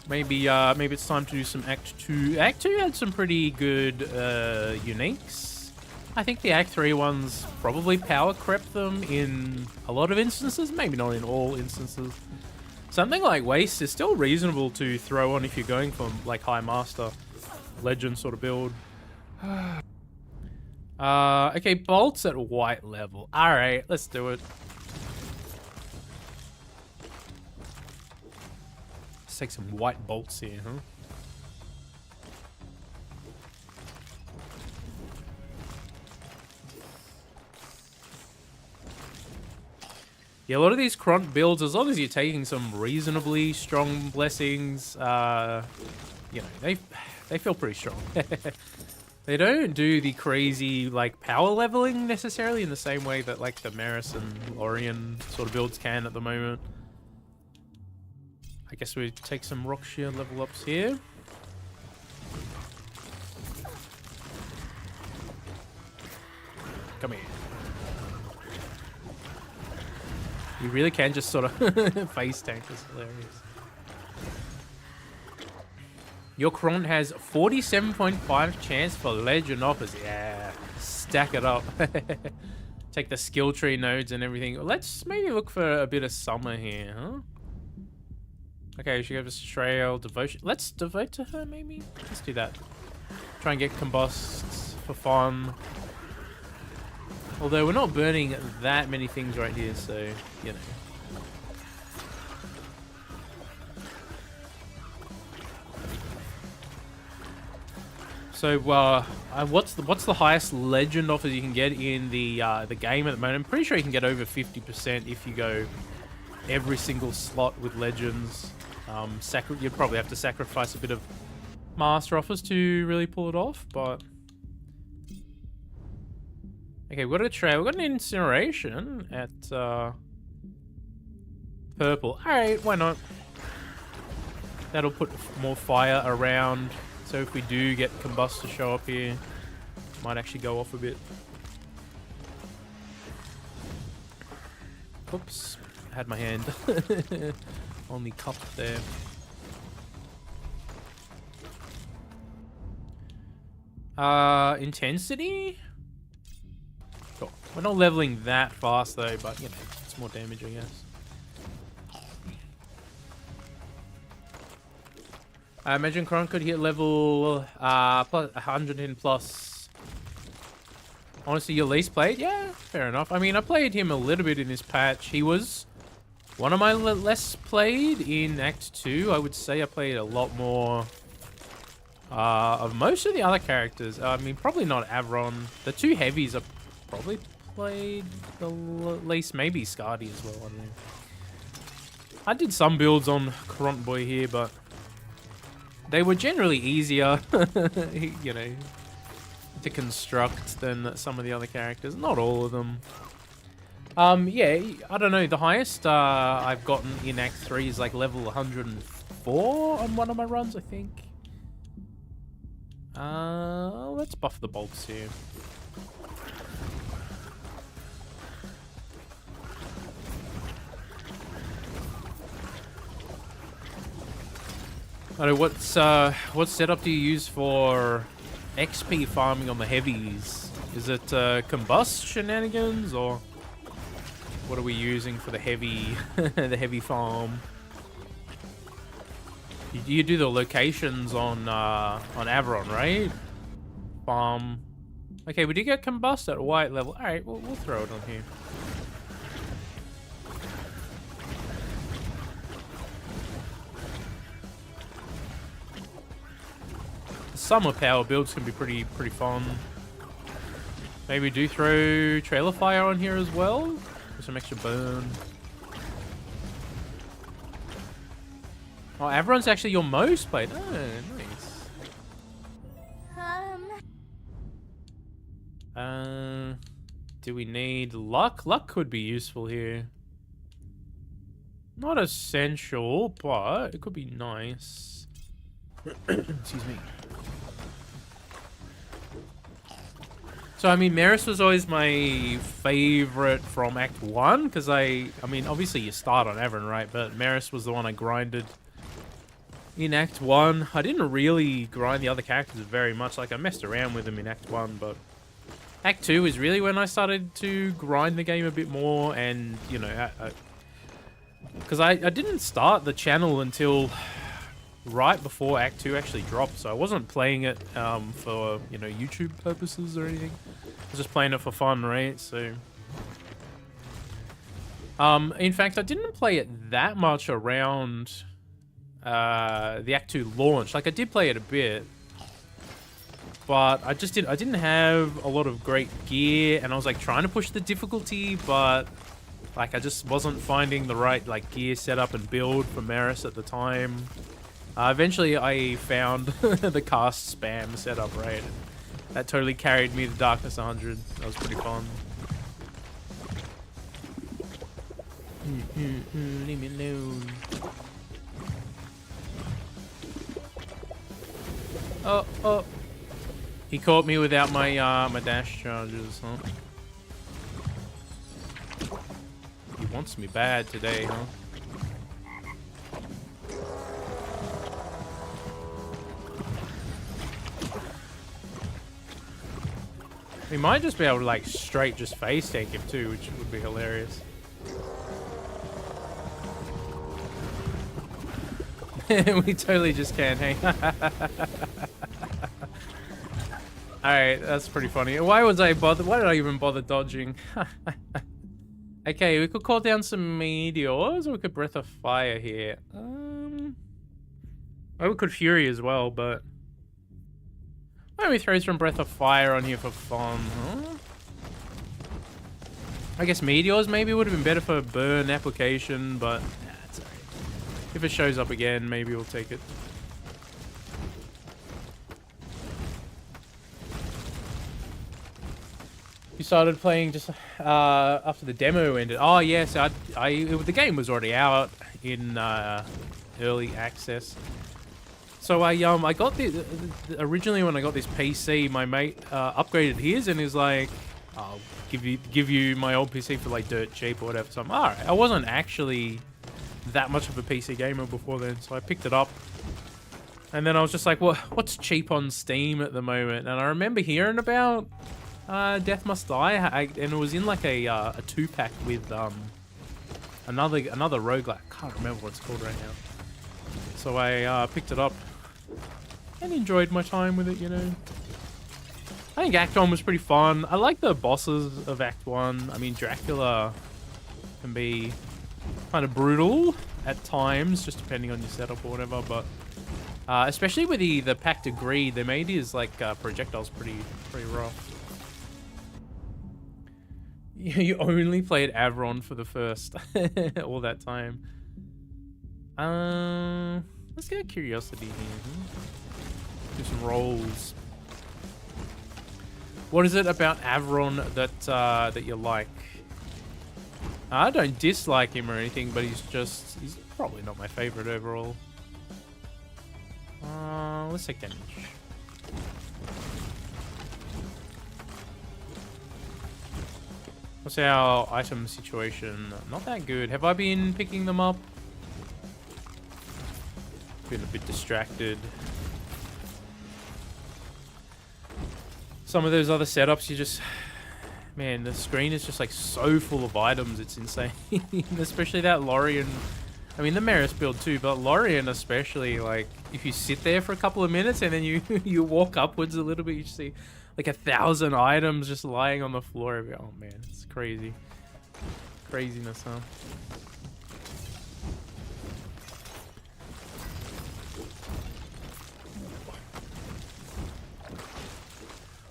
Maybe it's time to do some Act 2. Act 2 had some pretty good uniques. I think the Act 3 ones probably power crept them in a lot of instances, maybe not in all instances. Something like Waste is still reasonable to throw on if you're going for like High Master, Legend sort of build. Okay, bolts at white level. Alright, let's do it. Let's take some white bolts here, huh? Yeah, a lot of these Kront builds, as long as you're taking some reasonably strong blessings, you know, they feel pretty strong. They don't do the crazy, like, power leveling necessarily in the same way that, like, the Maris and Lorien sort of builds can at the moment. I guess we take some rock shear level ups here. Come here. You really can just sort of face tank. This hilarious. Your Kront has 47.5 chance for legend offers. Yeah, stack it up. Take the skill tree nodes and everything. Let's maybe look for a bit of summer here, huh? Okay, she gives us trail devotion. Let's devote to her, maybe. Let's do that. Try and get combusts for fun. Although we're not burning that many things right here, so you know. So, what's the highest legend offers you can get in the game at the moment? I'm pretty sure you can get over 50% if you go every single slot with legends. You'd probably have to sacrifice a bit of master offers to really pull it off, but okay, we've got a trail. We've got an incineration at purple. All right, why not? That'll put more fire around. So if we do get combust to show up here, might actually go off a bit. Oops, I had my hand on the cup there. Intensity? Cool. We're not leveling that fast though, but you know, it's more damage, I guess. I imagine Kront could hit level plus 110 plus. Honestly, your least played? Yeah, fair enough. I mean, I played him a little bit in this patch. He was one of my less played in Act 2. I would say I played a lot more of most of the other characters. I mean, probably not Avron. The two heavies I probably played the least. Maybe Skadi as well. I don't know. I did some builds on Kront Boy here, but they were generally easier, you know, to construct than some of the other characters. Not all of them. Yeah, I don't know. The highest I've gotten in Act 3 is like level 104 on one of my runs, I think. Let's buff the bolts here. I don't know, what setup do you use for XP farming on the heavies? Is it combust shenanigans, or what are we using for the heavy the heavy farm? You do the locations on Avron, right? Farm. Okay, we did get combust at white level. All right, we'll throw it on here. Summer power builds can be pretty fun. Maybe do throw trailer fire on here as well for some extra burn. Oh, Avron's actually your most played. Oh, nice. Do we need luck? Luck could be useful here. Not essential, but it could be nice. Excuse me. So, I mean, Maris was always my favorite from Act 1, because I mean, obviously you start on Avron, right? But Maris was the one I grinded in Act 1. I didn't really grind the other characters very much. Like, I messed around with them in Act 1, but Act 2 is really when I started to grind the game a bit more, and, you know, because I didn't start the channel until right before Act 2 actually dropped, so I wasn't playing it for, you know, YouTube purposes or anything. I was just playing it for fun, right? So, in fact, I didn't play it that much around the Act 2 launch. Like, I did play it a bit, but I didn't have a lot of great gear, and I was like trying to push the difficulty, but like I just wasn't finding the right like gear setup and build for Maris at the time. Eventually I found the cast spam setup, right? That totally carried me to Darkness 100. That was pretty fun. Leave me alone. Oh. He caught me without my my dash charges, huh? He wants me bad today, huh? We might just be able to like straight just face tank him too, which would be hilarious. We totally just can, hey? Alright, that's pretty funny. Why did I even bother dodging? Okay, we could call down some meteors, or we could Breath of Fire here. Or we could Fury as well, but why don't we throw some Breath of Fire on here for fun, huh? I guess meteors maybe would have been better for burn application, but nah, it's alright. If it shows up again, maybe we'll take it. You started playing just after the demo ended. Oh yes, the game was already out in early access. So I got originally when I got this PC, my mate upgraded his and is like, I'll give you my old PC for like dirt cheap or whatever. So I'm alright. I wasn't actually that much of a PC gamer before then, so I picked it up. And then I was just like, well, what's cheap on Steam at the moment? And I remember hearing about Death Must Die, and it was in like a 2-pack with another roguelike. I can't remember what it's called right now. So I picked it up and enjoyed my time with it, you know. I think Act 1 was pretty fun. I like the bosses of Act 1. I mean, Dracula can be kind of brutal at times, just depending on your setup or whatever, but especially with the Pact of Greed, they made his like projectiles pretty rough. You only played Avron for the first all that time. Let's get a curiosity here. Do some rolls. What is it about Avron that you like? I don't dislike him or anything, but he's probably not my favorite overall. Let's take damage. What's our item situation? Not that good. Have I been picking them up? Been a bit distracted. Some of those other setups, you just... Man, the screen is just like so full of items, it's insane. Especially that Lorien. I mean, the Maris build too, but Lorien especially, like, if you sit there for a couple of minutes and then you walk upwards a little bit, you see like 1,000 items just lying on the floor. Oh man, it's crazy. Craziness, huh?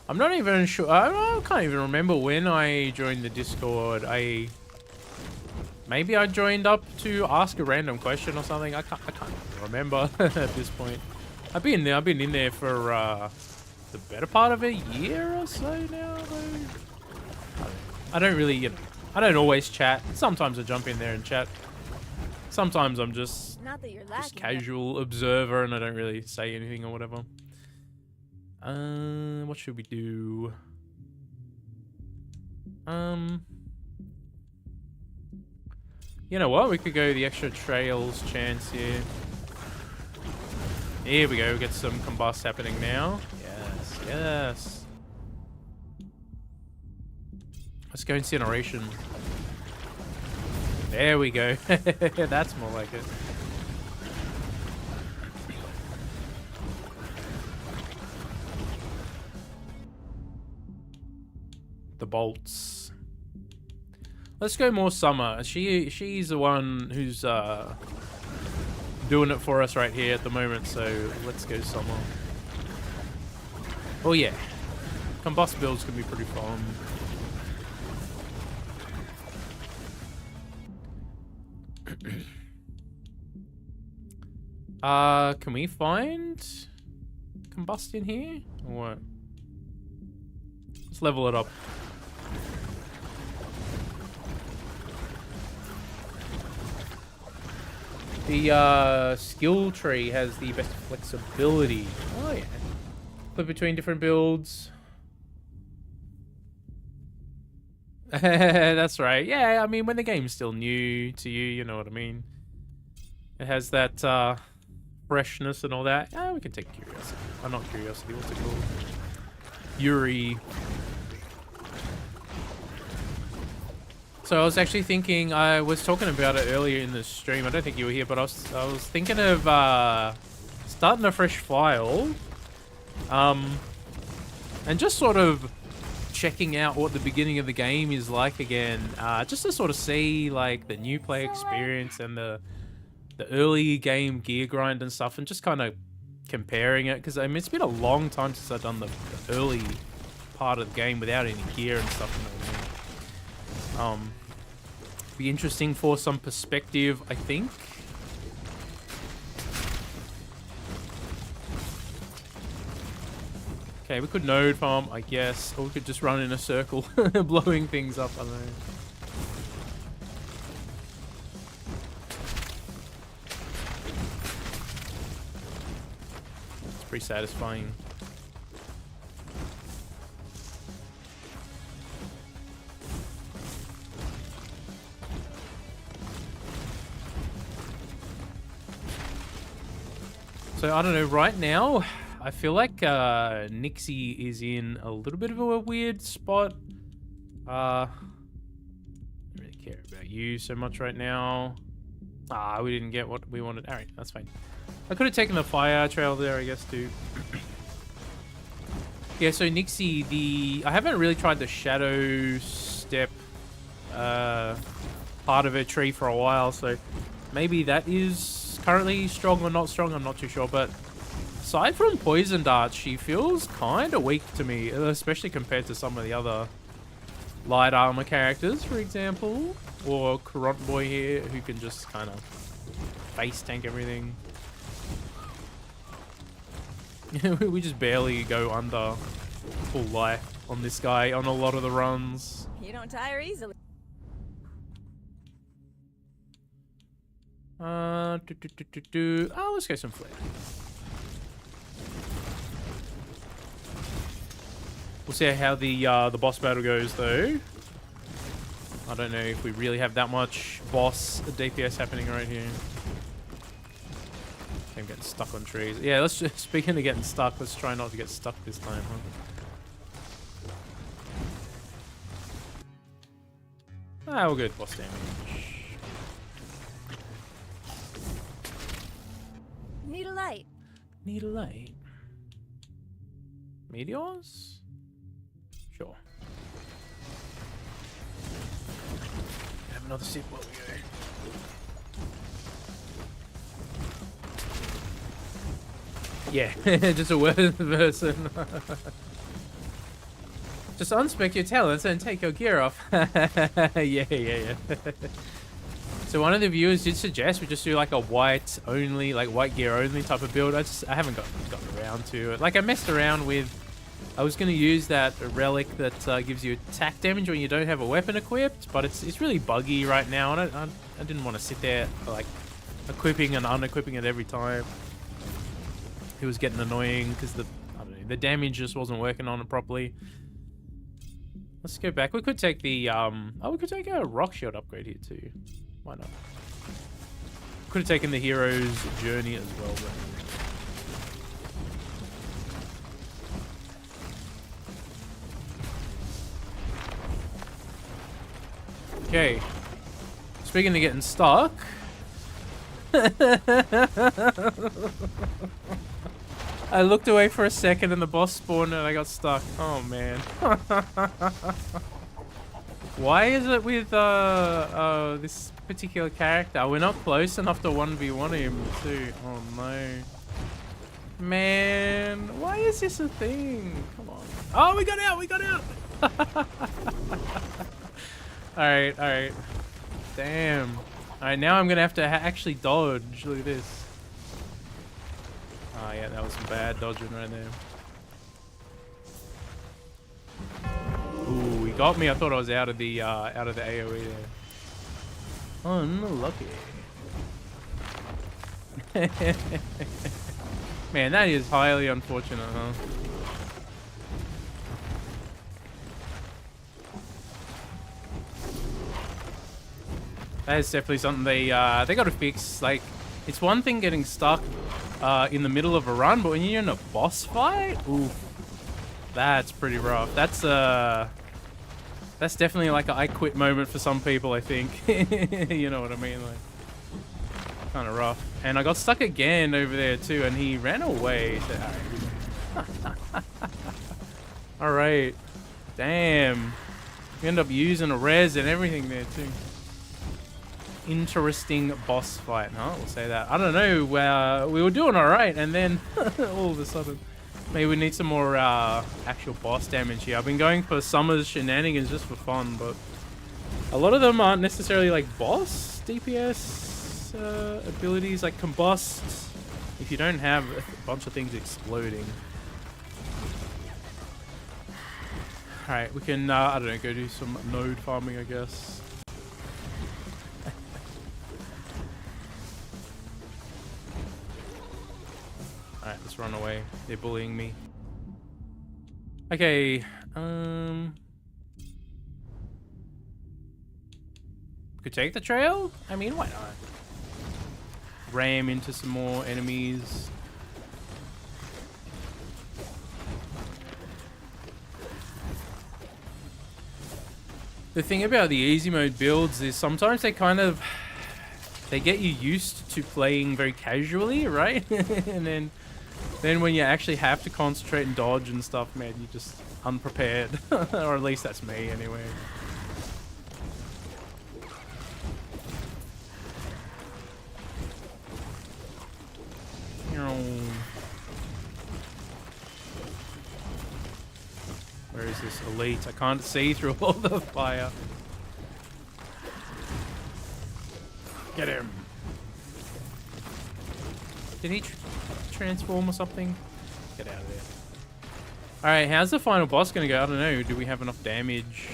I'm not even sure. I can't even remember when I joined the Discord. Maybe I joined up to ask a random question or something. I can't remember at this point. I've been in there for the better part of a year or so now. Though. I don't really, I don't always chat. Sometimes I jump in there and chat. Sometimes I'm just casual observer and I don't really say anything or whatever. What should we do? You know what? We could go the extra trails chance here. Here we go. We get some combust happening now. Yes, yes. Let's go incineration. There we go. That's more like it. The bolts. Let's go more summer. She's the one who's doing it for us right here at the moment, so let's go somewhere. Oh yeah, combust builds can be pretty fun. Can we find combustion here? Or what? Let's level it up. The skill tree has the best flexibility. Oh yeah. Flip between different builds. That's right. Yeah, I mean, when the game's still new to you, you know what I mean. It has that freshness and all that. Yeah, we can take curiosity. Not curiosity. What's it called? Fury. So I was actually thinking. I was talking about it earlier in the stream. I don't think you were here, but I was thinking of starting a fresh file, and just sort of checking out what the beginning of the game is like again, just to sort of see like the new play experience and the early game gear grind and stuff, and just kind of comparing it, because I mean it's been a long time since I've done the early part of the game without any gear and stuff. You know what I mean? Be interesting for some perspective, I think. Okay, we could node farm, I guess, or we could just run in a circle, blowing things up. I don't know. It's pretty satisfying. So I don't know, right now I feel like Nixie is in a little bit of a weird spot. I don't really care about you so much right now. We didn't get what we wanted. Alright, that's fine. I could have taken the fire trail there, I guess, too. Yeah, so Nixie, I haven't really tried the shadow step part of a tree for a while, so maybe that is currently strong or not strong, I'm not too sure, but aside from poison darts, she feels kind of weak to me, especially compared to some of the other light armor characters, for example, or Kront boy here, who can just kind of face tank everything. We just barely go under full life on this guy on a lot of the runs. You don't tire easily. Let's go some flare. We'll see how the boss battle goes, though. I don't know if we really have that much boss DPS happening right here. I'm getting stuck on trees. Yeah, let's just, speaking of getting stuck, let's try not to get stuck this time, huh? We'll go with boss damage. Need a light. Need a light. Meteors? Sure. Have another sip while we go. Yeah, just a worse person. Just unspec your talents and take your gear off. Yeah. So one of the viewers did suggest we just do like a white only, like white gear only type of build. I haven't gotten around to it. Like I messed around with, I was going to use that relic that gives you attack damage when you don't have a weapon equipped, but it's really buggy right now. I didn't want to sit there like equipping and unequipping it every time. It was getting annoying because the damage just wasn't working on it properly. Let's go back. We could take the we could take a rock shield upgrade here too. Why not? Could have taken the hero's journey as well, but okay. Speaking of getting stuck. I looked away for a second and the boss spawned and I got stuck. Oh man. Why is it with this particular character? We're not close enough to 1v1 him too. Oh no. Man, why is this a thing? Come on. Oh, we got out! We got out! Alright, alright. Damn. Alright, now I'm gonna have to actually dodge. Look at this. Oh yeah, that was some bad dodging right there. Ooh, he got me. I thought I was out of the AoE there. Unlucky. Man, that is highly unfortunate, huh? That is definitely something they got to fix. Like, it's one thing getting stuck in the middle of a run, but when you're in a boss fight, ooh, that's pretty rough. That's definitely like an I quit moment for some people, I think. You know what I mean? Like, kind of rough. And I got stuck again over there too, and he ran away. So, all right. Damn. We end up using a res and everything there too. Interesting boss fight, huh? We'll say that. I don't know. We were doing all right, and then all of a sudden, maybe we need some more actual boss damage here. I've been going for Summer's shenanigans just for fun, but a lot of them aren't necessarily like boss DPS abilities, like combust. If you don't have a bunch of things exploding. All right, we can. I don't know. Go do some node farming, I guess. Alright, let's run away. They're bullying me. Okay, could take the trail? I mean, why not? Ram into some more enemies. The thing about the easy mode builds is sometimes they get you used to playing very casually, right? And then when you actually have to concentrate and dodge and stuff, man, you're just unprepared. Or at least that's me, anyway. Where is this elite? I can't see through all the fire. Get him. Did he transform or something? Get out of there. Alright, how's the final boss gonna go? I don't know. Do we have enough damage?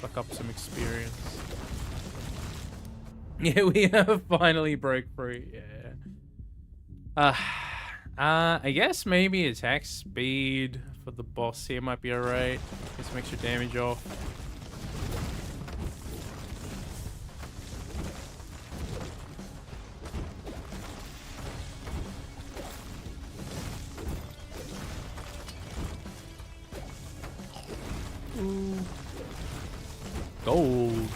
Fuck up some experience. Yeah, we have finally broke free. Yeah. I guess maybe attack speed for the boss here might be alright. Get some extra damage off. Ooh. Gold.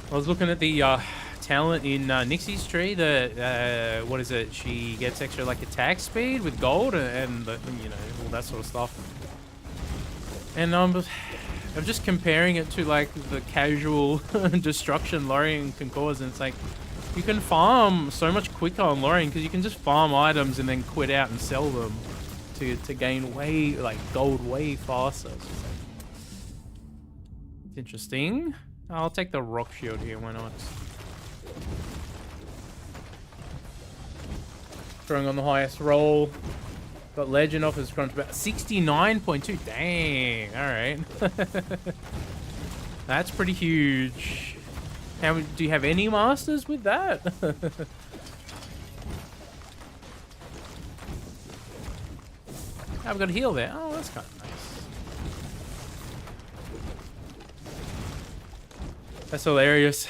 I was looking at the talent in Nixie's tree. The what is it? She gets extra like attack speed with gold and you know, all that sort of stuff. And I'm just comparing it to like the casual destruction Lorien can cause, and it's like you can farm so much quicker on Lorien because you can just farm items and then quit out and sell them to gain gold way faster. It's interesting. I'll take the rock shield here, why not? Throwing on the highest roll. Got legend off his Kront about 69.2. Dang, alright. That's pretty huge. Do you have any masters with that? I've got a heal there. Oh, that's kind of nice. That's hilarious.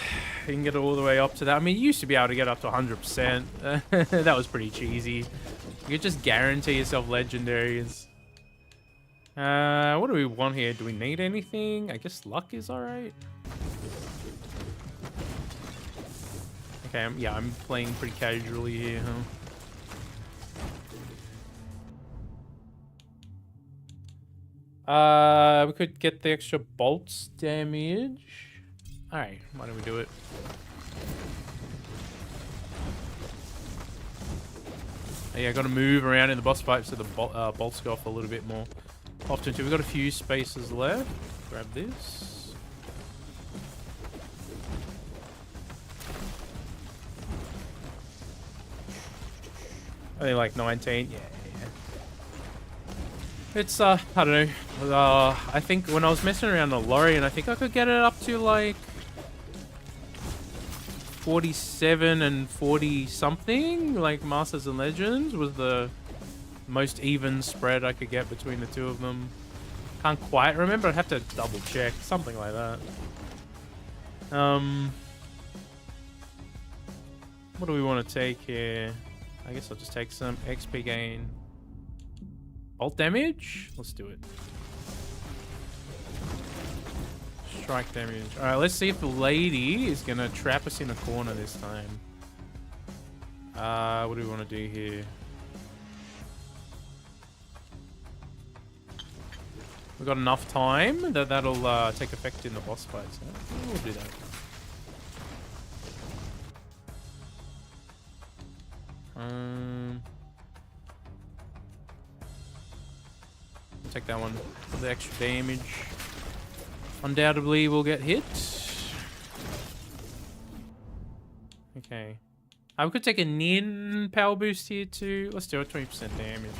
You can get all the way up to that. I mean, you used to be able to get up to 100%. That was pretty cheesy. You could just guarantee yourself legendaries. What do we want here? Do we need anything? I guess luck is alright. Okay, I'm playing pretty casually here, huh? We could get the extra bolts damage. Alright, why don't we do it? Yeah, I gotta move around in the boss fight so the bolts go off a little bit more often too. We've got a few spaces left. Grab this. Only like 19. Yeah. It's, I don't know. I think when I was messing around the lorry, and I think I could get it up to like 47 and 40 something. Like Masters and Legends was the most even spread I could get between the two of them. Can't quite remember. I'd have to double check. Something like that. What do we want to take here? I guess I'll just take some XP gain. Bolt damage? Let's do it. Strike damage. Alright, let's see if the lady is going to trap us in a corner this time. What do we want to do here? We've got enough time that that'll take effect in the boss fight. So we'll do that. Take that one for the extra damage. Undoubtedly, we'll get hit. Okay. We could take a Nin power boost here too. Let's do it. 20% damage.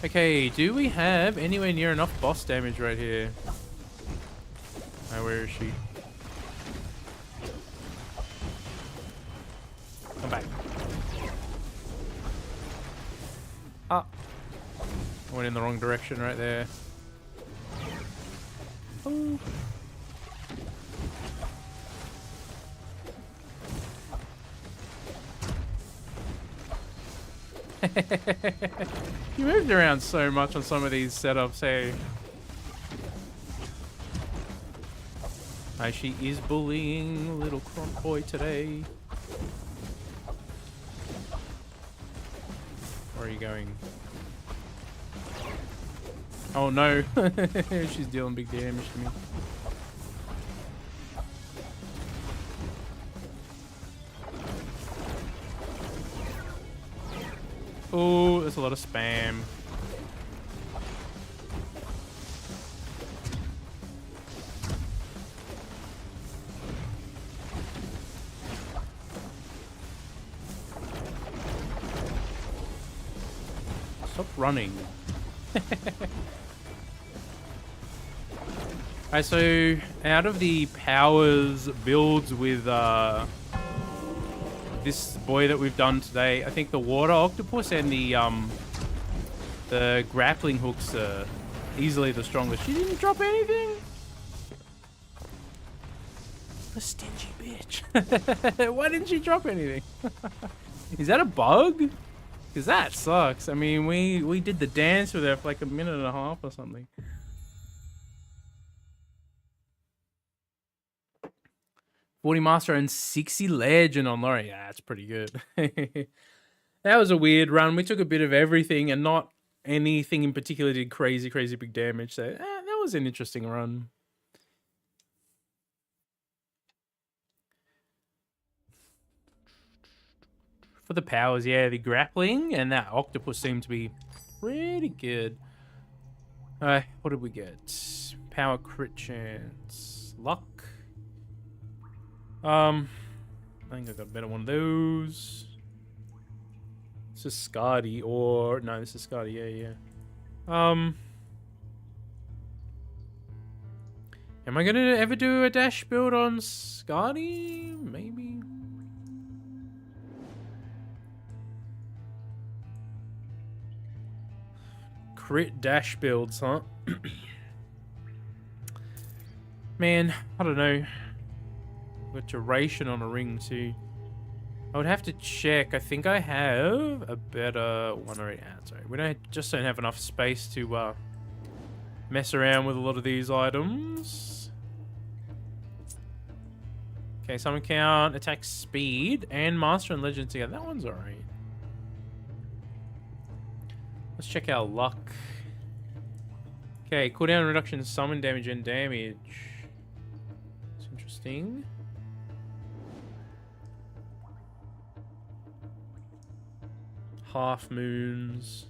Okay, do we have anywhere near enough boss damage right here? Oh, where is she? Come back. Ah. I went in the wrong direction right there. Oh. You moved around so much on some of these setups, hey? She is bullying little Kront boy today. Where are you going? Oh no, she's dealing big damage to me. Oh, there's a lot of spam. Stop running. Alright, so out of the powers builds with this boy that we've done today, I think the water octopus and the grappling hooks are easily the strongest. She didn't drop anything? The stingy bitch. Why didn't she drop anything? Is that a bug? Because that sucks. I mean, we did the dance with her for like a minute and a half or something. $40 Master and 60 Legend on Lorry. Yeah, that's pretty good. That was a weird run. We took a bit of everything and not anything in particular did crazy big damage. So that was an interesting run. For the powers, yeah, the grappling and that octopus seemed to be pretty good. Alright, what did we get? Power crit chance. Luck. I think I got a better one of those. This is Scardy, or no, this is Scardy, yeah. Am I gonna ever do a dash build on Scardy? Maybe. Crit dash builds, huh? Man, I don't know. Got duration on a ring too. I would have to check. I think I have a better one already. Sorry, we just don't have enough space to mess around with a lot of these items. Okay, summon count, attack speed, and master and legend together. That one's alright. Let's check our luck. Okay, cooldown reduction, summon damage and damage. It's interesting. Half moons.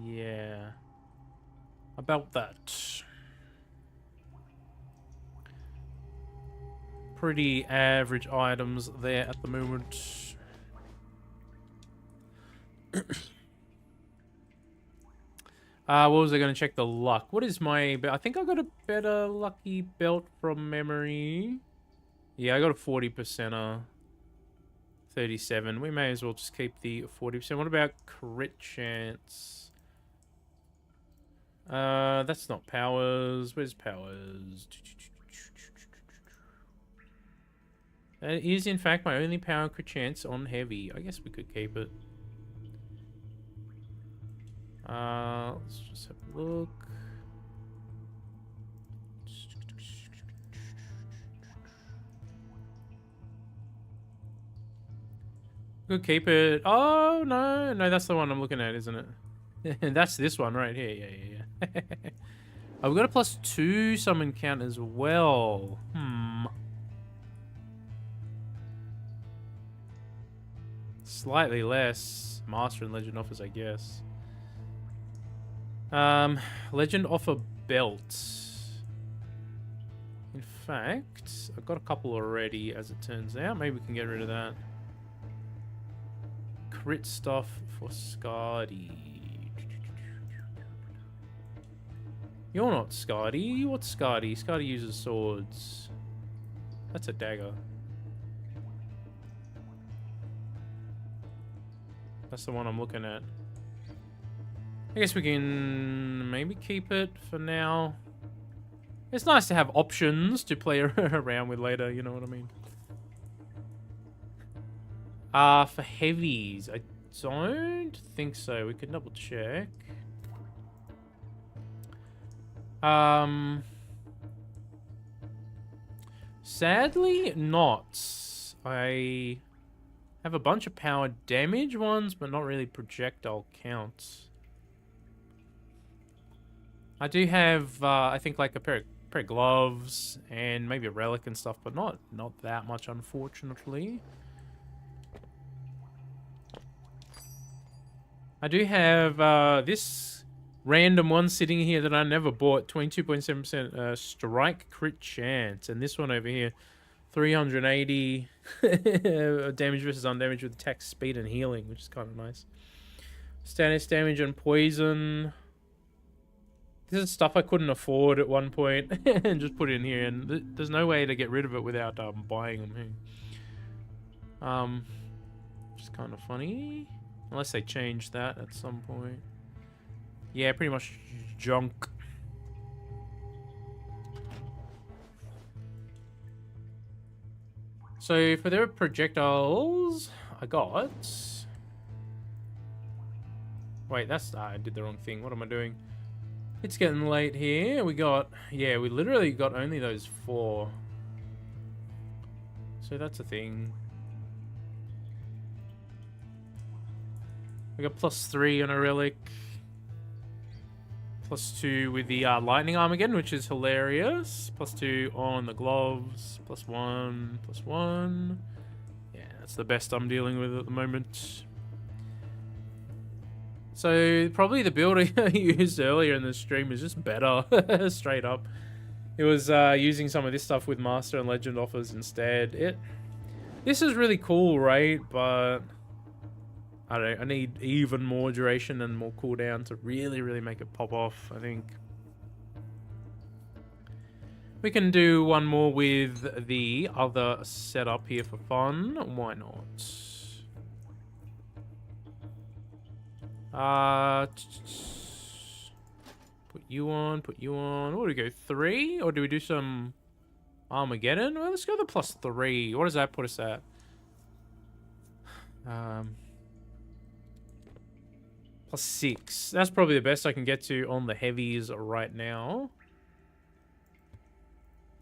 Yeah. About that. Pretty average items there at the moment. What was I going to check the luck? What is my... I think I got a better lucky belt from memory. Yeah, I got a 40%er. 37. We may as well just keep the 40%. What about crit chance? That's not powers. Where's powers? That is, in fact, my only power crit chance on heavy. I guess we could keep it. Let's just have a look. Could keep it. Oh, no. No, that's the one I'm looking at, isn't it? That's this one right here. Yeah. Oh, we've got a +2 summon count as well. Slightly less. Master and Legend offers, I guess. Legend offer belt. In fact, I've got a couple already, as it turns out. Maybe we can get rid of that. Crit stuff for Scardy. You're not Scardy. What's Scardy? Scardy uses swords. That's a dagger. That's the one I'm looking at. I guess we can maybe keep it for now. It's nice to have options to play around with later, you know what I mean? For heavies, I don't think so. We can double check. Sadly, not. I have a bunch of power damage ones, but not really projectile counts. I do have, I think, like a pair of gloves and maybe a relic and stuff, but not that much, unfortunately. I do have this random one sitting here that I never bought, 22.7% strike crit chance, and this one over here, 380 damage versus undamaged with attack speed and healing, which is kind of nice. Status damage and poison. This is stuff I couldn't afford at one point and just put it in here, and there's no way to get rid of it without buying them here. Just kind of funny. Unless they change that at some point. Yeah, pretty much junk. So for their projectiles, I got... Wait, I did the wrong thing. What am I doing? It's getting late here. We got... Yeah, we literally got only those 4. So that's a thing. We got +3 on a relic. +2 with the lightning arm again, which is hilarious. +2 on the gloves. +1, +1. Yeah, that's the best I'm dealing with at the moment. So probably the build I used earlier in the stream is just better, straight up. It was using some of this stuff with Master and Legend offers instead. This is really cool, right? But I don't know, I need even more duration and more cooldown to really make it pop off, I think. We can do one more with the other setup here for fun. Why not? Put you on. What do we go, 3? Or do we do some Armageddon? Well, let's go the +3. What does that put us at? +6. That's probably the best I can get to on the heavies right now.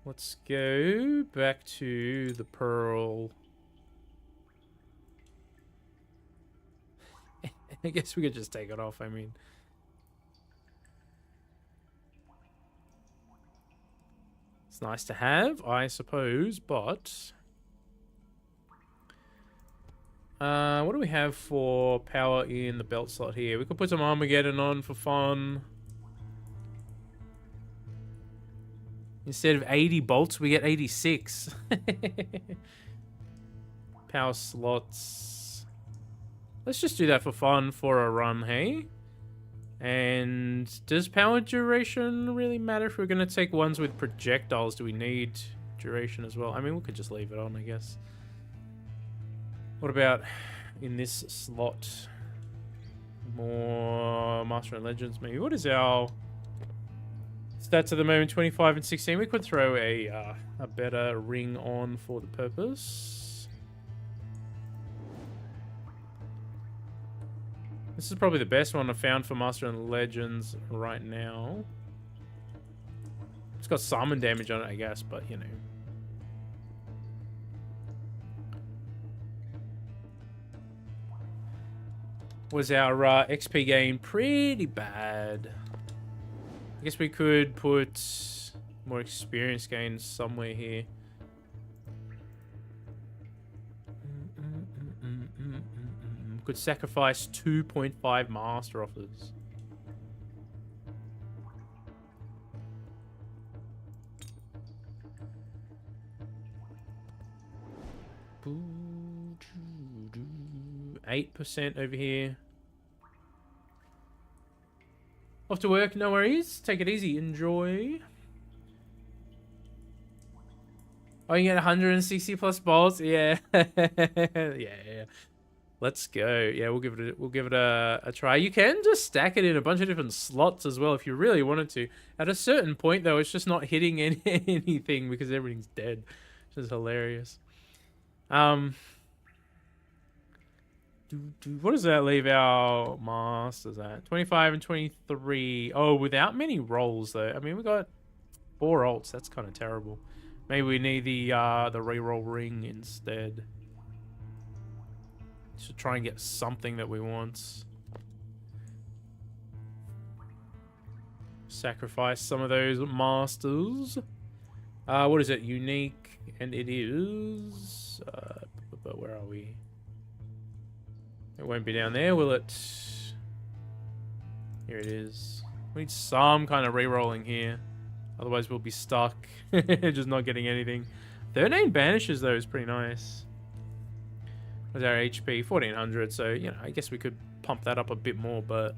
Let's go back to the pearl. I guess we could just take it off, I mean. It's nice to have, I suppose, but... what do we have for power in the belt slot here? We could put some Armageddon on for fun. Instead of 80 bolts, we get 86. Power slots. Let's just do that for fun for a run, hey? And does power duration really matter if we're going to take ones with projectiles? Do we need duration as well? I mean, we could just leave it on, I guess. What about in this slot? More Master and Legends, maybe. What is our stats at the moment? 25 and 16. We could throw a better ring on for the purpose. This is probably the best one I've found for Master and Legends right now. It's got summon damage on it, I guess, but you know. Was our XP gain pretty bad? I guess we could put more experience gain somewhere here. Could sacrifice 2.5 master offers. Boo. 8% over here. Off to work, no worries. Take it easy, enjoy. Oh, you get 160 plus bolts. Yeah, yeah. Let's go. Yeah, we'll give it a try. You can just stack it in a bunch of different slots as well if you really wanted to. At a certain point, though, it's just not hitting anything because everything's dead, which is hilarious. What does that leave our masters at? 25 and 23. Oh, without many rolls though. I mean, we got 4 ults. That's kind of terrible. Maybe we need the reroll ring instead. Should try and get something that we want. Sacrifice some of those masters. What is it? Unique, and it is. But where are we? It won't be down there, will it? Here it is. We need some kind of re-rolling here. Otherwise we'll be stuck. Just not getting anything. 13 banishes though is pretty nice. What's our HP? 1400, so you know, I guess we could pump that up a bit more, but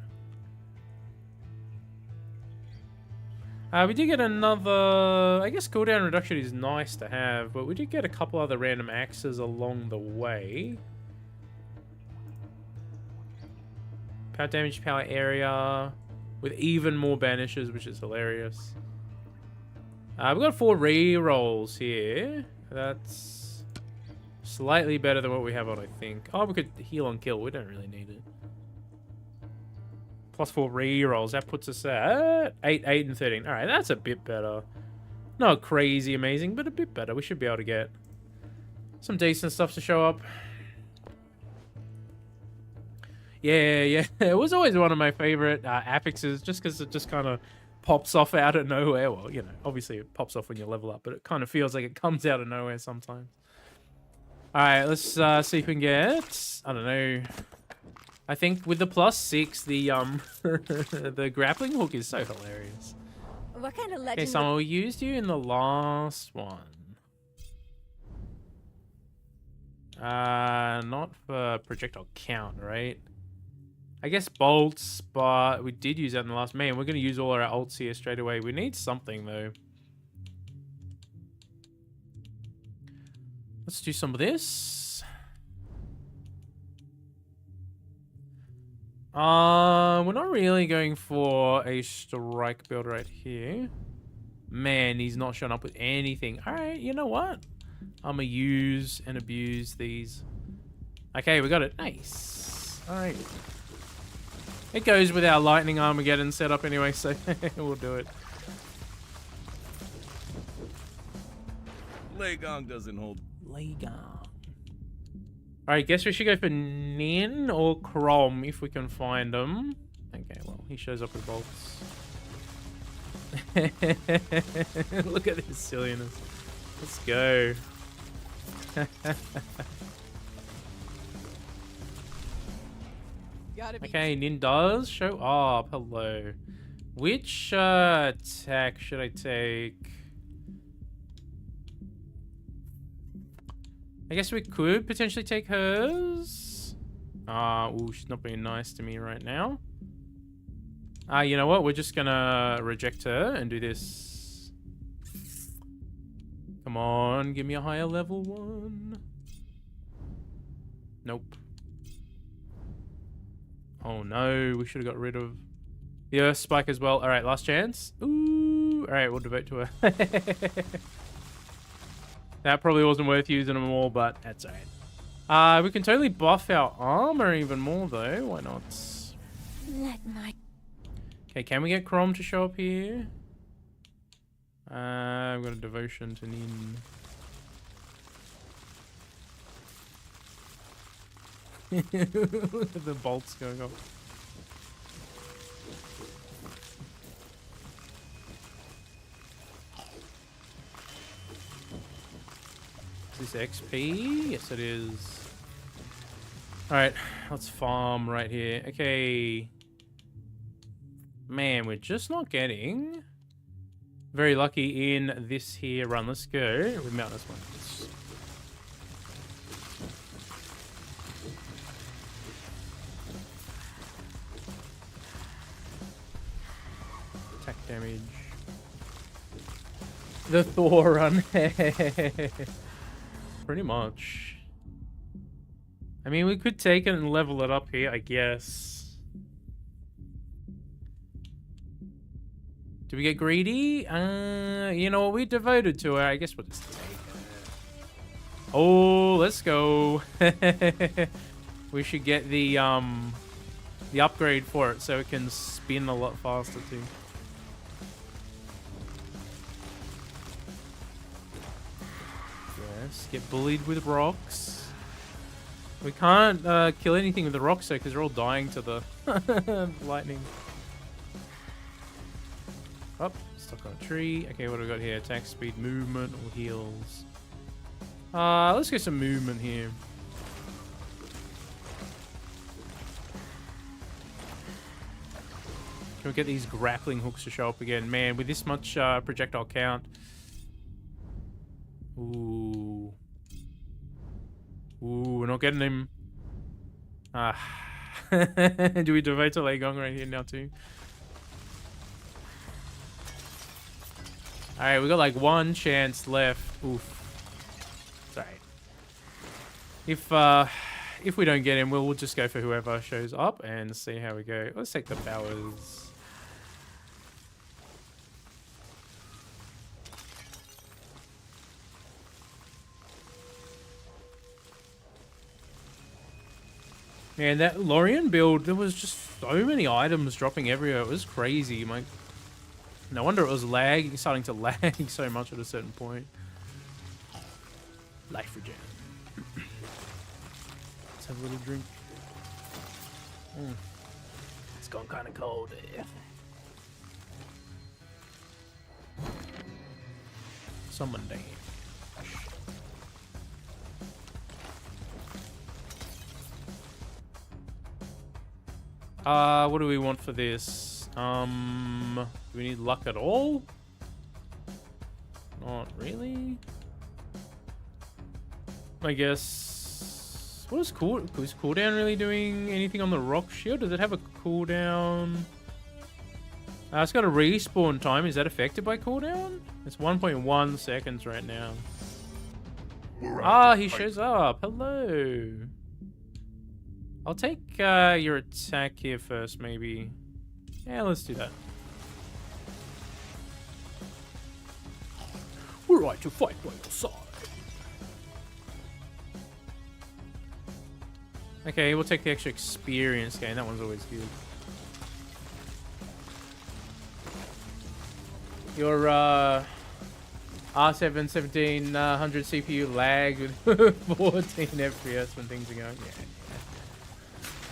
we did get another, I guess cooldown reduction is nice to have, but we did get a couple other random axes along the way. Power damage, power area, with even more banishes, which is hilarious. We've got 4 re-rolls here. That's slightly better than what we have on, I think. Oh, we could heal on kill. We don't really need it. Plus 4 re-rolls. That puts us at 8, 8, and 13. All right, that's a bit better. Not crazy amazing, but a bit better. We should be able to get some decent stuff to show up. Yeah. It was always one of my favorite affixes, just because it just kind of pops off out of nowhere. Well, you know, obviously it pops off when you level up, but it kind of feels like it comes out of nowhere sometimes. All right, let's see if we can get, I don't know. I think with the +6, the the grappling hook is so hilarious. What kind of Okay, legend? Summer, we used you in the last one. Not for projectile count, right? I guess bolts, but we did use that in the last. Man, we're going to use all our ults here straight away. We need something, though. Let's do some of this. We're not really going for a strike build right here. Man, he's not showing up with anything. All right, you know what? I'm going to use and abuse these. Okay, we got it. Nice. All right. It goes with our lightning Armageddon setup anyway, so we'll do it. Legong doesn't hold. Legong. Alright, guess we should go for Nin or Krom if we can find them. Okay, well, he shows up with bolts. Look at this silliness. Let's go. Okay, Nin does show up. Hello. Which attack should I take? I guess we could potentially take hers. Ooh, she's not being nice to me right now. You know what? We're just gonna reject her and do this. Come on, give me a higher level one. Nope. Oh no, we should have got rid of the Earth Spike as well. Alright, last chance. Ooh. Alright, we'll devote to her. That probably wasn't worth using them all, but that's alright. We can totally buff our armor even more though. Why not? Let my... Okay, can we get Krom to show up here? I've got a devotion to Nin. Look at the bolts going off. Is this XP? Yes, it is. Alright, let's farm right here. Okay. Man, we're just not getting very lucky in this here run. Let's go. We mount this one. Attack damage. The Thor run. Pretty much. I mean, we could take it and level it up here, I guess. Do we get greedy? You know what? We devoted to her. I guess we'll just take her. Oh, let's go. We should get the upgrade for it so it can spin a lot faster too. Yes, get bullied with rocks. We can't kill anything with the rocks though because they're all dying to the lightning. Oh, stuck on a tree. Okay, what do we got here? Attack speed, movement, or heals? Let's get some movement here. Can we get these grappling hooks to show up again? Man, with this much projectile count. Ooh. Ooh, we're not getting him. Do we devote to Legong right here now too? Alright, we got like one chance left. Oof. Sorry. If we don't get him, we'll just go for whoever shows up and see how we go. Let's take the powers. Man, that Lorien build, there was just so many items dropping everywhere. It was crazy. No wonder it was starting to lag so much at a certain point. Life regen. Let's have a little drink. It's gone kind of cold here. Summon damage. What do we want for this? Do we need luck at all? Not really. I guess. What is cooldown really doing anything on the rock shield? Does it have a cooldown? It's got a respawn time. Is that affected by cooldown? It's 1.1 seconds right now. He shows up. Hello. I'll take your attack here first, maybe. Yeah, let's do that. We're right to fight by your side. Okay, we'll take the extra experience gain. That one's always good. your R7 1700 CPU lag with 14 FPS when things are going. Yeah.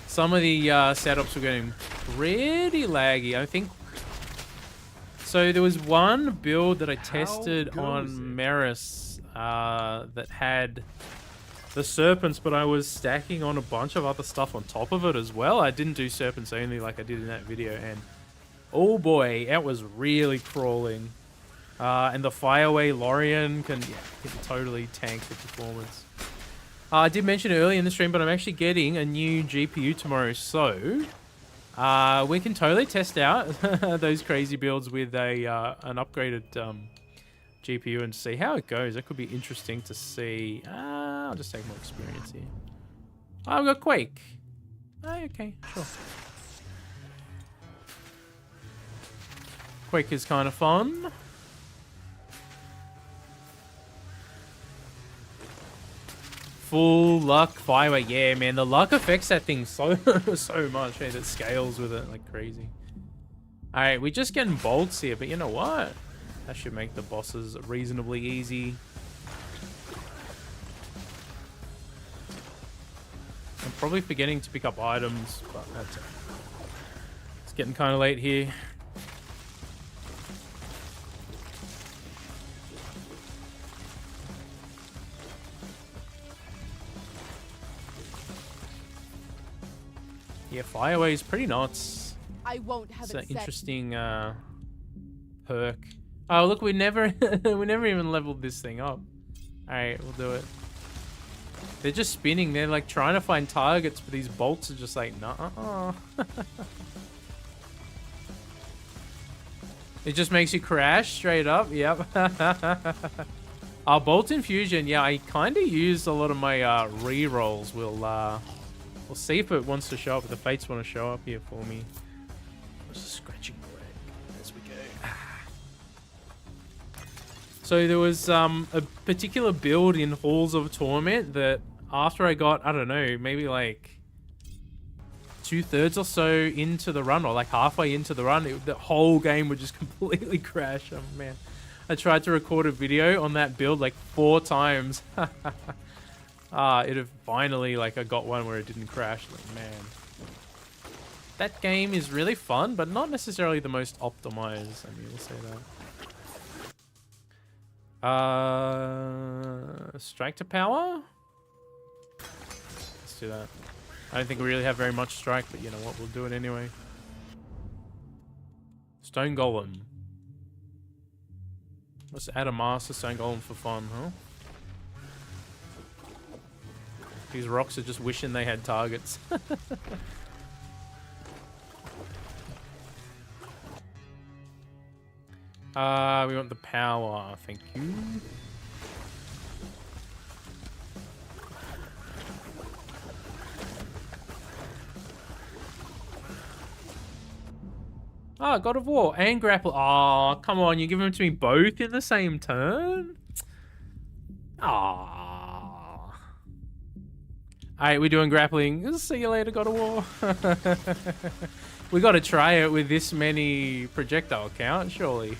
Some of the setups were getting pretty laggy. I think. So there was one build that I tested on Maris that had the serpents, but I was stacking on a bunch of other stuff on top of it as well. I didn't do serpents only like I did in that video, and oh boy, it was really crawling. And the Fireway Lorian can totally tank the performance. I did mention it earlier in the stream, but I'm actually getting a new GPU tomorrow, so we can totally test out those crazy builds with a an upgraded GPU and see how it goes. That could be interesting to see. I'll just take more experience here. Oh, I've got Quake. Oh, okay, sure. Quake is kind of fun. Full luck Fireway. Yeah, man, the luck affects that thing so so much. Hey, that scales with it like crazy. All right, we're just getting bolts here, but you know what? That should make the bosses reasonably easy. I'm probably forgetting to pick up items, but that's it. It's getting kind of late here. Yeah, Fireway is pretty nuts. I won't have it's it an set. interesting perk. Oh, look, we never we never even leveled this thing up. Alright, we'll do it. They're just spinning. They're like trying to find targets, but these bolts are just like, nah. It just makes you crash straight up. Yep. Our Bolt Infusion, yeah, I kind of used a lot of my re-rolls. We'll see if it wants to show up, if the fates want to show up here for me. Just scratching away as we go. So there was a particular build in Halls of Torment that after I got, I don't know, maybe like 2/3 or so into the run, or like halfway into the run, the whole game would just completely crash. Oh man. I tried to record a video on that build like 4 times. It have finally, like, I got one where it didn't crash. Like, man. That game is really fun, but not necessarily the most optimized. I mean, we'll say that. Strike to power? Let's do that. I don't think we really have very much strike, but you know what? We'll do it anyway. Stone Golem. Let's add a master Stone Golem for fun, huh? These rocks are just wishing they had targets. We want the power, thank you. Ah, God of War and Grapple. Oh, come on, you give them to me both in the same turn? Ah. Alright, we're doing grappling. See you later, God of War. We gotta try it with this many projectile count, surely.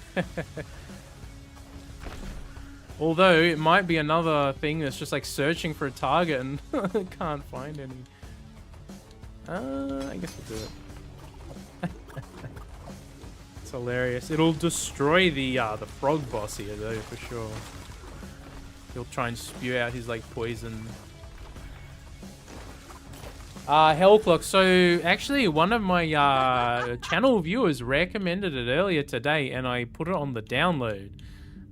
Although, it might be another thing that's just like searching for a target and can't find any. I guess we'll do it. It's hilarious. It'll destroy the frog boss here, though, for sure. He'll try and spew out his, like, poison. Hellclock. So, actually, one of my channel viewers recommended it earlier today, and I put it on the download.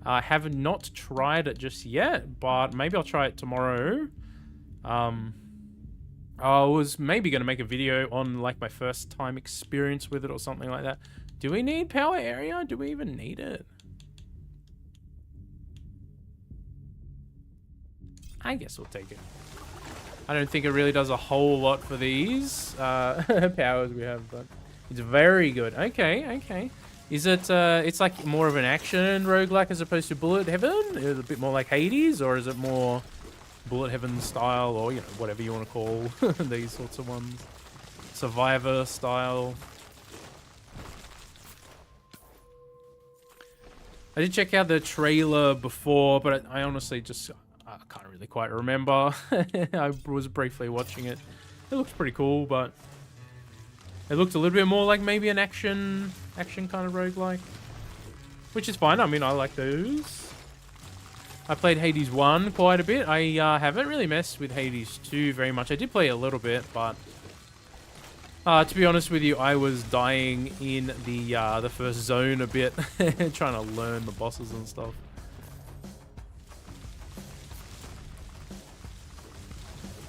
I have not tried it just yet, but maybe I'll try it tomorrow. I was maybe going to make a video on, like, my first time experience with it or something like that. Do we need power area? Do we even need it? I guess we'll take it. I don't think it really does a whole lot for these powers we have, but it's very good. Okay, okay. Is it, it's like more of an action roguelike as opposed to Bullet Heaven? Is it a bit more like Hades, or is it more Bullet Heaven style, or, you know, whatever you want to call these sorts of ones? Survivor style. I did check out the trailer before, but I honestly just I can't really quite remember. I was briefly watching it. It looks pretty cool, but it looked a little bit more like maybe an action kind of roguelike, which is fine. I mean, I like those. I played Hades 1 quite a bit. I haven't really messed with Hades 2 very much. I did play a little bit, but to be honest with you, I was dying in the first zone a bit, trying to learn the bosses and stuff.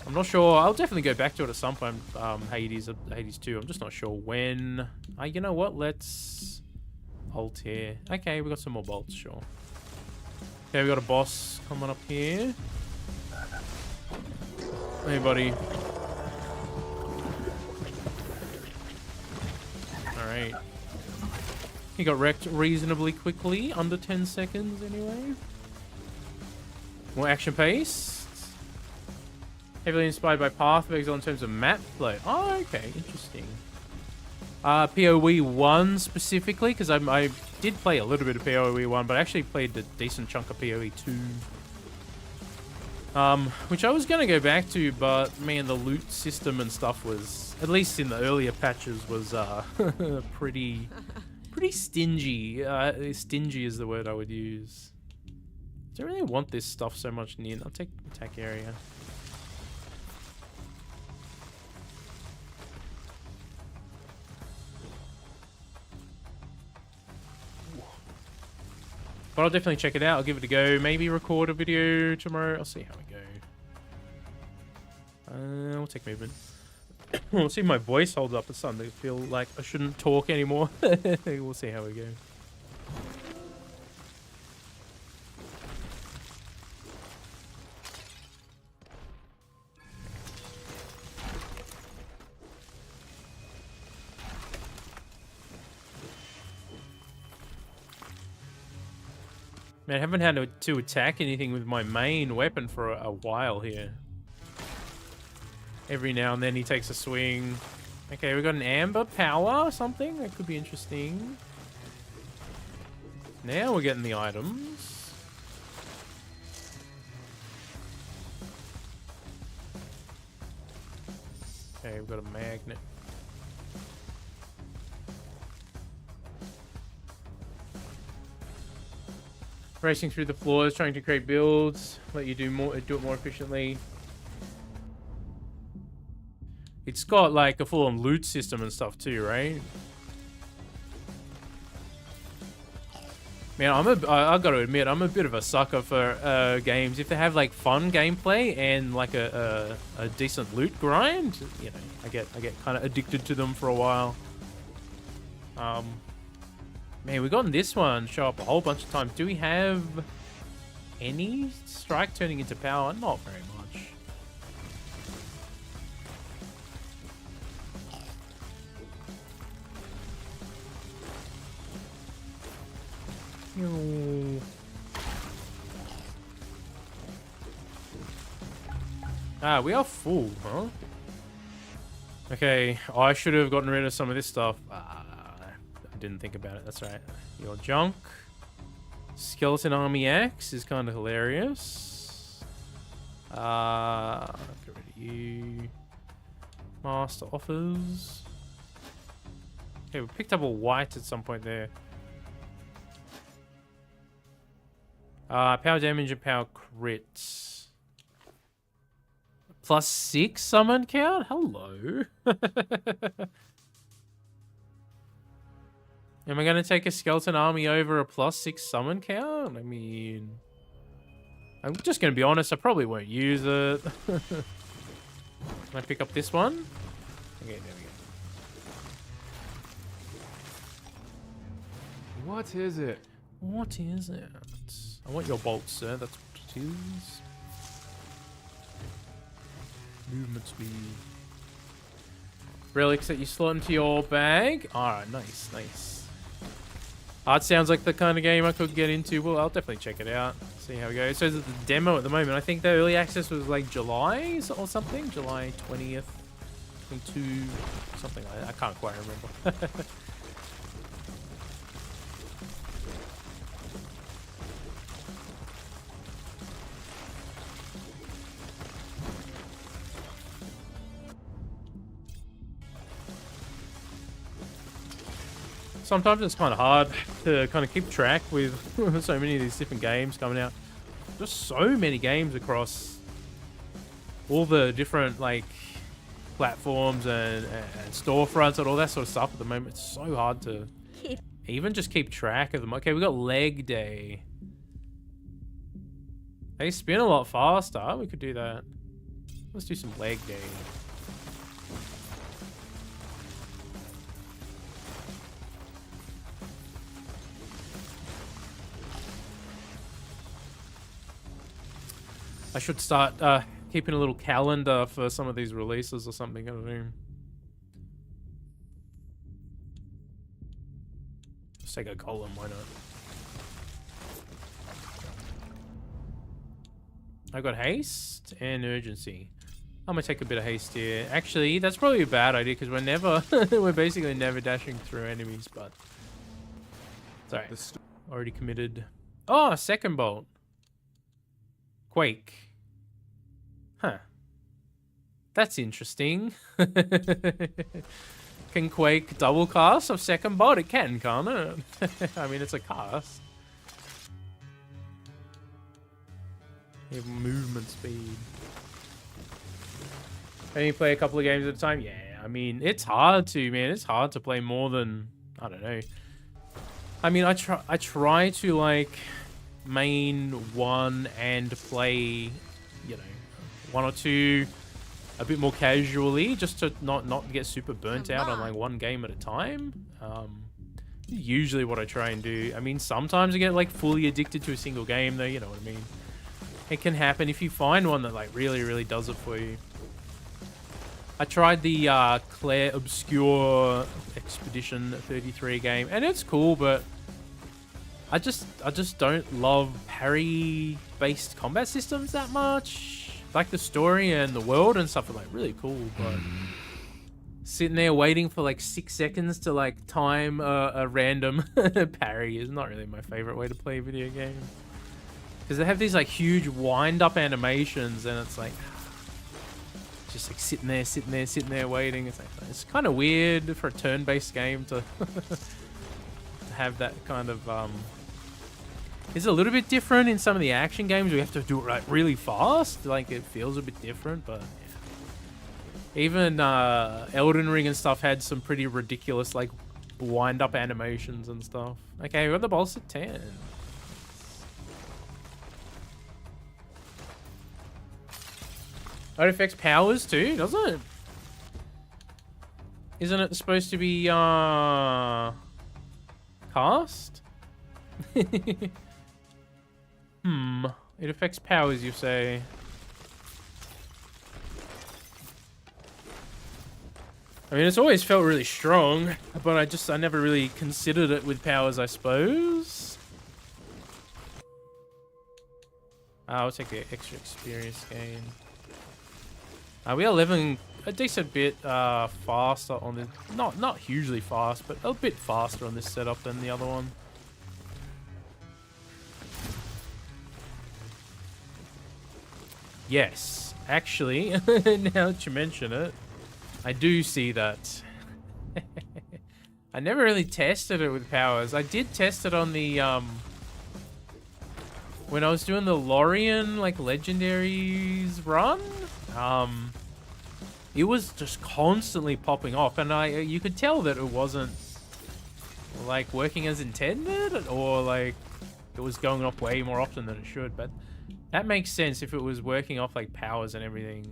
I'm not sure. I'll definitely go back to it at some point. Hades 2. I'm just not sure when. You know what? Let's alt here. Okay, we got some more bolts. Sure. Okay, we got a boss coming up here. Hey, buddy. Alright. He got wrecked reasonably quickly, under 10 seconds anyway. More action pace. Heavily inspired by Pathways in terms of map play. Oh, okay, interesting. PoE 1 specifically, because I did play a little bit of PoE 1, but I actually played a decent chunk of PoE 2. Which I was going to go back to, but man, the loot system and stuff was, at least in the earlier patches, was pretty stingy. Stingy is the word I would use. Don't really want this stuff so much near. I'll take attack area. But I'll definitely check it out. I'll give it a go. Maybe record a video tomorrow. I'll see how we go. We'll take movement. We'll see if my voice holds up. It's starting to feel like I shouldn't talk anymore. We'll see how we go. Man, I haven't had to attack anything with my main weapon for a while here. Every now and then he takes a swing. Okay, we got an amber power or something. That could be interesting. Now we're getting the items. Okay, we've got a magnet. Racing through the floors, trying to create builds, let you do it more efficiently. It's got like a full-on loot system and stuff too, right? Man, I gotta admit, I'm a bit of a sucker for games. If they have like fun gameplay and like a decent loot grind, you know, I get kind of addicted to them for a while. Man, we've gotten this one show up a whole bunch of times. Do we have any strike turning into power? Not very much. Ah, we are full, huh? Okay, I should have gotten rid of some of this stuff. I didn't think about it. That's right. Your junk. Skeleton Army Axe is kind of hilarious. Get rid of you. Master offers. Okay, we picked up a white at some point there. Power damage and power crits. +6 summon count? Hello. Am I going to take a skeleton army over a +6 summon count? I mean, I'm just going to be honest, I probably won't use it. Can I pick up this one? Okay, there we go. What is it? What is it? I want your bolts, sir. That's what it is. Movement speed. Relics that you slot into your bag. Alright, nice, nice. It sounds like the kind of game I could get into. Well, I'll definitely check it out. See how we go. So the demo at the moment, I think the early access was like July or something. July 20th, 22, something like that. I can't quite remember. sometimes it's kind of hard to kind of keep track with so many of these different games coming out. Just so many games across all the different like platforms and storefronts and all that sort of stuff at the moment. It's so hard to even just keep track of them. Okay, we got leg day. They spin a lot faster. We could do that. Let's do some leg day. I should start keeping a little calendar for some of these releases or something. I don't know. Just take a column, why not? I got haste and urgency. I'm gonna take a bit of haste here. Actually, that's probably a bad idea because we're never, we're basically never dashing through enemies, but sorry, already committed. Oh, second bolt. Quake. Huh. That's interesting. Can Quake double cast of second bolt? It can, can't it? I mean, it's a cast. You have movement speed. Can you play a couple of games at a time? Yeah, I mean, it's hard to, man. It's hard to play more than, I don't know. I mean, I try to, like, main one and play, you know, one or two a bit more casually, just to not get super burnt out on like one game at a time. Usually what I try and do. I mean, sometimes I get like fully addicted to a single game though, you know what I mean. It can happen if you find one that like really does it for you. I tried the Claire Obscure Expedition 33 game and it's cool, but I just don't love parry-based combat systems that much. Like the story and the world and stuff are like really cool, but sitting there waiting for like 6 seconds to like time a random parry is not really my favorite way to play a video game. Because they have these like huge wind-up animations and it's like just like sitting there waiting. It's kind of weird for a turn-based game to have that kind of it's a little bit different in some of the action games. We have to do it like really fast. Like it feels a bit different, but yeah. Even Elden Ring and stuff had some pretty ridiculous like wind-up animations and stuff. Okay, we got the boss at 10. It affects powers too, doesn't it? Isn't it supposed to be cast? It affects powers, you say. I mean, it's always felt really strong, but I never really considered it with powers, I suppose. I'll take the extra experience gain. We are leveling a decent bit faster on this. Not hugely fast, but a bit faster on this setup than the other one. Yes, actually, now that you mention it, I do see that. I never really tested it with powers. I did test it on the, when I was doing the Lorien, like, Legendaries run, it was just constantly popping off, and you could tell that it wasn't, like, working as intended, or, like, it was going off way more often than it should, but that makes sense if it was working off, like, powers and everything.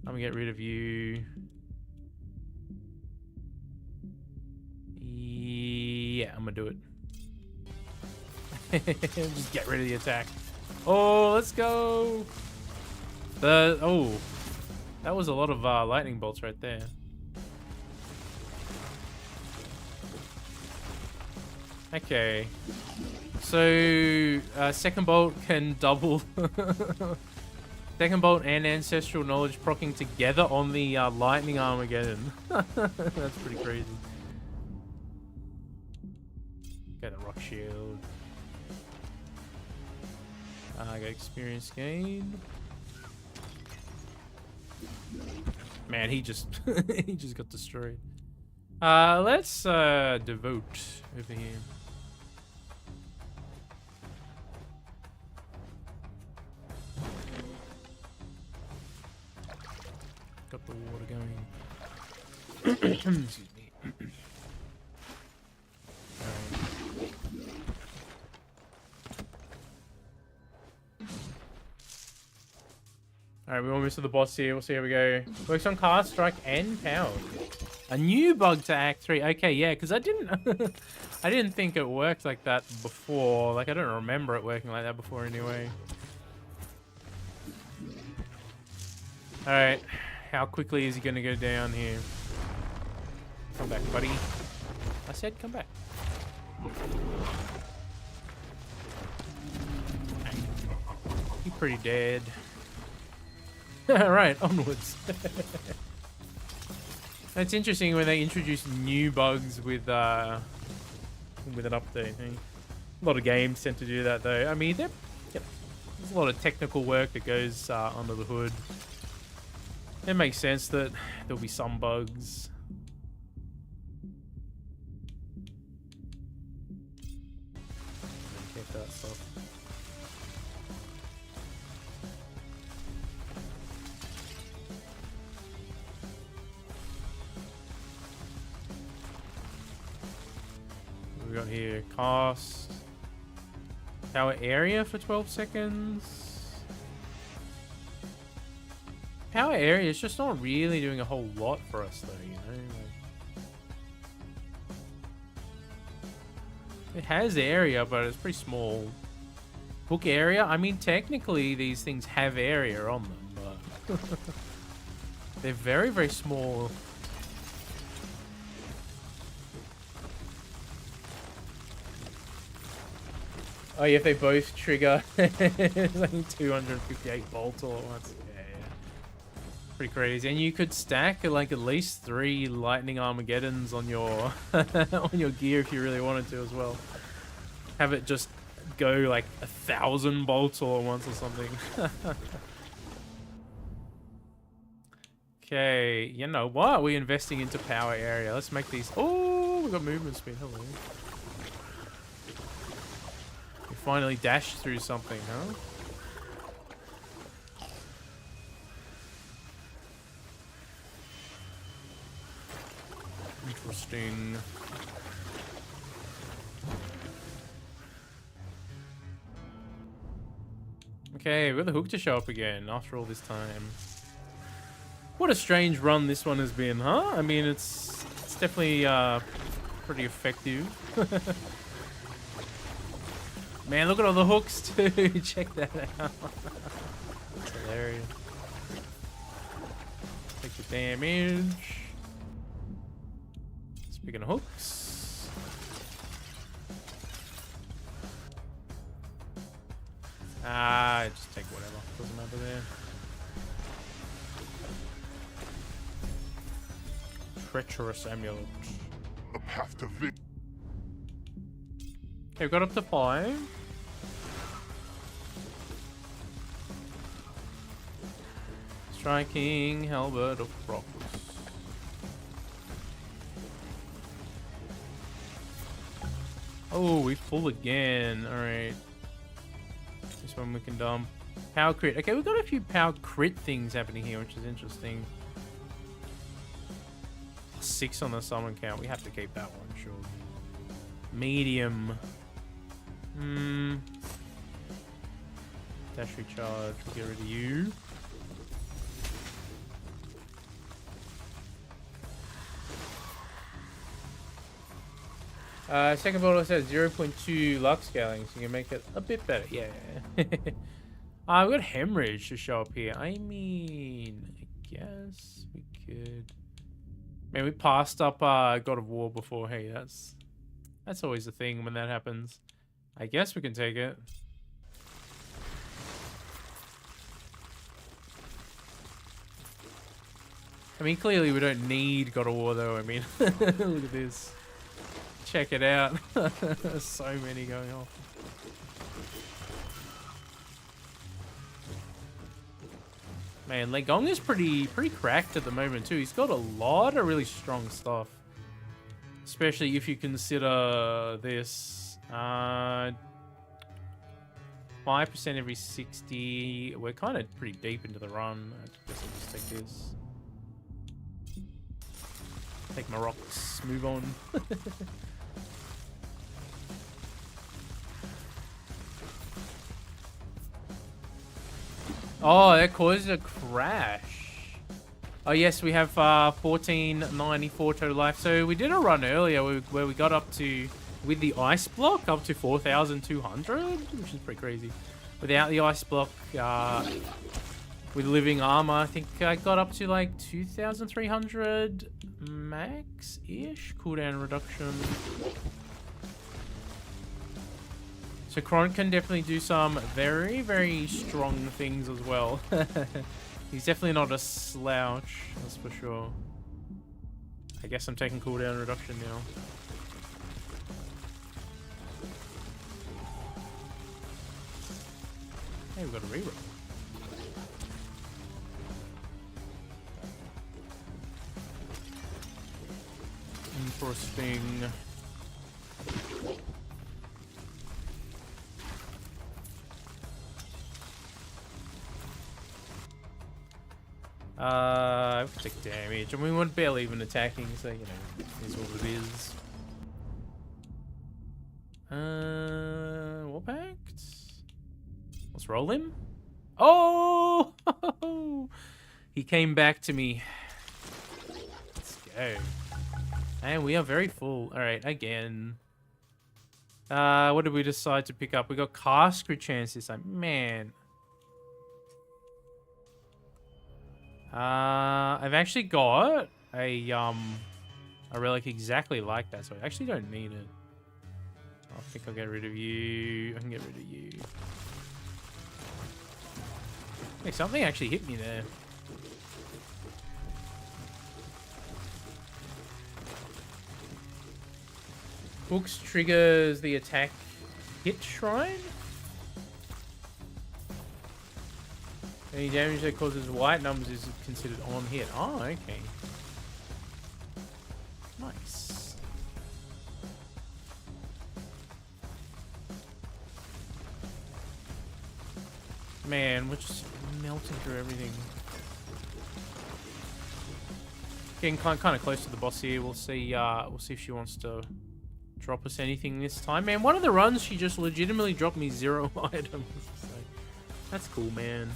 I'm gonna get rid of you. Yeah, I'm gonna do it. Just get rid of the attack. Oh, let's go. Oh, that was a lot of lightning bolts right there. Okay. So, second bolt can double. Second bolt and ancestral knowledge proccing together on the lightning Armageddon. That's pretty crazy. Got a rock shield. I got experience gain. Man, he just he just got destroyed. Let's devote over here. Got the water going. Excuse me. Alright, we're almost to the boss here. We'll see how we go. Works on cast, strike, and power. A new bug to Act 3. Okay, yeah, because I didn't I didn't think it worked like that before. Like, I don't remember it working like that before anyway. Alright. How quickly is he going to go down here? Come back, buddy. I said come back. You're pretty dead. Alright, onwards. It's interesting when they introduce new bugs with an update. A lot of games tend to do that, though. I mean, there's a lot of technical work that goes under the hood. It makes sense that there'll be some bugs. Get that stuff. What we got here? Cast. Power area for 12 seconds. Power area is just not really doing a whole lot for us, though, you know? Like, it has area, but it's pretty small. Hook area? I mean, technically, these things have area on them, but... they're very, very small. Oh, yeah, if they both trigger, it's like 258 volts all at once. Yeah, yeah. Pretty crazy. And you could stack like at least 3 lightning Armageddons on your on your gear if you really wanted to as well. Have it just go like 1,000 bolts all at once or something. Okay, you know what? We're investing into power area. Let's make these. Oh, we got movement speed. Hello. We finally dashed through something, huh? Interesting. Okay, we've got the hook to show up again after all this time. What a strange run this one has been, huh? I mean, it's definitely pretty effective. Man, look at all the hooks too. Check that out. That's hilarious. Take the damage. Speaking of hooks. Just take whatever. Doesn't matter there. Treacherous amulet. A path to victory. Okay, we got up to 5. Striking halberd of rocks. Oh, we full again. Alright. This one we can dump. Power crit. Okay, we've got a few power crit things happening here, which is interesting. 6 on the summon count. We have to keep that one, sure. Medium. Dash recharge. We'll get rid of you. Second bottle says 0.2 luck scaling, so you can make it a bit better. Yeah. We've got hemorrhage to show up here. I mean, I guess we could. Man, we passed up God of War before. Hey, that's always the thing when that happens. I guess we can take it. I mean, clearly we don't need God of War, though. I mean, look at this. Check it out. There's so many going off. Man, Legong is pretty cracked at the moment too. He's got a lot of really strong stuff. Especially if you consider this 5% every 60. We're kind of pretty deep into the run. I guess I'll just take this. Take my rocks, move on. Oh, that caused a crash. Oh yes, we have 1494 total life. So we did a run earlier where we got up to, with the ice block, up to 4,200, which is pretty crazy. Without the ice block, with living armor, I think I got up to like 2,300 max-ish cooldown reduction. So Kront can definitely do some very, very strong things as well. He's definitely not a slouch, that's for sure. I guess I'm taking cooldown reduction now. Hey, we've got a reroll. Interesting. I take damage. I mean, we're barely even attacking, so, you know, is what it is. War Pact? Let's roll him. Oh! He came back to me. Let's go. And we are very full. Alright, again. What did we decide to pick up? We got cast crit chance this time. Man. I've actually got a relic exactly like that, so I actually don't need it. I think I'll get rid of you. I can get rid of you. Hey, something actually hit me there. Books triggers the attack hit shrine. Any damage that causes white numbers is considered on hit. Oh, okay. Nice. Man, we're just melting through everything. Getting kind of close to the boss here. We'll see if she wants to drop us anything this time. Man, one of the runs she just legitimately dropped me 0 items. So, that's cool, man.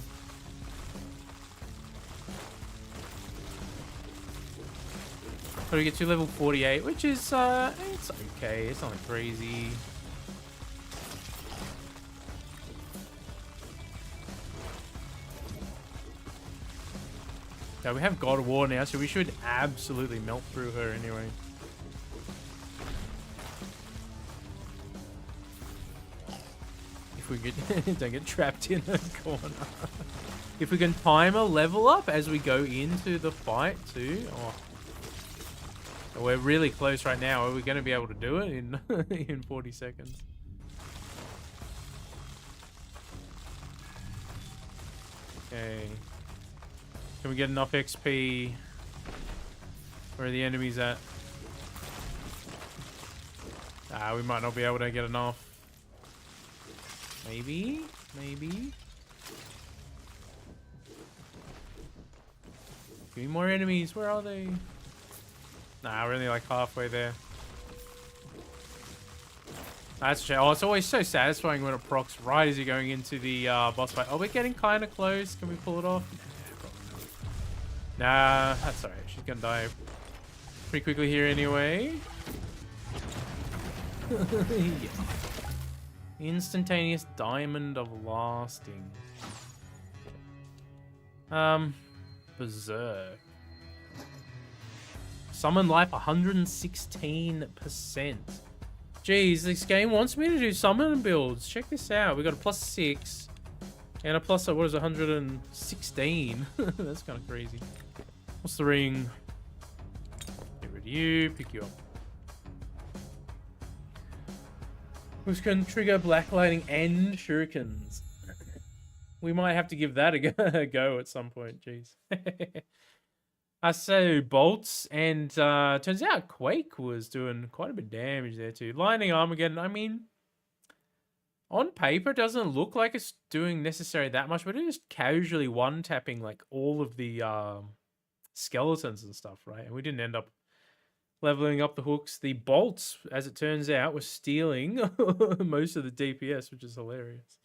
So we get to level 48, which is, it's okay. It's not crazy. Yeah, we have God of War now, so we should absolutely melt through her anyway. If we get, don't get trapped in a corner. If we can time a level up as we go into the fight too. Oh. We're really close right now. Are we going to be able to do it in in 40 seconds? Okay. Can we get enough XP? Where are the enemies at? We might not be able to get enough. Maybe? Maybe? Give me more enemies. Where are they? Nah, we're only like halfway there. That's a shame. Oh, it's always so satisfying when it procs right as you're going into the boss fight. Oh, we're getting kind of close. Can we pull it off? Nah, that's alright. She's gonna die pretty quickly here anyway. Yeah. Instantaneous Diamond of Lasting. Berserk. Summon life 116%. Jeez, this game wants me to do summon builds. Check this out. We got a +6 and a plus, what is it, 116? That's kind of crazy. What's the ring? Get rid of you, pick you up. Which can trigger black lightning and shurikens. We might have to give that a go at some point, jeez. So bolts, and turns out Quake was doing quite a bit of damage there too. Lightning Armageddon, I mean, on paper it doesn't look like it's doing necessarily that much, but it is casually one-tapping like all of the skeletons and stuff, right? And we didn't end up leveling up the hooks. The bolts, as it turns out, were stealing most of the DPS, which is hilarious.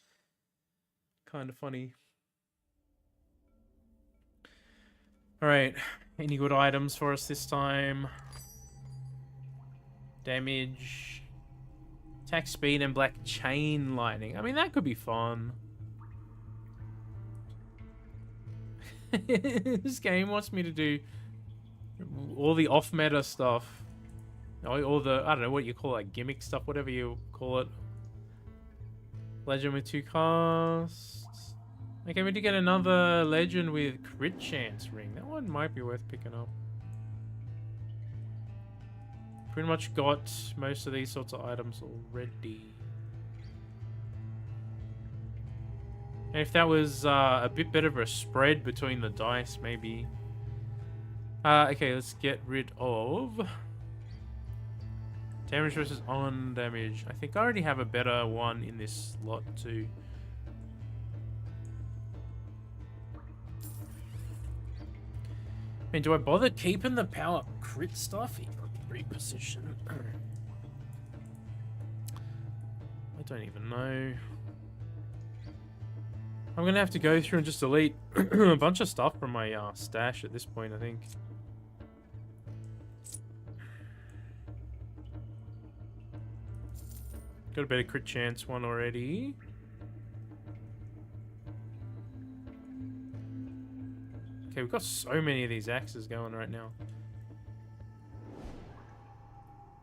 Kind of funny. All right, any good items for us this time? Damage, attack speed, and black chain lightning. I mean, that could be fun. This game wants me to do all the off-meta stuff. All the, I don't know what you call it, gimmick stuff, whatever you call it. Legend with 2 casts. Okay, we did get another legend with crit chance ring. That one might be worth picking up. Pretty much got most of these sorts of items already. And if that was a bit better of a spread between the dice, maybe. Okay, let's get rid of damage versus on damage. I think I already have a better one in this slot too. I mean, do I bother keeping the power crit stuff? Reposition. I don't even know. I'm gonna have to go through and just delete a bunch of stuff from my stash at this point, I think. Got a better crit chance one already. Okay, we've got so many of these axes going right now.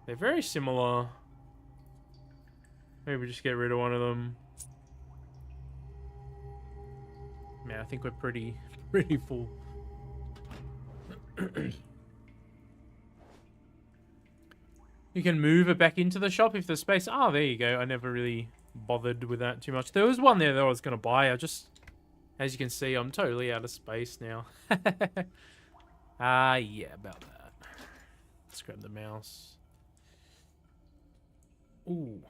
They're very similar. Maybe just get rid of one of them. Man, I think we're pretty full. You can move it back into the shop if there's space. Oh, there you go. I never really bothered with that too much. There was one there that I was going to buy. As you can see, I'm totally out of space now. Yeah, about that. Let's grab the mouse. Ooh.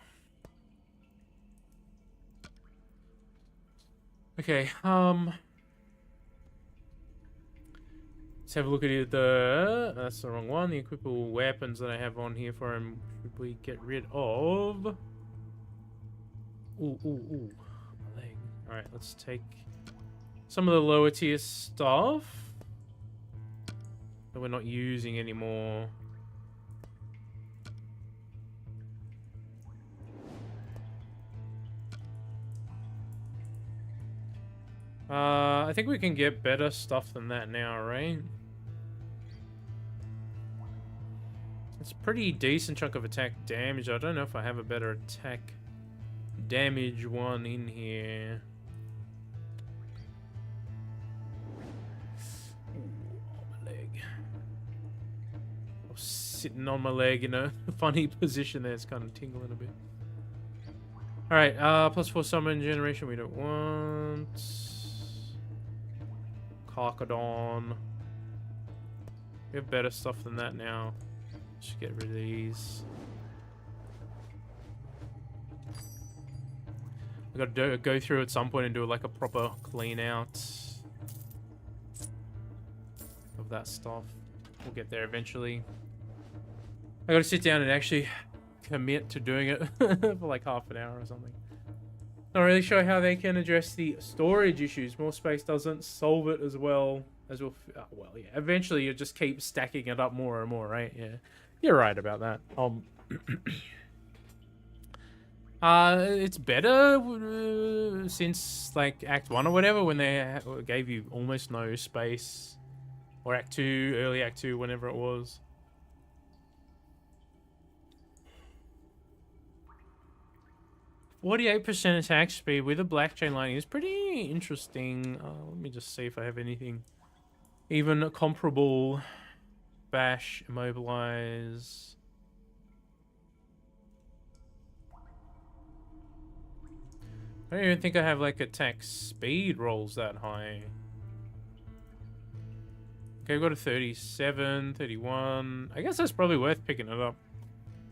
Okay, let's have a look at that's the wrong one. The equipable weapons that I have on here for him. Should we get rid of? Ooh. My leg. Alright, let's take some of the lower tier stuff that we're not using anymore. I think we can get better stuff than that now, right? It's a pretty decent chunk of attack damage. I don't know if I have a better attack damage one in here. My leg. I was sitting on my leg in a funny position there. It's kind of tingling a bit. Alright, +4 summon generation we don't want. Carcadon. We have better stuff than that now. Should get rid of these. I gotta go through at some point and do like a proper clean out of that stuff. We'll get there eventually. I gotta sit down and actually commit to doing it for like half an hour or something. Not really sure how they can address the storage issues. More space doesn't solve it as well as well. Well, yeah. Eventually, you just keep stacking it up more and more, right? Yeah, you're right about that. It's better since like Act 1 or whatever, when they gave you almost no space, or Act 2, early Act 2, whenever it was. 48% attack speed with a black chain lightning is pretty interesting. Let me just see if I have anything even comparable. Bash, immobilize. I don't even think I have like attack speed rolls that high. Okay, we've got a 37, 31. I guess that's probably worth picking it up.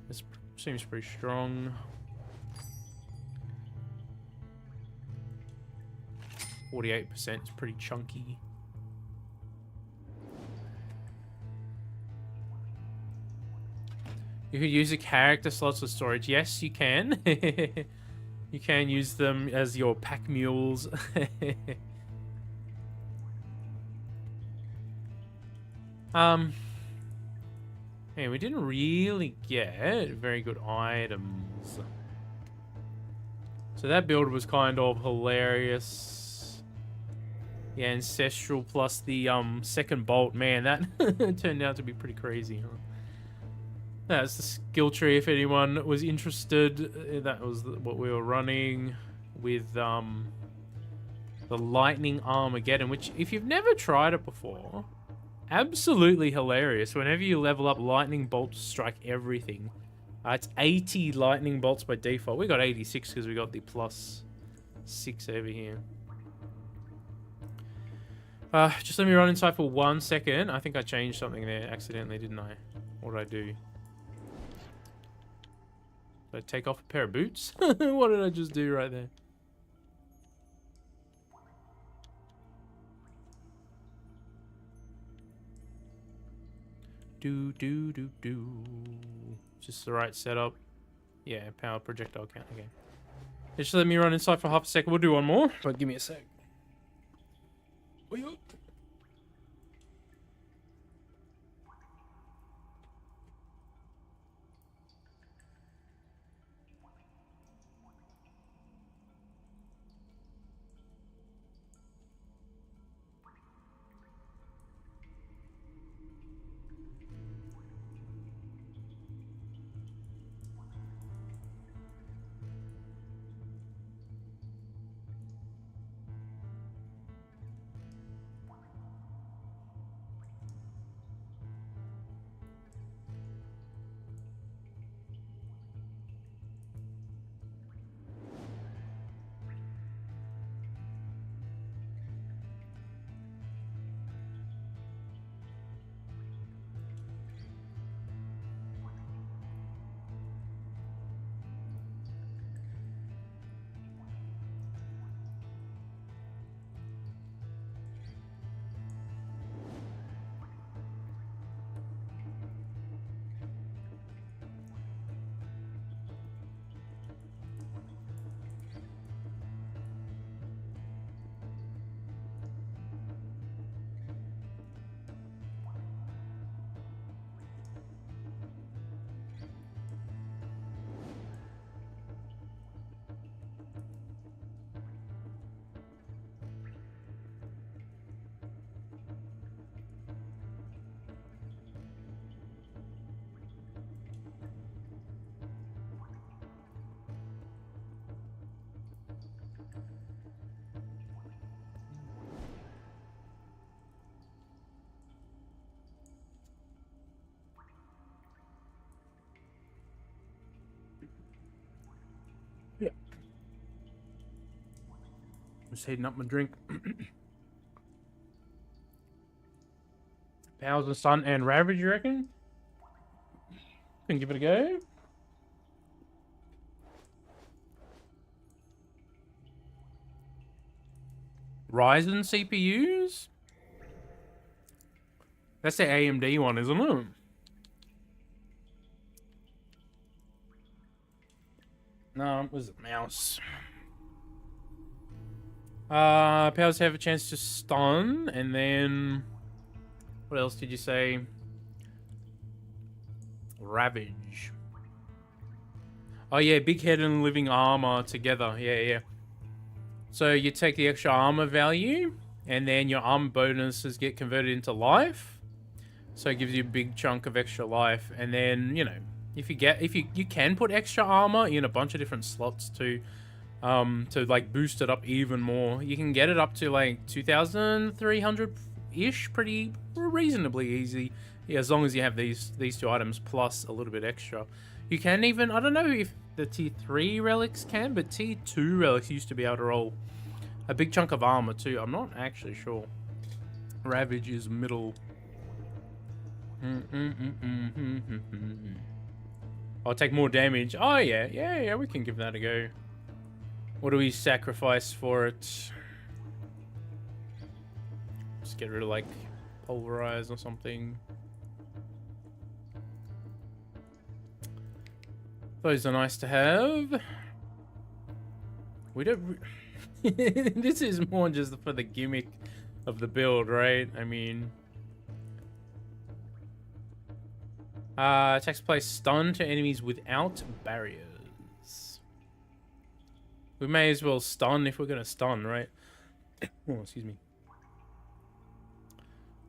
This seems pretty strong. 48% is pretty chunky. You could use the character slots for storage. Yes, you can. You can use them as your pack mules. Hey, we didn't really get very good items. So that build was kind of hilarious. Yeah, Ancestral plus the second bolt. Man, that turned out to be pretty crazy, huh? That's the skill tree if anyone was interested. That was what we were running with the Lightning Armageddon, which if you've never tried it before, absolutely hilarious. Whenever you level up, lightning bolts strike everything. It's 80 lightning bolts by default. We got 86 because we got the +6 over here. Just let me run inside for 1 second. I think I changed something there accidentally, didn't I? What did I do? Did I take off a pair of boots? What did I just do right there? Do. Just the right setup. Yeah, power projectile count again. Just let me run inside for half a second. We'll do one more, but give me a sec. Yeah. Just heating up my drink. Powers of Sun and Ravage, you reckon? Can give it a go. Ryzen CPUs? That's the AMD one, isn't it? No, it was a mouse. Powers have a chance to stun, and then what else did you say? Ravage. Oh yeah, big head and living armor together. Yeah. So you take the extra armor value, and then your armor bonuses get converted into life. So it gives you a big chunk of extra life, and then if you can put extra armor in a bunch of different slots to like boost it up even more. You can get it up to like 2,300-ish, pretty reasonably easy, as long as you have these two items plus a little bit extra. You can even, I don't know if the tier 3 relics can, but tier 2 relics used to be able to roll a big chunk of armor too. I'm not actually sure. Ravage is middle. I'll take more damage. Oh, yeah, we can give that a go. What do we sacrifice for it? Just get rid of, like, pulverize or something. Those are nice to have. We don't... This is more just for the gimmick of the build, right? I mean... attacks place stun to enemies without barriers. We may as well stun if we're gonna stun, right? Oh, excuse me.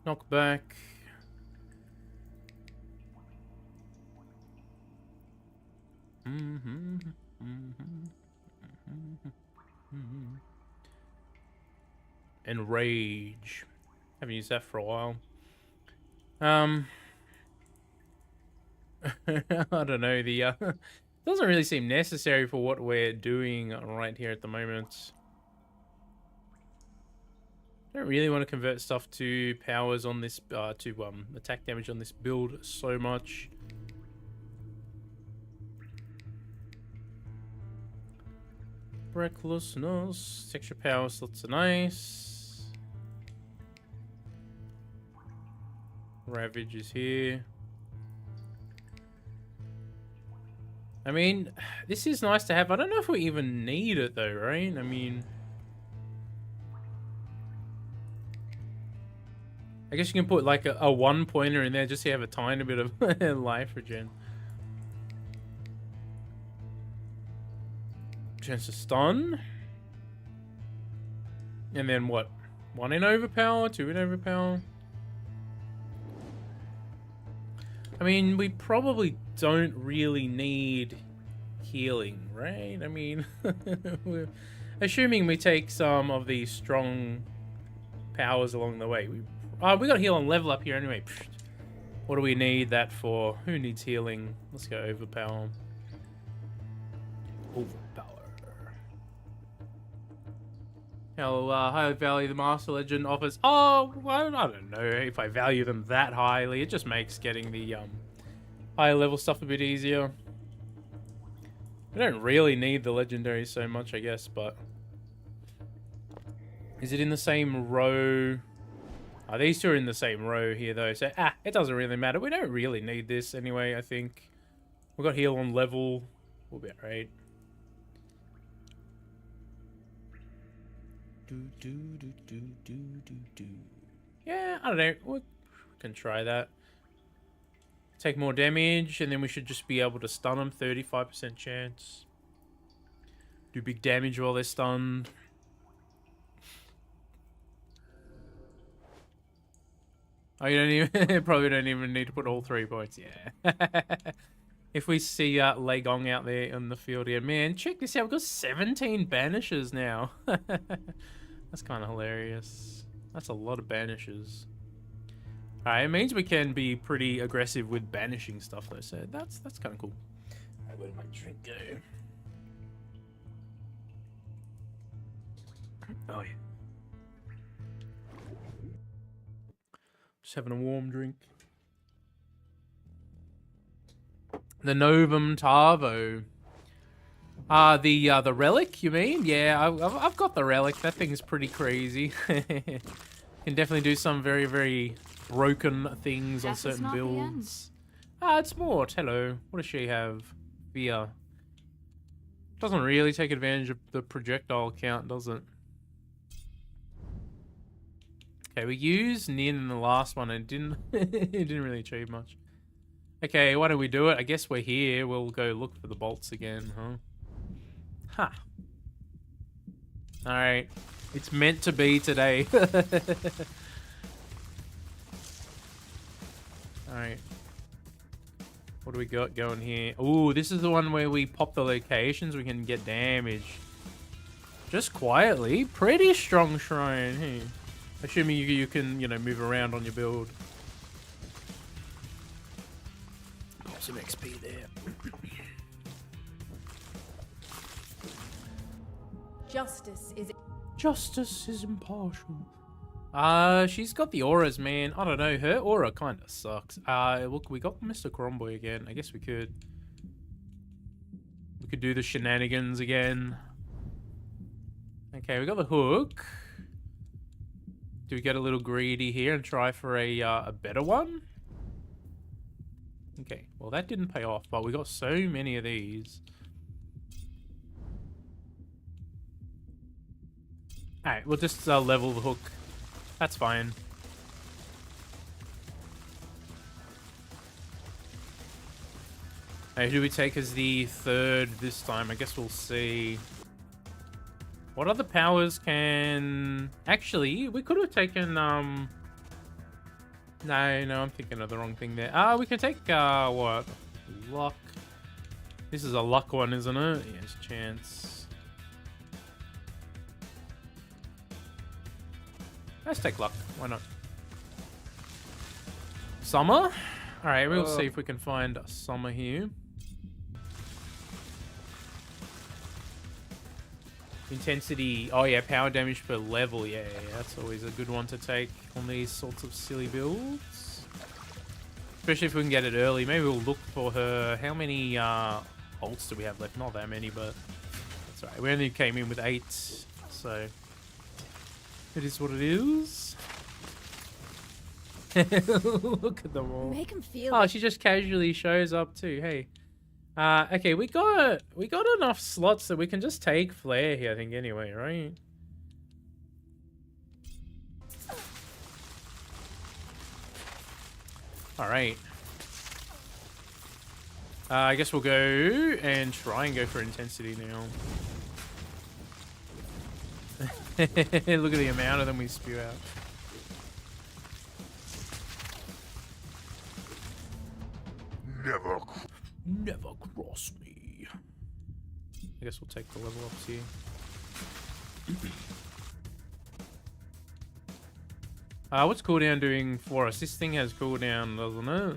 Knock back. Enrage. Haven't used that for a while. I don't know. The doesn't really seem necessary for what we're doing right here at the moment. I don't really want to convert stuff to powers on this to attack damage on this build so much. Recklessness, extra power slots are nice. Ravage is here. I mean, this is nice to have. I don't know if we even need it though, right? I mean, I guess you can put like a one pointer in there just so you have a tiny bit of life regen. Chance to stun. And then what? 1 in overpower, 2 in overpower. I mean, we probably don't really need healing, right? I mean, we're assuming we take some of these strong powers along the way. We got to heal on level up here anyway. What do we need that for? Who needs healing? Let's go overpower. Overpower. How highly value the Master Legend offers. Oh, well, I don't know if I value them that highly. It just makes getting the higher level stuff a bit easier. I don't really need the legendaries so much, I guess, but... Is it in the same row? Oh, these two are in the same row here, though, so it doesn't really matter. We don't really need this anyway, I think. We've got heal on level. We'll be alright. Yeah, I don't know. We can try that. Take more damage, and then we should just be able to stun them. 35% chance. Do big damage while they're stunned. Oh, you don't even probably don't even need to put all 3 points. Yeah. If we see Lei Gong out there in the field here, man, check this out. We've got 17 banishes now. That's kind of hilarious. That's a lot of banishes. Alright, it means we can be pretty aggressive with banishing stuff though, so that's kind of cool. Alright, where did my drink go? Oh yeah. Just having a warm drink. The Novum Tavo. The relic, you mean? Yeah, I've got the relic. That thing's pretty crazy. Can definitely do some very, very broken things on certain builds. It's Mort. Hello. What does she have? Fear. Doesn't really take advantage of the projectile count, does it? Okay, we used Nin in the last one and it didn't really achieve much. Okay, why don't we do it? I guess we're here. We'll go look for the bolts again, huh? Huh. Alright. It's meant to be today. Alright. What do we got going here? Ooh, this is the one where we pop the locations. We can get damage. Just quietly. Pretty strong shrine. Hey. Assuming you can, you know, move around on your build. Pop some XP there. Justice is Justice is impartial. She's got the auras, man. I don't know. Her aura kind of sucks. Look, we got Mr. Cromboy again. I guess we could. We could do the shenanigans again. Okay, we got the hook. Do we get a little greedy here and try for a better one? Okay, well that didn't pay off, but we got so many of these. Alright, we'll just level the hook. That's fine. Hey, who do we take as the third this time? I guess we'll see. What other powers can... Actually, we could have taken, No, I'm thinking of the wrong thing there. We can take, what? Luck. This is a luck one, isn't it? Yes, chance. Let's take luck. Why not? Summer? Alright, we'll see if we can find Summer here. Intensity. Oh yeah, power damage per level. Yeah, that's always a good one to take on these sorts of silly builds. Especially if we can get it early. Maybe we'll look for her. How many ults do we have left? Not that many, but that's alright. We only came in with 8, so it is what it is. Look at them all. Make him feel Oh, it. she just casually shows up too. Hey. Okay, we got enough slots that we can just take Flare here, I think, anyway, right? Alright. I guess we'll go and try and go for intensity now. Look at the amount of them we spew out. Never cross me. I guess we'll take the level ups here. What's cooldown doing for us? This thing has cooldown, doesn't it?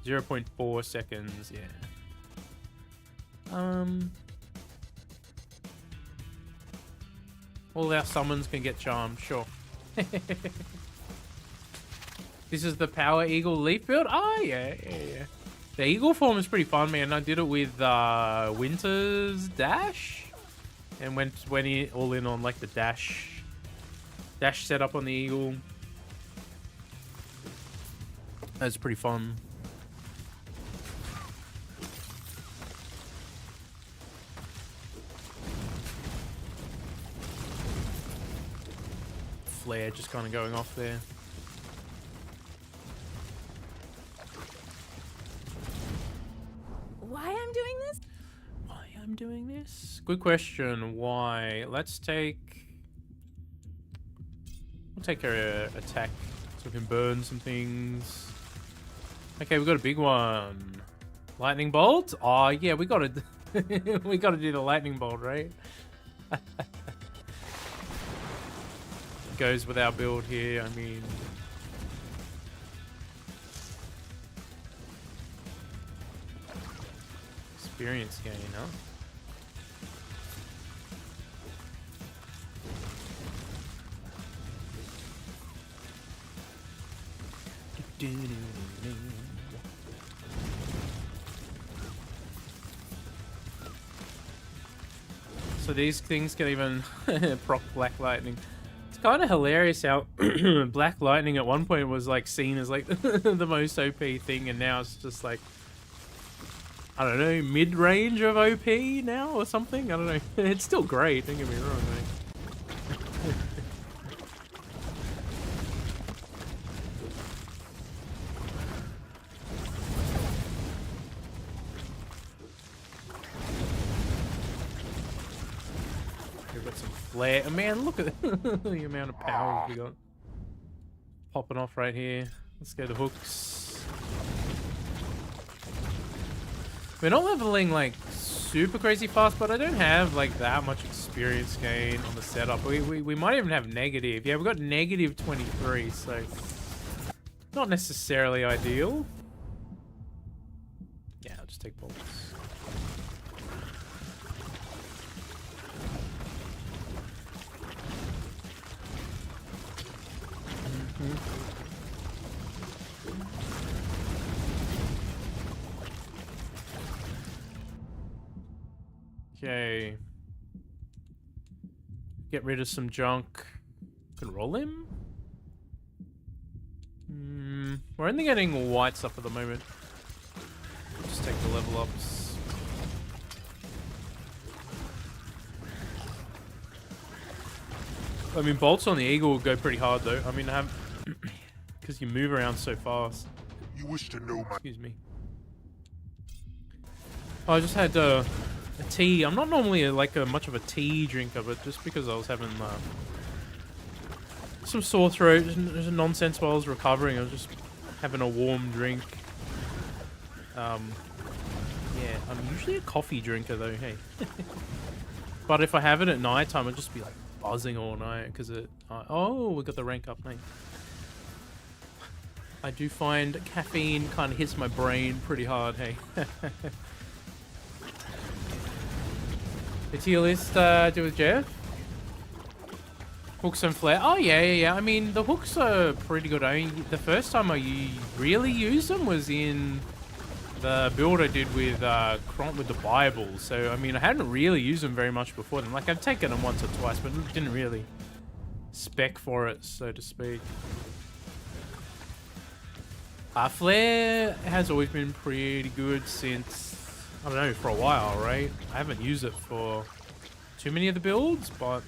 0.4 seconds, yeah. All our summons can get charmed, sure. This is the Power Eagle Leaf build? Oh, yeah. The Eagle form is pretty fun, man. I did it with Winter's Dash. And went all in on, like, the dash setup on the Eagle. That's pretty fun. Flare just kind of going off there. Why I'm doing this? Why I'm doing this? Good question. Why? We'll take her attack so we can burn some things. Okay, we got a big one. Lightning bolt? Oh yeah, we gotta we gotta do the lightning bolt, right? Goes with our build here, I mean. Experience gain, huh? So these things can even proc Black Lightning. It's kind of hilarious how Black Lightning at one point was like seen as like the most OP thing, and now it's just like, I don't know, mid-range of OP now or something? I don't know. It's still great, don't get me wrong, mate. We've got some flare. Man, look at the amount of power we got popping off right here. Let's go to hooks. We're not leveling like super crazy fast, but I don't have like that much experience gain on the setup. We might even have negative. Yeah, we've got negative 23, so not necessarily ideal. Yeah, I'll just take bolts. Okay. Get rid of some junk. Can roll him? We're only getting white stuff at the moment. Just take the level ups. I mean, bolts on the eagle will go pretty hard though. I mean, I have because you move around so fast. You wish to know my Excuse me. I just had a tea. I'm not normally much of a tea drinker, but just because I was having some sore throat and nonsense while I was recovering, I was just having a warm drink. Yeah, I'm usually a coffee drinker though. Hey, but if I have it at night time, I'll just be like buzzing all night because it. Oh, we got the rank up, mate. I do find caffeine kind of hits my brain pretty hard. Hey. The tier list do with Jeff. Hooks and flare. Oh yeah. I mean, the hooks are pretty good. I mean, the first time I really used them was in the build I did with Kront with the Bible. So I mean, I hadn't really used them very much before then. Like I've taken them once or twice, but didn't really spec for it, so to speak. Flare has always been pretty good since, I don't know, for a while, right? I haven't used it for too many of the builds, but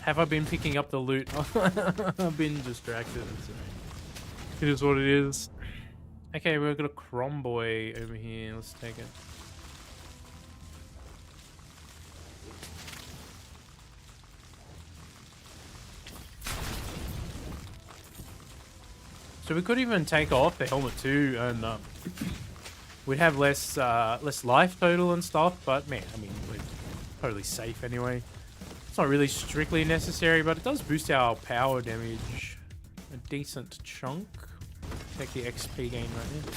have I been picking up the loot? I've been distracted. So it is what it is. Okay, we've got a Cromboy over here. Let's take it. So we could even take off the helmet too, and we'd have less life total and stuff. But man, I mean, we're totally safe anyway. It's not really strictly necessary, but it does boost our power damage a decent chunk. Take the XP gain right there.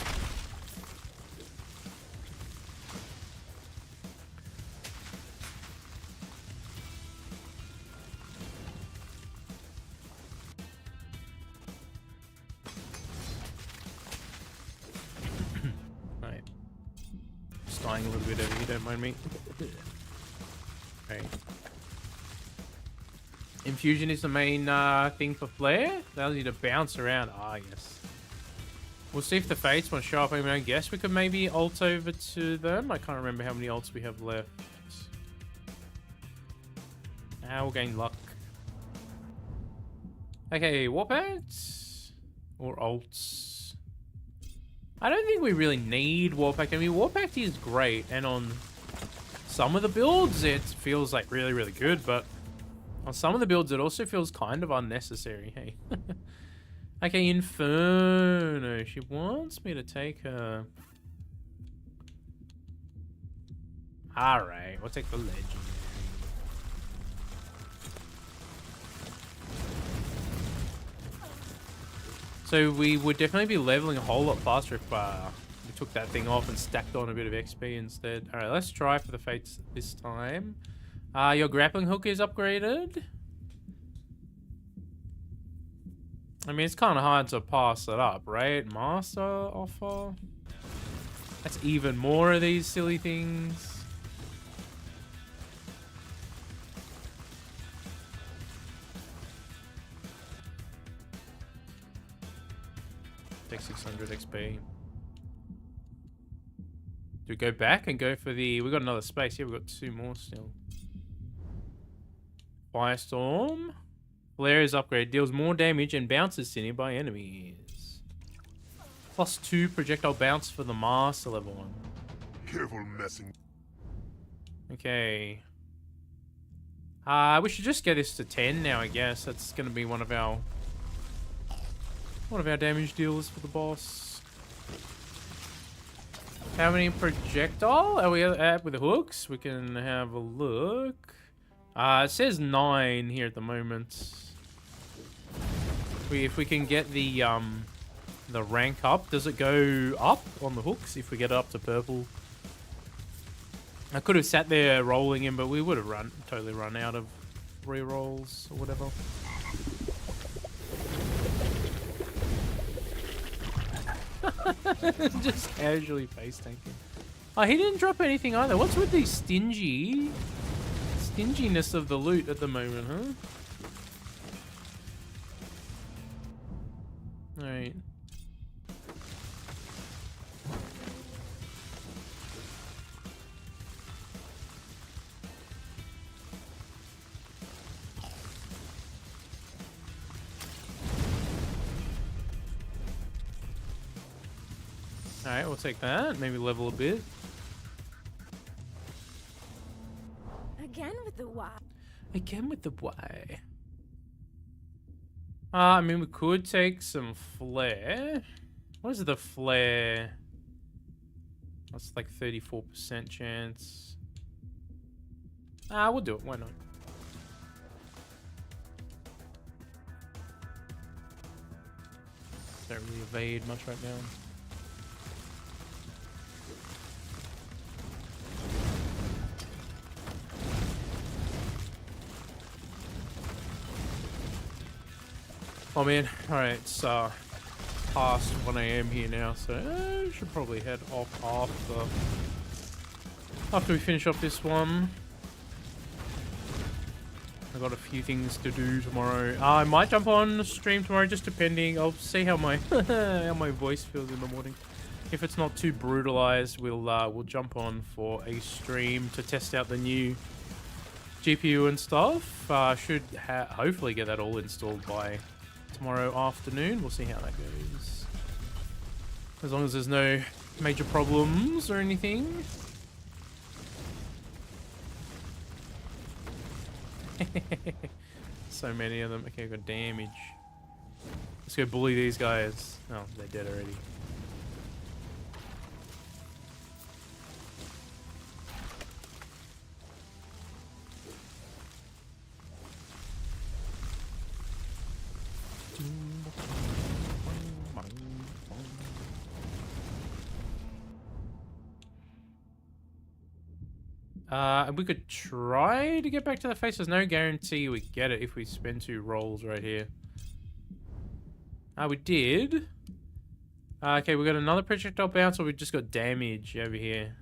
Right. Just dying a little bit over here, don't mind me. Okay. Infusion is the main thing for flare. Allows you to bounce around. Ah, yes. We'll see if the Fates want to show up. I mean, I guess we could maybe ult over to them. I can't remember how many ults we have left. We'll gain luck. Okay, warp acts or ults. I don't think we really need warp act. I mean, warp act is great, and on some of the builds, it feels like really, really good, but on some of the builds, it also feels kind of unnecessary, hey. Okay, Inferno. She wants me to take her. Alright, we'll take the Legend. So we would definitely be leveling a whole lot faster if we took that thing off and stacked on a bit of XP instead. Alright, let's try for the Fates this time. Your grappling hook is upgraded. I mean, it's kind of hard to pass it up, right? Master offer. That's even more of these silly things. Take 600 XP. Do we go back and go for the... We got another space. Yeah, we got 2 more still. Firestorm. Flare is upgraded. Deals more damage and bounces to nearby enemies. +2 projectile bounce for the master level 1. careful messing. Okay. We should just get this to 10 now, I guess. That's going to be one of our damage dealers for the boss. How many projectile are we at with the hooks? We can have a look. It says 9 here at the moment. If we can get the rank up, does it go up on the hooks if we get it up to purple? I could have sat there rolling him, but we would have totally run out of re-rolls or whatever. Just casually face tanking. Oh, he didn't drop anything either. What's with the stinginess of the loot at the moment, huh? Alright. Alright, we'll take that. Maybe level a bit. Again with the Y. Again with the Y. I mean, we could take some flare. What is the flare? That's like 34% chance. We'll do it. Why not? Don't really evade much right now. Oh man, alright, it's past 1 AM here now, so I should probably head off after we finish up this one. I've got a few things to do tomorrow. I might jump on stream tomorrow, just depending. I'll see how my how my voice feels in the morning. If it's not too brutalized, we'll jump on for a stream to test out the new GPU and stuff. Should hopefully get that all installed by tomorrow afternoon. We'll see how that goes. As long as there's no major problems or anything. So many of them. Okay, I've got damage. Let's go bully these guys. Oh, they're dead already. We could try to get back to the face. There's no guarantee we get it if we spend 2 rolls right here. We did. Okay, we got another projectile bounce, or we just got damage over here.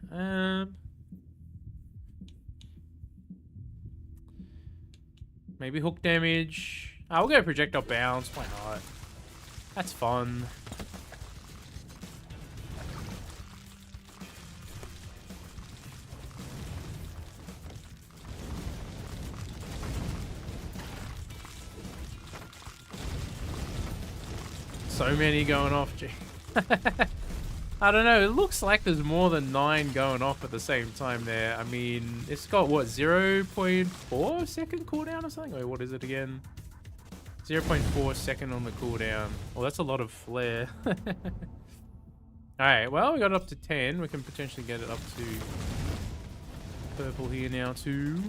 Maybe hook damage. We'll go projectile bounce. Why not? That's fun. So many going off, gee. I don't know, it looks like there's more than 9 going off at the same time there. I mean, it's got, what, 0.4 second cooldown or something? Wait, what is it again? 0.4 second on the cooldown. Well, that's a lot of flare. Alright, well, we got it up to 10. We can potentially get it up to purple here now, too.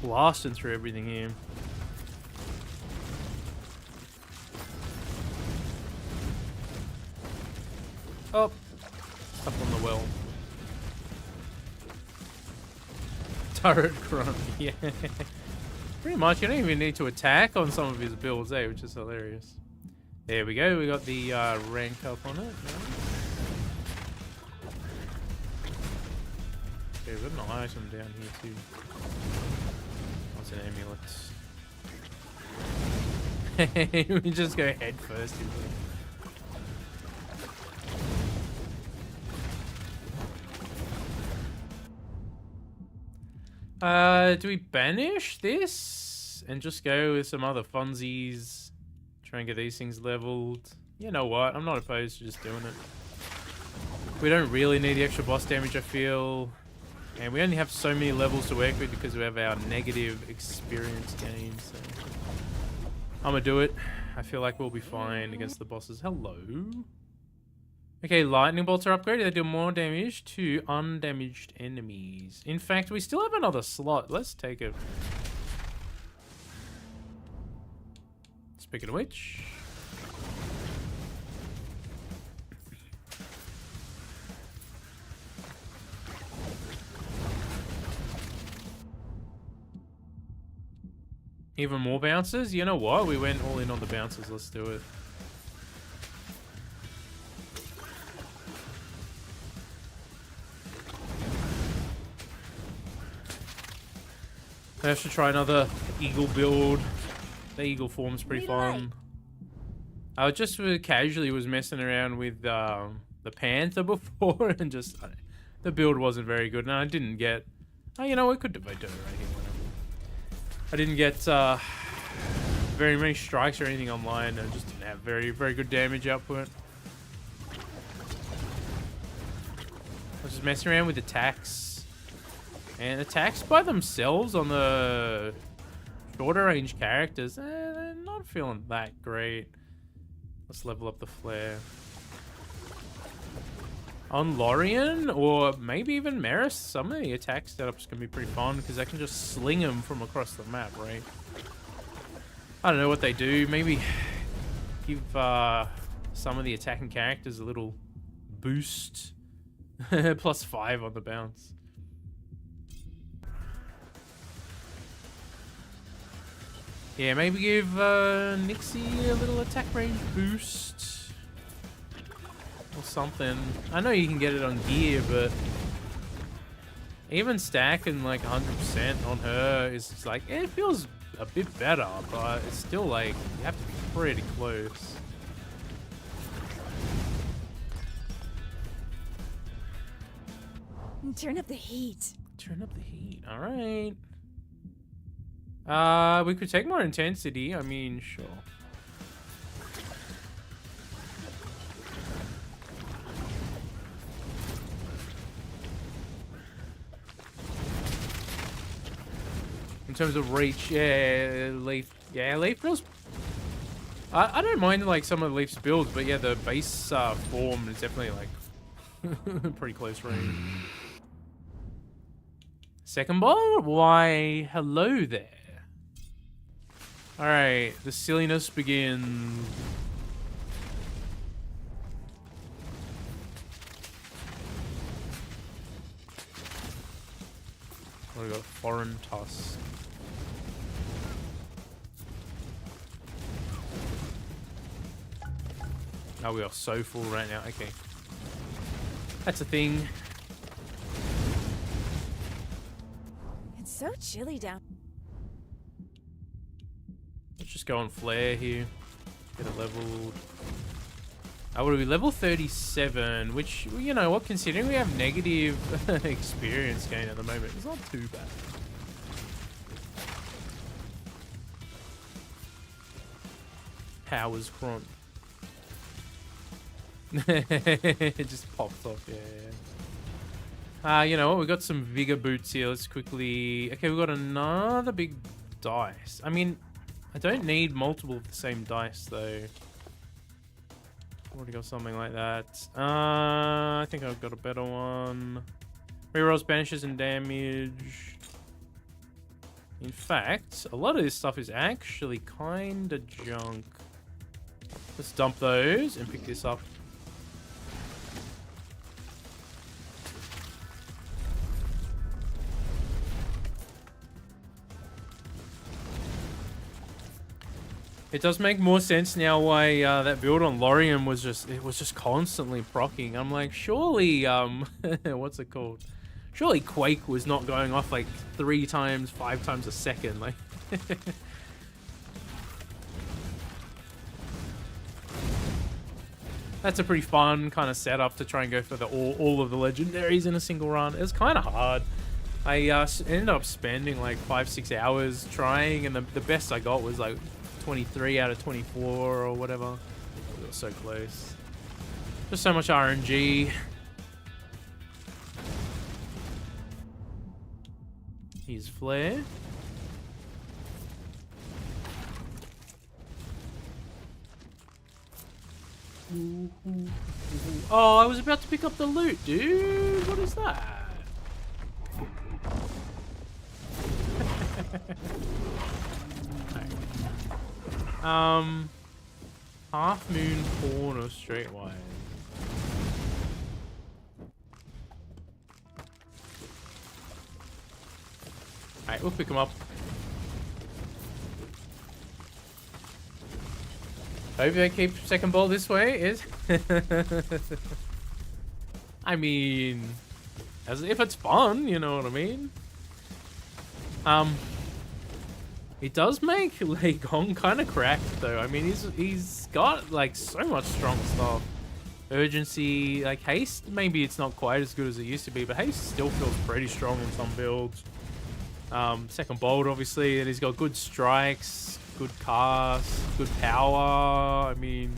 Blasting through everything here. Oh, up on the well. Turret Kront, yeah. Pretty much, you don't even need to attack on some of his builds, eh? Which is hilarious. There we go, we got the rank up on it. Okay, we've got an item down here too. What's an amulet? We just go head first into it. Do we banish this and just go with some other funsies? Try and get these things leveled. You know what? I'm not opposed to just doing it. We don't really need the extra boss damage, I feel. And we only have so many levels to work with because we have our negative experience gain. So I'm gonna do it. I feel like we'll be fine against the bosses. Hello. Okay, lightning bolts are upgraded. They do more damage to undamaged enemies. In fact, we still have another slot. Let's take it. Speaking of which... Even more bouncers? You know what? We went all in on the bouncers. Let's do it. I should try another eagle build. The eagle form's pretty fun. I just casually was messing around with the panther before and just the build wasn't very good and I didn't get. Oh, you know, we could do it right here. Whatever. I didn't get very many strikes or anything online. I just didn't have very good damage output. I was just messing around with attacks. And attacks by themselves on the shorter range characters, they're not feeling that great. Let's level up the flare. On Lorien, or maybe even Maris, some of the attack setups can be pretty fun because I can just sling them from across the map, right? I don't know what they do. Maybe give some of the attacking characters a little boost. +5 on the bounce. Yeah, maybe give Nixie a little attack range boost. Or something. I know you can get it on gear, but even stacking like 100% on her is just like, it feels a bit better, but it's still like, you have to be pretty close. Turn up the heat. Turn up the heat. All right. We could take more intensity. I mean, sure. In terms of reach, yeah, Leaf feels. I don't mind like some of Leaf's builds, but yeah, the base form is definitely like pretty close range. Second ball? Why, hello there. Alright, the silliness begins. What do we got? Foreign Tusk. Oh, we are so full right now. Okay. That's a thing. It's so chilly down. Let's just go on flare here. Get it leveled. Oh, what are we? Level 37, which, you know what, considering we have negative experience gain at the moment, it's not too bad. Powers Kront. It just popped off, yeah. You know what, we got some vigor boots here. Let's quickly... Okay, we got another big dice. I mean, I don't need multiple of the same dice, though. Already got something like that. I think I've got a better one. Rerolls, banishes, and damage. In fact, a lot of this stuff is actually kind of junk. Let's dump those and pick this up. It does make more sense now why that build on Lorien was just constantly proccing. I'm like, surely what's it called? Surely Quake was not going off like 3 times, 5 times a second, like. That's a pretty fun kind of setup to try and go for the all of the legendaries in a single run. It was kind of hard. I ended up spending like 5-6 hours trying, and the best I got was like 23 out of 24 or whatever. We were so close. Just so much RNG. Here's Flare. Oh, I was about to pick up the loot, dude. What is that? Half moon pawn or straight wire. Alright, we'll pick them up. Hope they keep second ball this way is. I mean, as if it's fun, you know what I mean? It does make Lei Gong kind of cracked though. I mean, he's got like so much strong stuff. Urgency, like haste, maybe it's not quite as good as it used to be, but haste still feels pretty strong in some builds. Second bolt, obviously, and he's got good strikes, good cast, good power. I mean,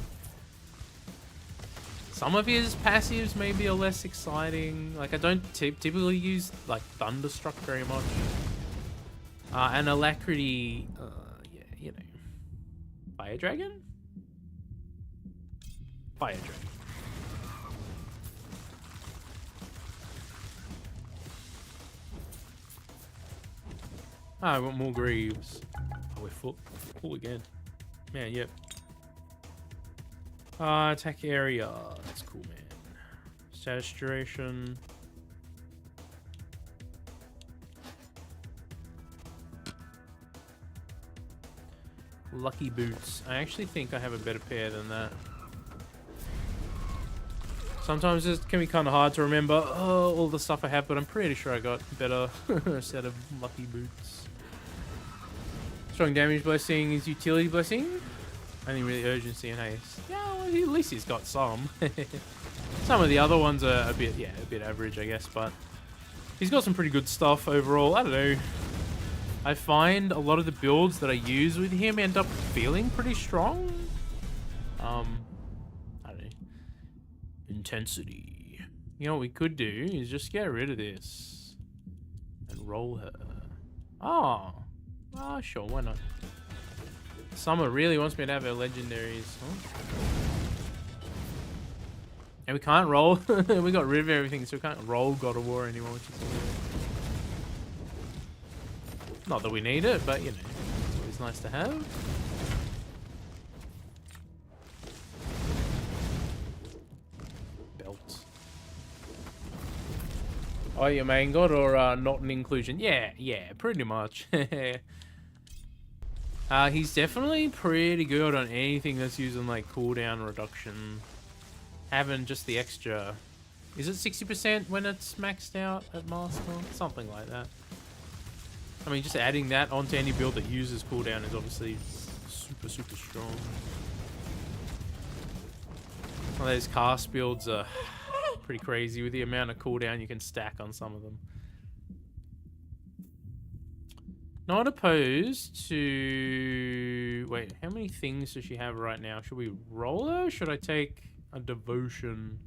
some of his passives maybe are less exciting. Like, I don't typically use like Thunderstruck very much. And Alacrity, yeah, you know, Fire Dragon? Fire Dragon. Ah, I want more Greaves. Oh, we're full again. Man, yep. Attack area. That's cool, man. Status duration. Lucky Boots. I actually think I have a better pair than that. Sometimes it can be kind of hard to remember all the stuff I have, but I'm pretty sure I got a better set of Lucky Boots. Strong damage blessing is utility blessing. Only really urgency and haste. Yeah, well, at least he's got some. Some of the other ones are a bit average, I guess, but he's got some pretty good stuff overall. I don't know. I find a lot of the builds that I use with him end up feeling pretty strong. I don't know. Intensity. You know what we could do is just get rid of this and roll her. Oh, sure, why not? Summer really wants me to have her legendaries. Huh? And we can't roll. We got rid of everything, so we can't roll God of War anymore, which is weird. Not that we need it, but you know, it's always nice to have. Belt. Oh, your main god or not an inclusion? Yeah, pretty much. He's definitely pretty good on anything that's using like cooldown reduction. Having just the extra. Is it 60% when it's maxed out at master? Something like that. I mean, just adding that onto any build that uses cooldown is obviously super strong. Some of those cast builds are pretty crazy with the amount of cooldown you can stack on some of them. Not opposed to... Wait, how many things does she have right now? Should we roll her? Should I take a devotion?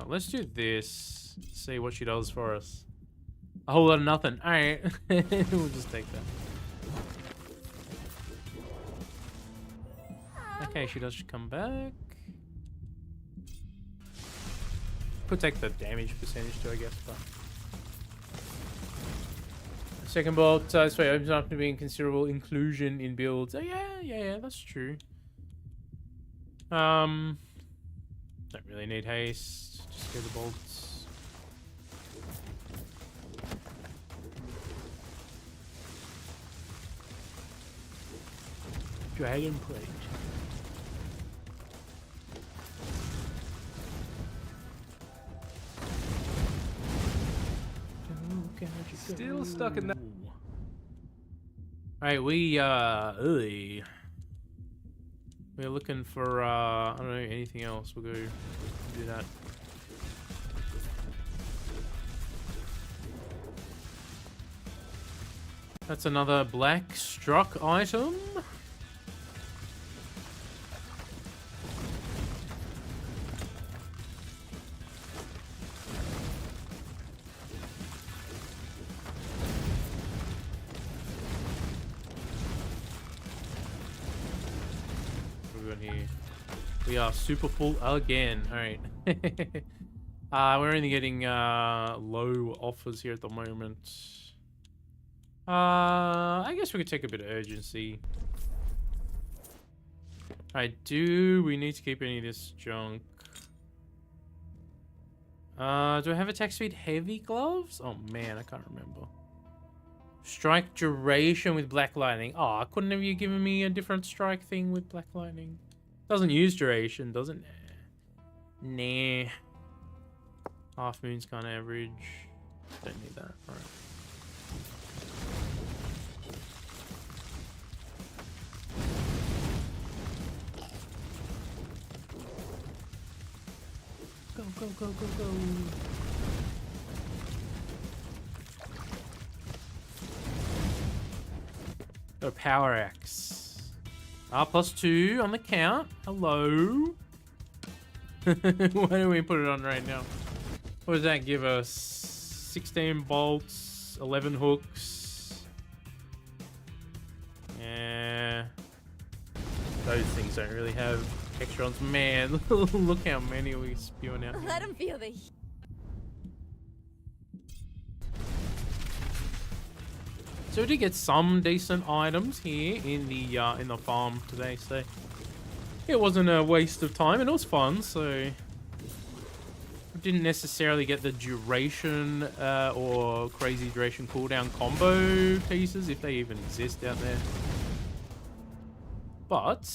Let's do this. See what she does for us. A whole lot of nothing. Alright. We'll just take that. Okay, she does come back. Could take the damage percentage too, I guess, but... Second bolt, this way opens up to being considerable inclusion in builds. Oh, yeah, that's true. Don't really need haste. Just get the bolts. Dragon plate. Still stuck in that. Alright, we're looking for I don't know, anything else. We'll go do that. That's another black struck item. here. We are super full again. All right. We're only getting low offers here at the moment. I guess we could take a bit of urgency. Alright, do we need to keep any of this junk? Do I have attack speed heavy gloves? Oh man, I can't remember. Strike duration with black lightning. Oh, couldn't have you given me a different strike thing with black lightning? Doesn't use duration, does it? Nah. Half moon's kind of average. Don't need that. Alright. Go, go, go, go, go. Got a power axe. +2 on the count. Hello. Why don't we put it on right now? What does that give us? 16 bolts, 11 hooks. Yeah. Those things don't really have extrons. Man, look how many we spewing out. Let him feel the heat. So we did get some decent items here in the farm today, so it wasn't a waste of time and it was fun. So we didn't necessarily get the duration or crazy duration cooldown combo pieces, if they even exist out there. But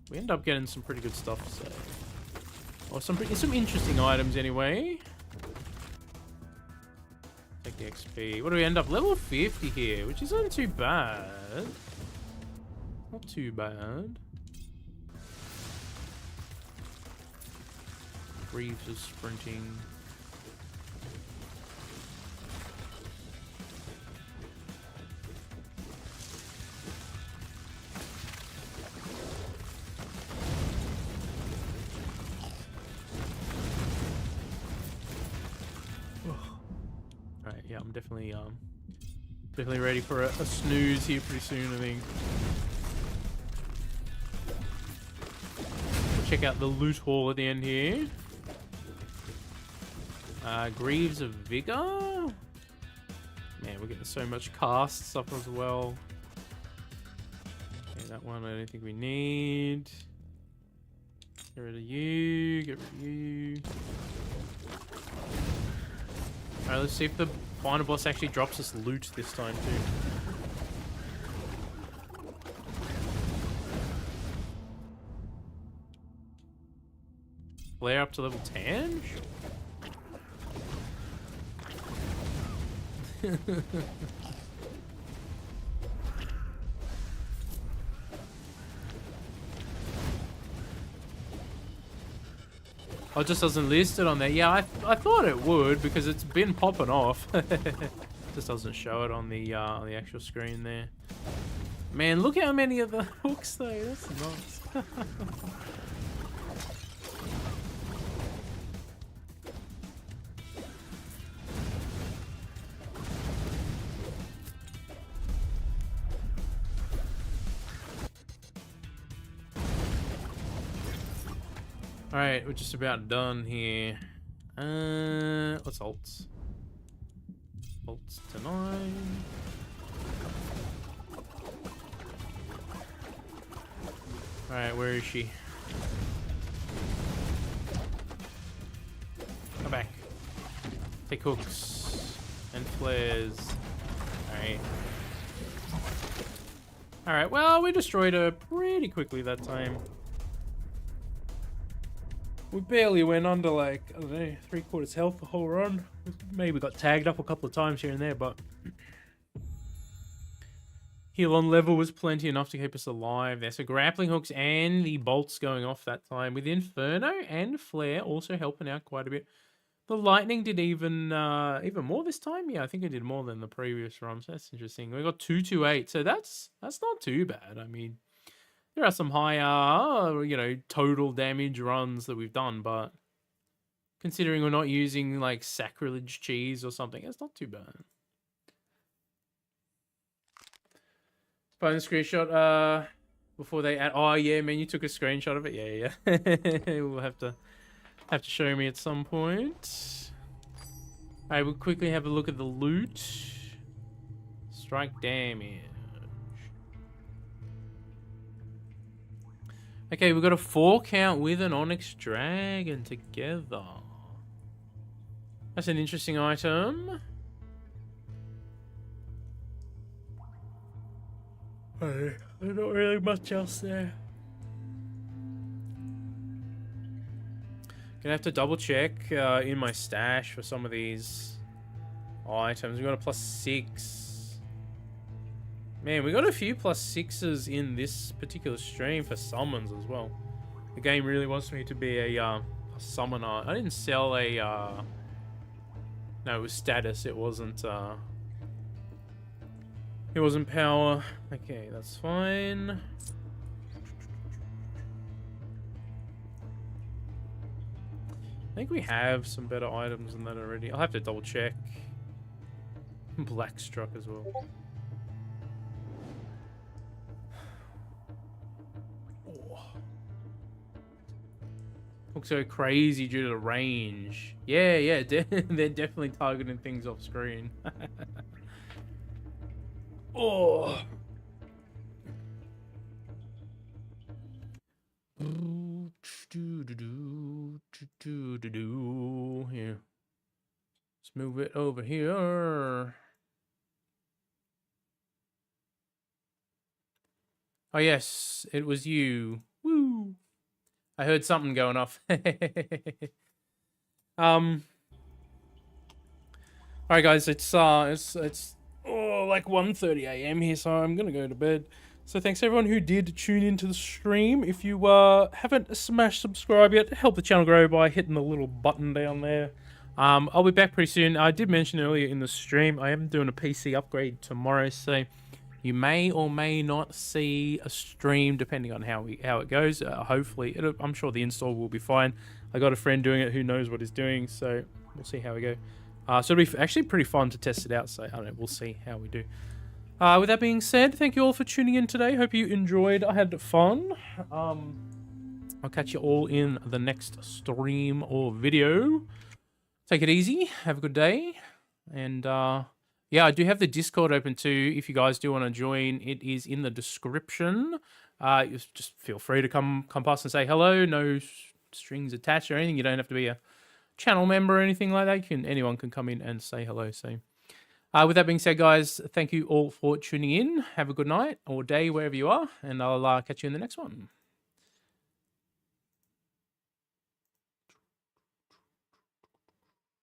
we end up getting some pretty good stuff, so, or some interesting items anyway. Take the XP. What do we end up? Level 50 here, which isn't too bad. Not too bad. Reeves is sprinting. Alright, yeah, I'm definitely ready for a snooze here pretty soon, I think. We'll check out the loot haul at the end here. Greaves of Vigor? Man, we're getting so much cast stuff as well. Okay, that one I don't think we need. Get rid of you, get rid of you. Alright, let's see if the final boss actually drops us loot this time too. Flare up to level 10? Oh, it just doesn't list it on there. Yeah, I thought it would because it's been popping off. Just doesn't show it on the actual screen there. Man, look how many of the hooks though. That's nice. Alright, we're just about done here. What's ults? Ults to 9. Alright, where is she? Come back. Take hooks and flares. Alright. Alright, well, we destroyed her pretty quickly that time. We barely went under, like, I don't know, 3/4 health the whole run. Maybe got tagged up a couple of times here and there, but heal on level was plenty enough to keep us alive. There's the grappling hooks and the bolts going off that time, with Inferno and Flare also helping out quite a bit. The lightning did even more this time. Yeah, I think it did more than the previous run, so that's interesting. We got 228, so that's not too bad. I mean, there are some higher, total damage runs that we've done, but considering we're not using, like, sacrilege cheese or something, it's not too bad. Find the screenshot. before they add. Oh yeah, man, you took a screenshot of it. Yeah, yeah. We'll have to show me at some point. All right, we'll quickly have a look at the loot. Strike damage. Okay, we've got a 4 count with an Onyx Dragon together. That's an interesting item. Hey, there's not really much else there. Gonna have to double check in my stash for some of these items. We got a +6. Man, we got a few +6s in this particular stream for summons as well. The game really wants me to be a summoner. I didn't sell a no, it was status. It wasn't power. Okay, that's fine. I think we have some better items than that already. I'll have to double check. Blackstruck as well. Oh. Looks so crazy due to the range. Yeah, yeah, they're definitely targeting things off screen. Oh. Here. Let's move it over here. Oh yes, it was you. Woo! I heard something going off. All right, guys. It's like 1:30 a.m. here, so I'm gonna go to bed. So thanks everyone who did tune into the stream. If you haven't smashed subscribe yet, help the channel grow by hitting the little button down there. I'll be back pretty soon. I did mention earlier in the stream I am doing a PC upgrade tomorrow, so you may or may not see a stream depending on how it goes. Hopefully, I'm sure the install will be fine. I got a friend doing it who knows what he's doing, so we'll see how we go. So it'll be actually pretty fun to test it out. So I don't know, we'll see how we do. With that being said, thank you all for tuning in today. Hope you enjoyed. I had fun. I'll catch you all in the next stream or video. Take it easy. Have a good day. And yeah, I do have the Discord open too. If you guys do want to join, it is in the description. Just feel free to come past and say hello. No strings attached or anything. You don't have to be a channel member or anything like that. Anyone can come in and say hello. So with that being said, guys, thank you all for tuning in. Have a good night or day wherever you are, and I'll catch you in the next one.